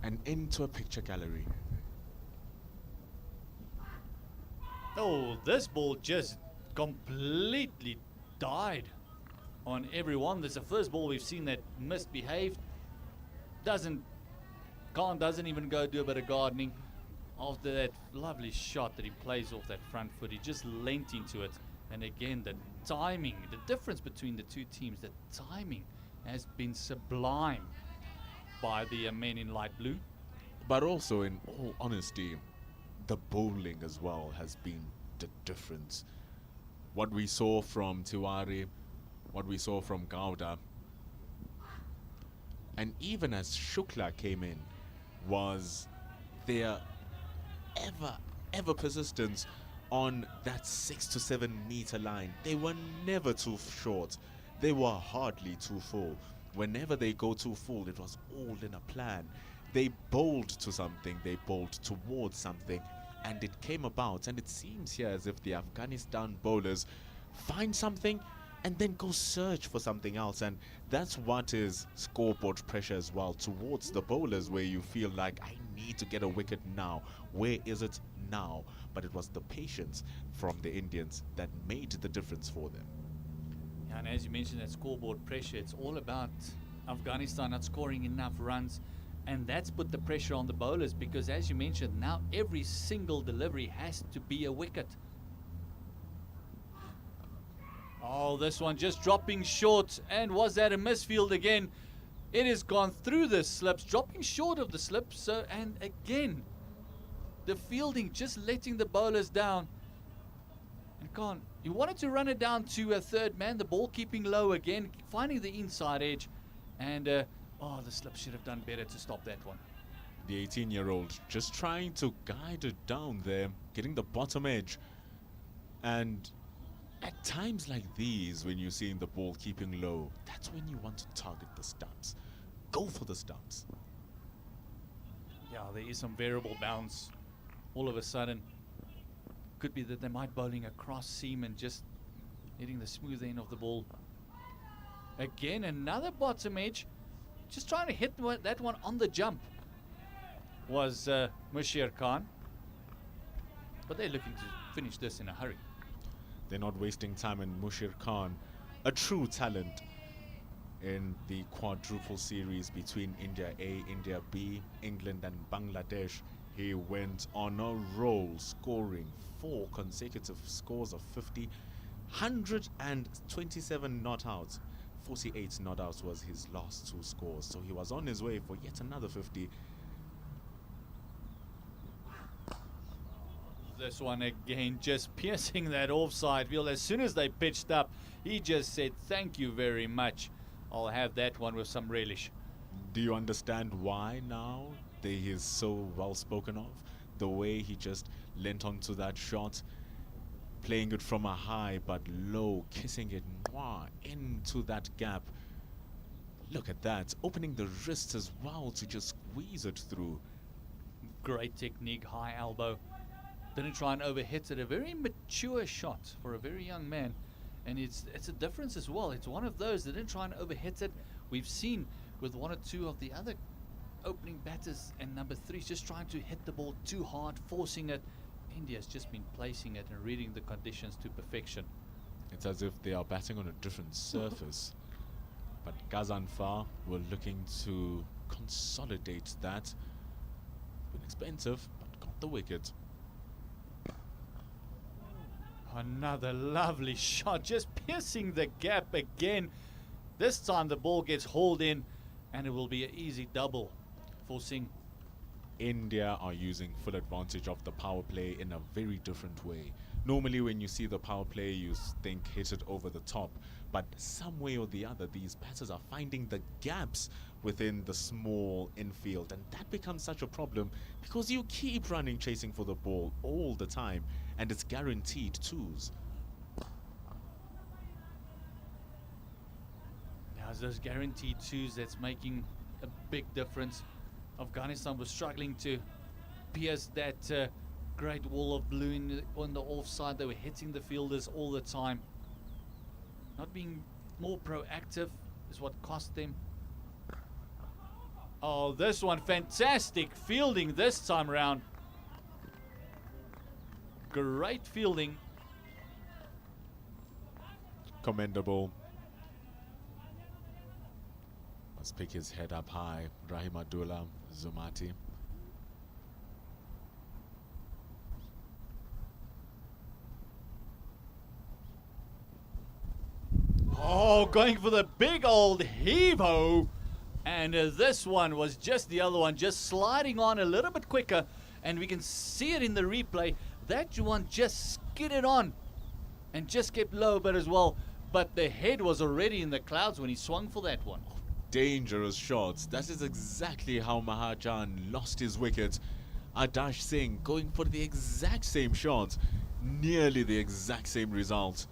and into a picture gallery. Oh, this ball just completely died on everyone. This is the first ball we've seen that misbehaved. Khan doesn't even go do a bit of gardening. After that lovely shot that he plays off that front foot, he just leant into it. And again, the timing, the difference between the two teams, the timing has been sublime by the men in light blue. But also, in all honesty, the bowling as well has been the difference. What we saw from Tiwari, what we saw from Gowda, and even as Shukla came in, was their ever persistence on that 6 to 7 meter line. They were never too short. They were hardly too full. Whenever they go too full, it was all in a plan. They bowled to something, they bowled towards something, and it came about. And it seems here as if the Afghanistan bowlers find something and then go search for something else. And that's what is scoreboard pressure as well, towards the bowlers, where you feel like, I need to get a wicket now. Where is it now? But it was the patience from the Indians that made the difference for them. Yeah, and as you mentioned, that scoreboard pressure, it's all about Afghanistan not scoring enough runs. And that's put the pressure on the bowlers, because as you mentioned, now every single delivery has to be a wicket. Oh, this one just dropping short. And was that a misfield again? It has gone through the slips, dropping short of the slips. So, and again, the fielding just letting the bowlers down. And Khan, he wanted to run it down to a third man. The ball keeping low again, finding the inside edge. And, oh, the slip should have done better to stop that one. The 18-year-old just trying to guide it down there, getting the bottom edge. And at times like these, when you're seeing the ball keeping low, that's when you want to target the stumps. Go for the stumps. Yeah, there is some variable bounce. All of a sudden, could be that they might bowling across seam and just hitting the smooth end of the ball. Again, another bottom edge. Just trying to hit that one on the jump was Mushir Khan. But they're looking to finish this in a hurry. They're not wasting time. And Mushir Khan, a true talent in the quadruple series between India A, India B, England and Bangladesh. He went on a roll, scoring 4 consecutive scores of 50, 127 not outs. 48 not outs was his last 2 scores. So he was on his way for yet another 50. This one again, just piercing that offside field. As soon as they pitched up, he just said, "Thank you very much. I'll have that one with some relish." Do you understand why now he is so well spoken of? The way he just leant onto that shot, playing it from a high but low, kissing it into that gap. Look at that, opening the wrist as well to just squeeze it through. Great technique, high elbow. Didn't try and overhit it. A very mature shot for a very young man. And it's a difference as well. It's one of those that didn't try and overhit it. We've seen with one or two of the other opening batters and number threes just trying to hit the ball too hard, forcing it. India's just been placing it and reading the conditions to perfection. It's as if they are batting on a different surface. But Gazanfar were looking to consolidate that. Been expensive, but got the wicket. Another lovely shot, just piercing the gap again. This time the ball gets hauled in and it will be an easy double for Singh. India are using full advantage of the power play in a very different way. Normally when you see the power play, you think hit it over the top. But some way or the other, these batters are finding the gaps within the small infield. And that becomes such a problem because you keep running, chasing for the ball all the time. And it's guaranteed twos. Now it's those guaranteed twos that's making a big difference. Afghanistan was struggling to pierce that great wall of blue on the offside. They were hitting the fielders all the time. Not being more proactive is what cost them. Oh, this one, fantastic fielding this time round. Great fielding. Commendable. Let's pick his head up high. Rahim Abdullah Zumati. Oh, going for the big old heave-ho. And this one was just the other one, just sliding on a little bit quicker. And we can see it in the replay. That one just skidded on and just kept low a bit as well. But the head was already in the clouds when he swung for that one. Dangerous shots. That is exactly how Mahajan lost his wicket. Adash Singh going for the exact same shot. Nearly the exact same result.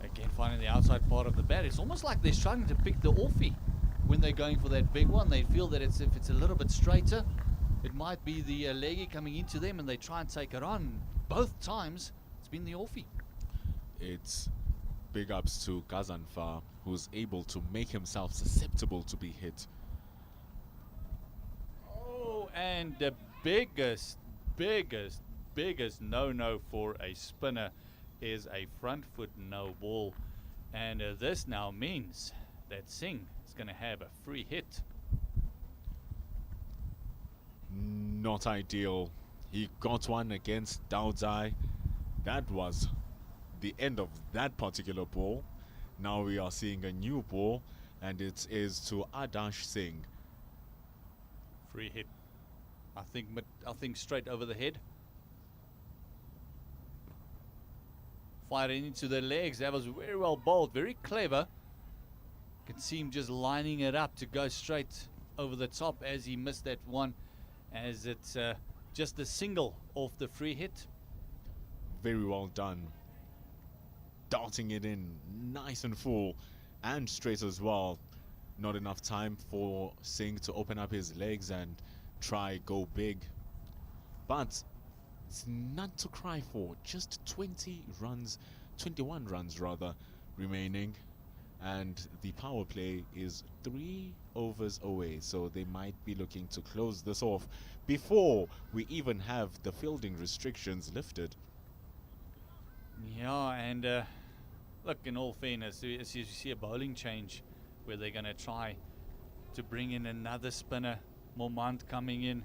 Again, finding the outside part of the bat. It's almost like they're struggling to pick the offie when they're going for that big one. They feel that if it's a little bit straighter, it might be the leggy coming into them and they try and take it on. Both times, it's been the offie. It's big ups to Gazanfar, who's able to make himself susceptible to be hit. Oh, and the biggest no-no for a spinner is a front foot no ball. And this now means that Singh is going to have a free hit. Not ideal. He got one against Daudzai. That was the end of that particular ball. Now we are seeing a new ball, and it is to Adash Singh. Free hit. I think straight over the head. Firing into the legs. That was very well bowled, very clever. You can see him just lining it up to go straight over the top as he missed that one, as it's just a single off the free hit. Very well done. Darting it in nice and full and straight as well. Not enough time for Singh to open up his legs and try go big. But it's not to cry for. Just 21 runs rather, remaining. And the power play is 3 overs away. So they might be looking to close this off before we even have the fielding restrictions lifted. Yeah, and look, in all fairness, as you see a bowling change where they're going to try to bring in another spinner, Momant coming in.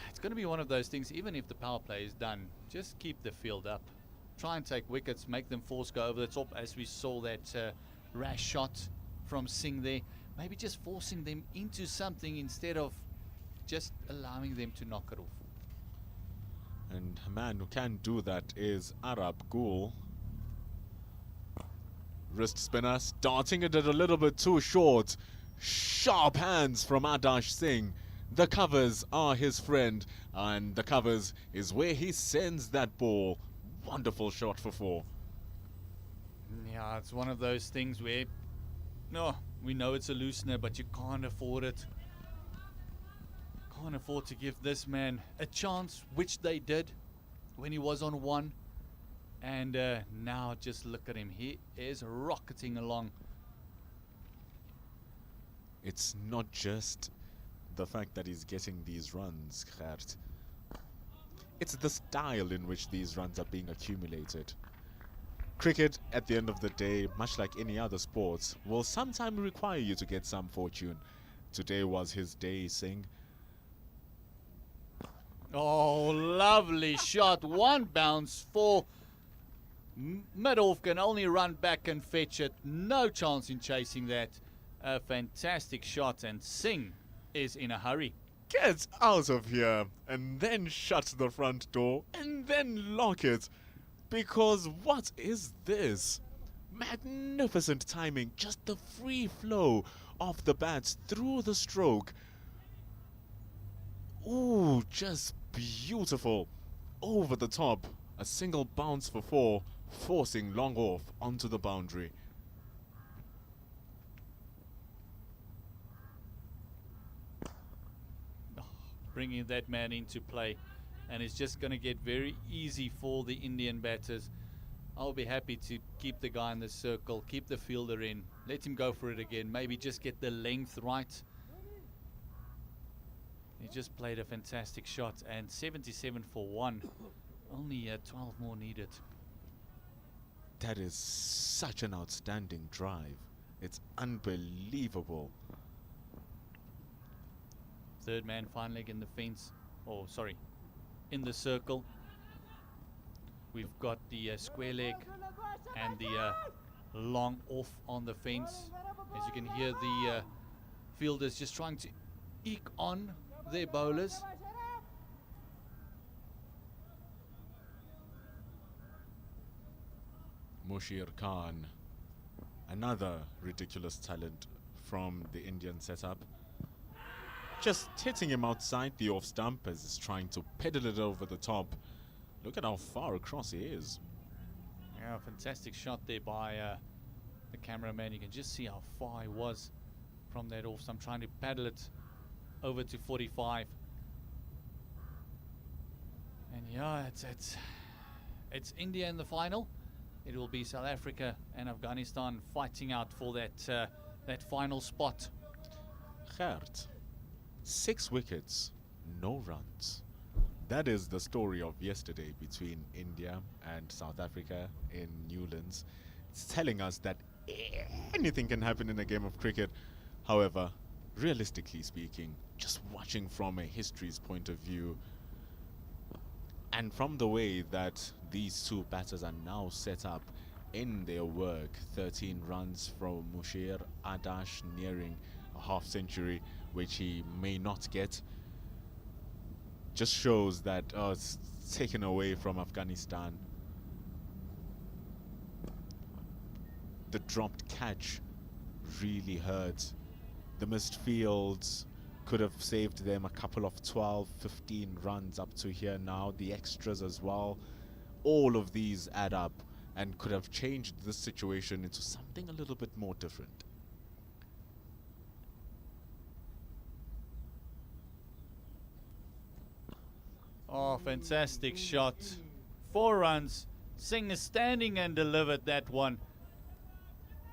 It's going to be one of those things, even if the power play is done, just keep the field up. Try and take wickets, make them force go over the top, as we saw that rash shot from Singh there. maybe just forcing them into something instead of just allowing them to knock it off. And a man who can do that is Arab Ghoul. Wrist spinner, starting it at a little bit too short. Sharp hands from Adash Singh. The covers are his friend, and the covers is where he sends that ball. Wonderful shot for 4. Yeah, it's one of those things where, no, we know it's a loosener, but you can't afford it. Can't afford to give this man a chance, which they did when he was on 1. And now just look at him. He is rocketing along. It's not just the fact that he's getting these runs, Gert. It's the style in which these runs are being accumulated. Cricket, at the end of the day, much like any other sports, will sometime require you to get some fortune. Today was his day, Singh. Oh, lovely shot. One bounce for Midoff, can only run back and fetch it. No chance in chasing that. A fantastic shot, and Singh is in a hurry. Get out of here, and then shut the front door, and then lock it. Because what is this? Magnificent timing, just the free flow of the bats through the stroke. Ooh, just beautiful. Over the top, a single bounce for 4, forcing long off onto the boundary. Bringing that man into play, and it's just going to get very easy for the Indian batters. I'll be happy to keep the guy in the circle, keep the fielder in, let him go for it again, maybe just get the length right. He just played a fantastic shot, and 77 for 1. Only 12 more needed. That is such an outstanding drive. It's unbelievable. Third man fine leg in the fence. Oh, sorry, in the circle. We've got the square leg and the long off on the fence. As you can hear, the fielders just trying to eke on their bowlers. Mushir Khan, another ridiculous talent from the Indian setup. Just hitting him outside the off stump as he's trying to pedal it over the top. Look at how far across he is. Yeah, fantastic shot there by the cameraman. You can just see how far he was from that off stump, trying to paddle it over to 45. And yeah, it's India in the final. It will be South Africa and Afghanistan fighting out for that final spot. Gert, 6 wickets, no runs. That is the story of yesterday between India and South Africa in Newlands. It's telling us that anything can happen in a game of cricket. However, realistically speaking, just watching from a history's point of view, and from the way that these two batters are now set up in their work, 13 runs from Mushir, Adash nearing a half century, which he may not get, just shows that it's taken away from Afghanistan. The dropped catch really hurt. The missed fields could have saved them a couple of 12, 15 runs up to here now. The extras as well. All of these add up and could have changed this situation into something a little bit more different. Oh, fantastic shot. 4 runs. Singh is standing and delivered that one.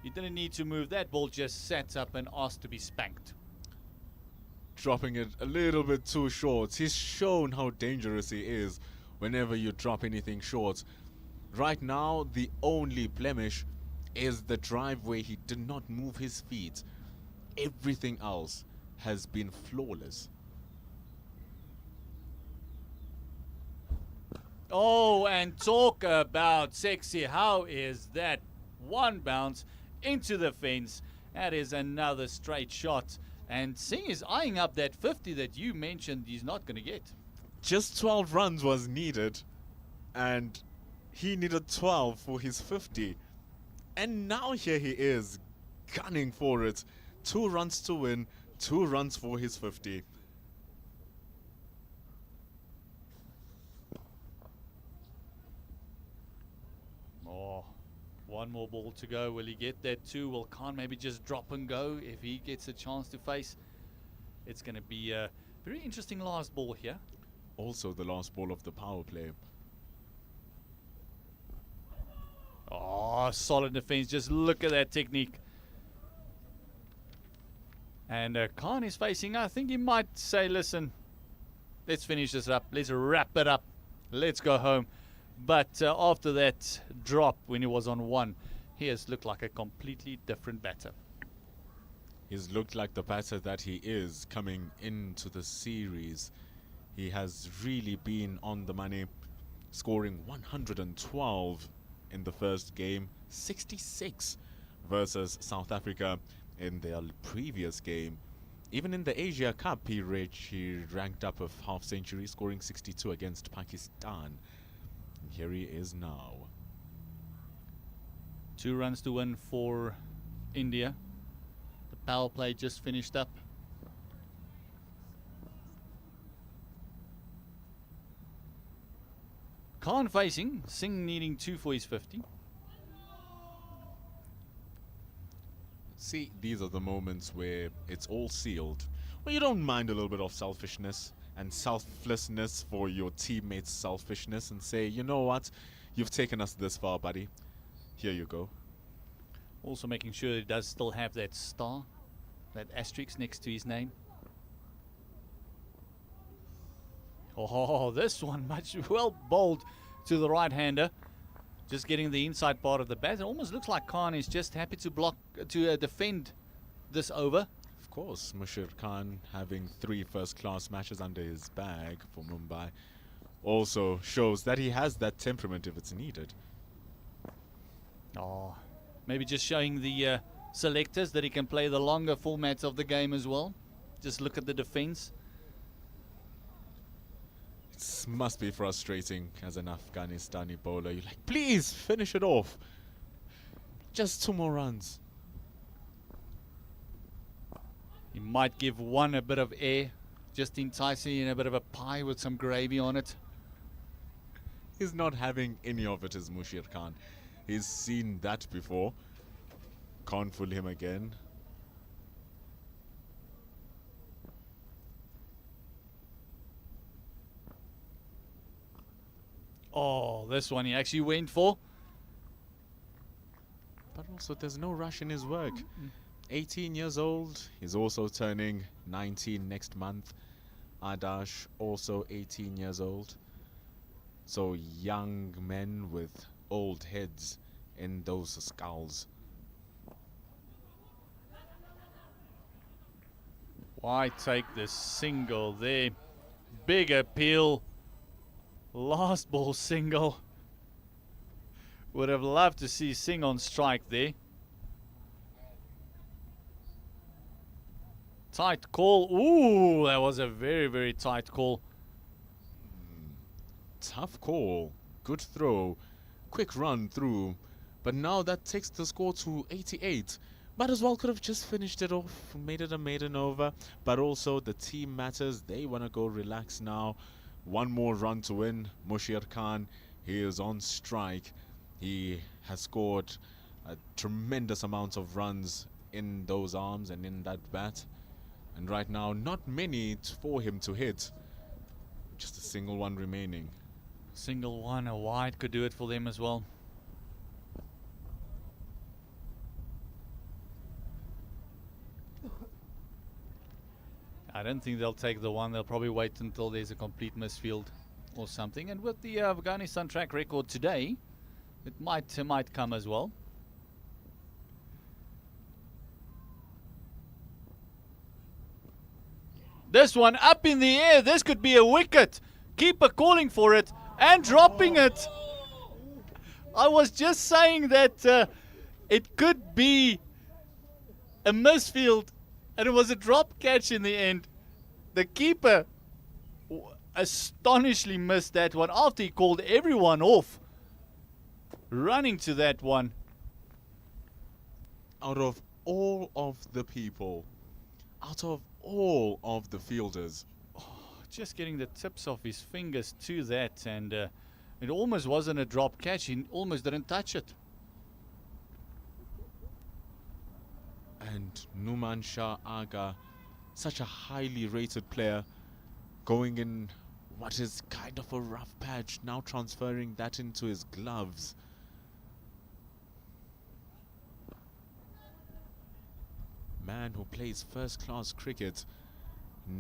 He didn't need to move. That ball just sat up and asked to be spanked. Dropping it a little bit too short. He's shown how dangerous he is whenever you drop anything short. Right now, the only blemish is the drive where he did not move his feet. Everything else has been flawless. Oh, and talk about sexy. How is that? One bounce into the fence, That is another straight shot. And Singh is eyeing up that 50 that you mentioned he's not going to get. Just 12 runs was needed, and he needed 12 for his 50. And now here he is, gunning for it. 2 runs to win, 2 runs for his 50. Oh, one more ball to go. Will he get that 2? Will Khan maybe just drop and go if he gets a chance to face? It's going to be a very interesting last ball here. Also the last ball of the power play. Oh, solid defense. Just look at that technique. And Khan is facing, I think he might say, listen, let's finish this up. Let's wrap it up. Let's go home. But after that drop when he was on 1, he has looked like a completely different batter. He's looked like the batter that he is coming into the series. He has really been on the money, scoring 112 in the first game, 66 versus South Africa in their previous game. Even in the Asia Cup, he ranked up a half century, scoring 62 against Pakistan. And here he is now. 2 runs to win for India. The power play just finished up. Khan facing, Singh needing 2 for his 50. See, these are the moments where it's all sealed. Well, you don't mind a little bit of selfishness and selflessness for your teammates' selfishness and say, you know what, you've taken us this far, buddy. Here you go. Also making sure he does still have that star, that asterisk next to his name. Oh, this one much well bowled to the right-hander. Just getting the inside part of the bat. It almost looks like Khan is just happy to defend this over. Of course, Mushir Khan having 3 first-class matches under his bag for Mumbai also shows that he has that temperament if it's needed. Oh, maybe just showing the selectors that he can play the longer formats of the game as well. Just look at the defense. It must be frustrating as an Afghanistani bowler. You're like, please finish it off. Just 2 more runs. He might give one a bit of air, just enticing in a bit of a pie with some gravy on it. He's not having any of it, is Mushir Khan. He's seen that before. Can't fool him again. Oh, this one he actually went for. But also, there's no rush in his work. 18 years old. He's also turning 19 next month. Adash, also 18 years old. So young men with old heads in those skulls. Why take the single there? Big appeal. Last ball single. Would have loved to see Singh on strike there. Tight call. Ooh, that was a very, very tight call. Tough call. Good throw. Quick run through. But now that takes the score to 88. Might as well could have just finished it off. Made it a maiden over. But also the team matters. They want to go relax now. 1 more run to win. Mushir Khan, he is on strike. He has scored a tremendous amount of runs in those arms and in that bat. And right now, not many for him to hit. Just a single one remaining. Single one, a wide could do it for them as well. I don't think they'll take the one. They'll probably wait until there's a complete misfield or something. And with the Afghanistan track record today, it might come as well. This one up in the air. This could be a wicket. Keeper calling for it and dropping it. I was just saying that it could be a misfield, and it was a drop catch in the end. The keeper astonishingly missed that one after he called everyone off. Running to that one. Out of all of the people, out of all of the fielders, Just getting the tips of his fingers to that, and it almost wasn't a drop catch. He almost didn't touch it. and Numan Shah Aga, such a highly rated player, going in what is kind of a rough patch, now transferring that into his gloves. Man who plays first-class cricket,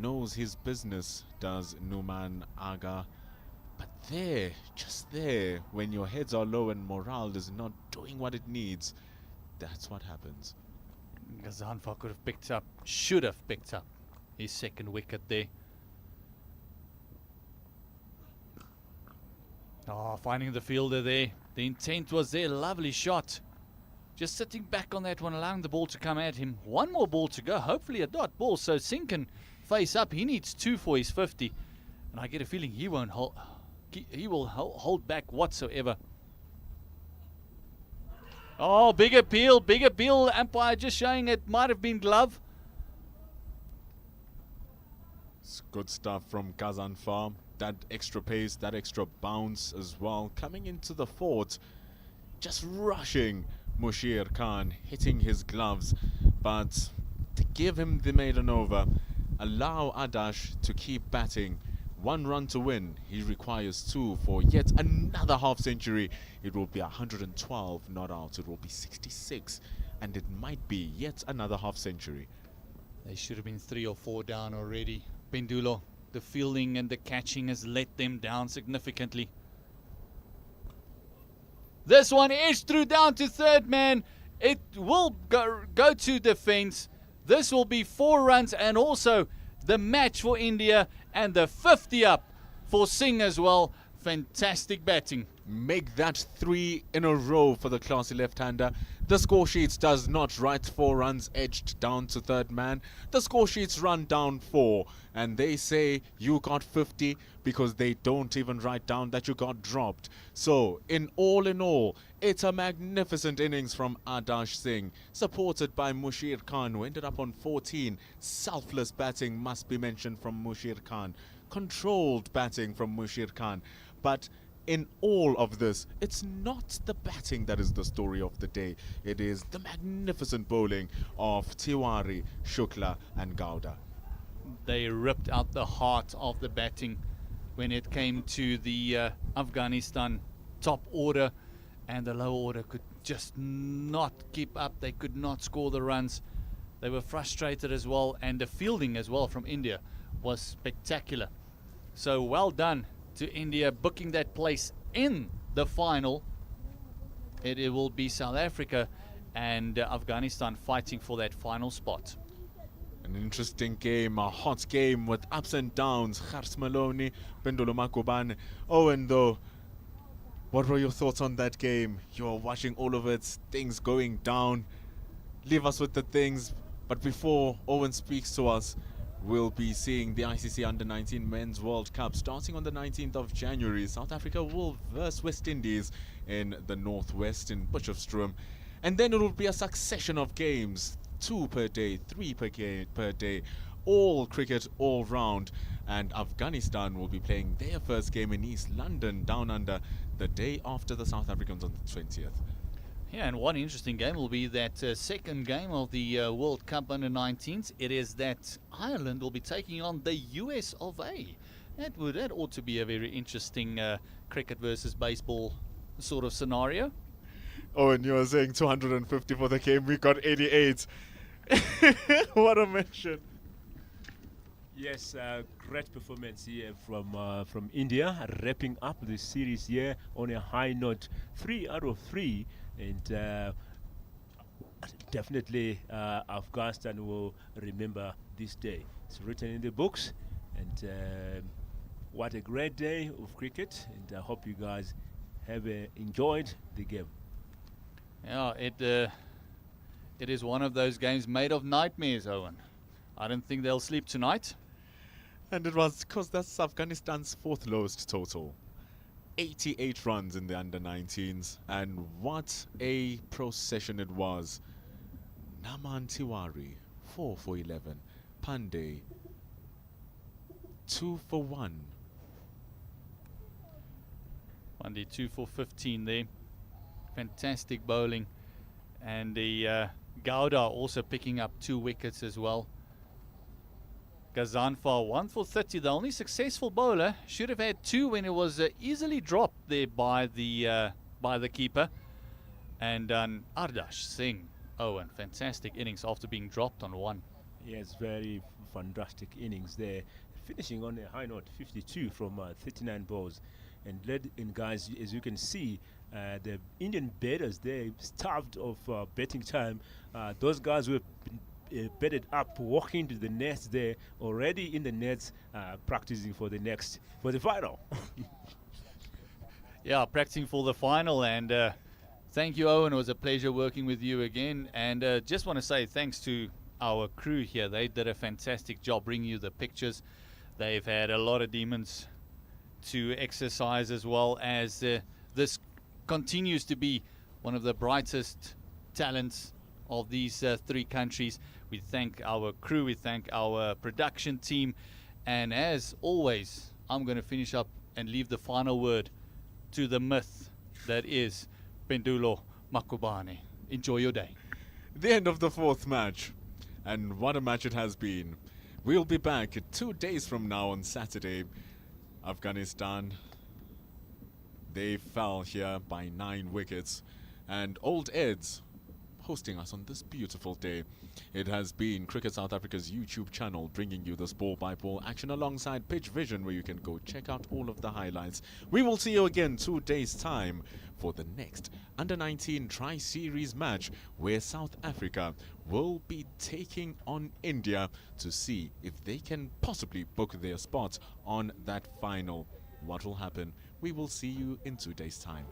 knows his business, does Numan Aga. But there, just there, when your heads are low and morale is not doing what it needs, that's what happens. Gazanfa could have picked up, should have picked up his second wicket there. Oh, finding the fielder there. The intent was there. Lovely shot. Just sitting back on that one, allowing the ball to come at him. One more ball to go. Hopefully a dot ball. So Singh can face up. He needs 2 for his 50. And I get a feeling he won't hold. He will hold back whatsoever. Oh, big appeal, big appeal. Umpire just showing it might have been glove. It's good stuff from Kazan Farm. That extra pace, that extra bounce as well. Coming into the fort, just rushing Mushir Khan, hitting his gloves. But to give him the maiden over, allow Adash to keep batting. 1 run to win. He requires 2 for yet another half century. It will be 112 not out. It will be 66. And it might be yet another half century. They should have been 3 or 4 down already. Pendulo, the fielding and the catching has let them down significantly. This one edged through down to third man. It will go to defense. This will be 4 runs and also the match for India and the 50 up for Singh as well. Fantastic batting. Make that 3 in a row for the classy left-hander. The score sheets does not write 4 runs edged down to third man. The score sheets run down 4 and they say you got 50 because they don't even write down that you got dropped. So in all, it's a magnificent innings from Adash Singh, supported by Mushir Khan, who ended up on 14. Selfless batting must be mentioned from Mushir Khan. Controlled batting from Mushir Khan. But in all of this, it's not the batting that is the story of the day. It is the magnificent bowling of Tiwari, Shukla and Gowda. They ripped out the heart of the batting when it came to the Afghanistan top order, and the lower order could just not keep up. They could not score the runs. They were frustrated as well, and the fielding as well from India was spectacular. So well done to India booking that place in the final. It will be South Africa and Afghanistan fighting for that final spot. An interesting game, a hot game with ups and downs. Gers Maloney, Pendulo Makubane. Owen, though, what were your thoughts on that game? You're watching all of it, things going down. Leave us with the things. But before Owen speaks to us, we'll be seeing the ICC Under-19 Men's World Cup starting on the 19th of January. South Africa will verse West Indies in the Northwest in Potchefstroom. And then it will be a succession of games, 2 per day, 3 per day, all cricket all round. And Afghanistan will be playing their first game in East London, down under, the day after the South Africans on the 20th. Yeah, and one interesting game will be that second game of the World Cup Under-19s. It is that Ireland will be taking on the US of A. That ought to be a very interesting cricket versus baseball sort of scenario. Oh, and you were saying 250 for the game. We got 88. What a mention. Yes, great performance here from India, wrapping up the series here on a high note. 3 out of 3. And definitely Afghanistan will remember this day. It's written in the books, and what a great day of cricket, and I hope you guys have enjoyed the game. Yeah, It is one of those games made of nightmares, Owen. I don't think they'll sleep tonight. And it was because that's Afghanistan's fourth lowest total. 88 runs in the under-19s, and what a procession it was. Naman Tiwari, 4 for 11. Pandey, 2 for 1. Monday 2 for 15 there. Fantastic bowling. And the Gouda also picking up 2 wickets as well. Gazanfar 1 for 30. The only successful bowler should have had 2 when it was easily dropped there by the keeper. And Ardash Singh. Oh, and fantastic innings after being dropped on 1. Yes, very fantastic innings there. Finishing on a high note, 52 from 39 balls. And led in, guys, as you can see, the Indian batters, they starved of betting time. Those guys were bedded up, walking to the nets there, already in the nets, practicing for the final. Yeah, practicing for the final. And thank you, Owen. It was a pleasure working with you again. And just want to say thanks to our crew here. They did a fantastic job bringing you the pictures. They've had a lot of demons to exercise, as well as this continues to be one of the brightest talents of these 3 countries. We thank our crew, we thank our production team, and as always, I'm going to finish up and leave the final word to the myth that is Pendulo Makubane. Enjoy your day. The end of the 4th match, and what a match it has been. We'll be back 2 days from now on Saturday. Afghanistan, they fell here by 9 wickets, and Old Ed's hosting us on this beautiful day. It has been Cricket South Africa's YouTube channel bringing you this ball-by-ball action alongside Pitch Vision, where you can go check out all of the highlights. We will see you again 2 days' time for the next Under-19 Tri-Series match, where South Africa will be taking on India to see if they can possibly book their spot on that final. What will happen? We will see you in 2 days' time.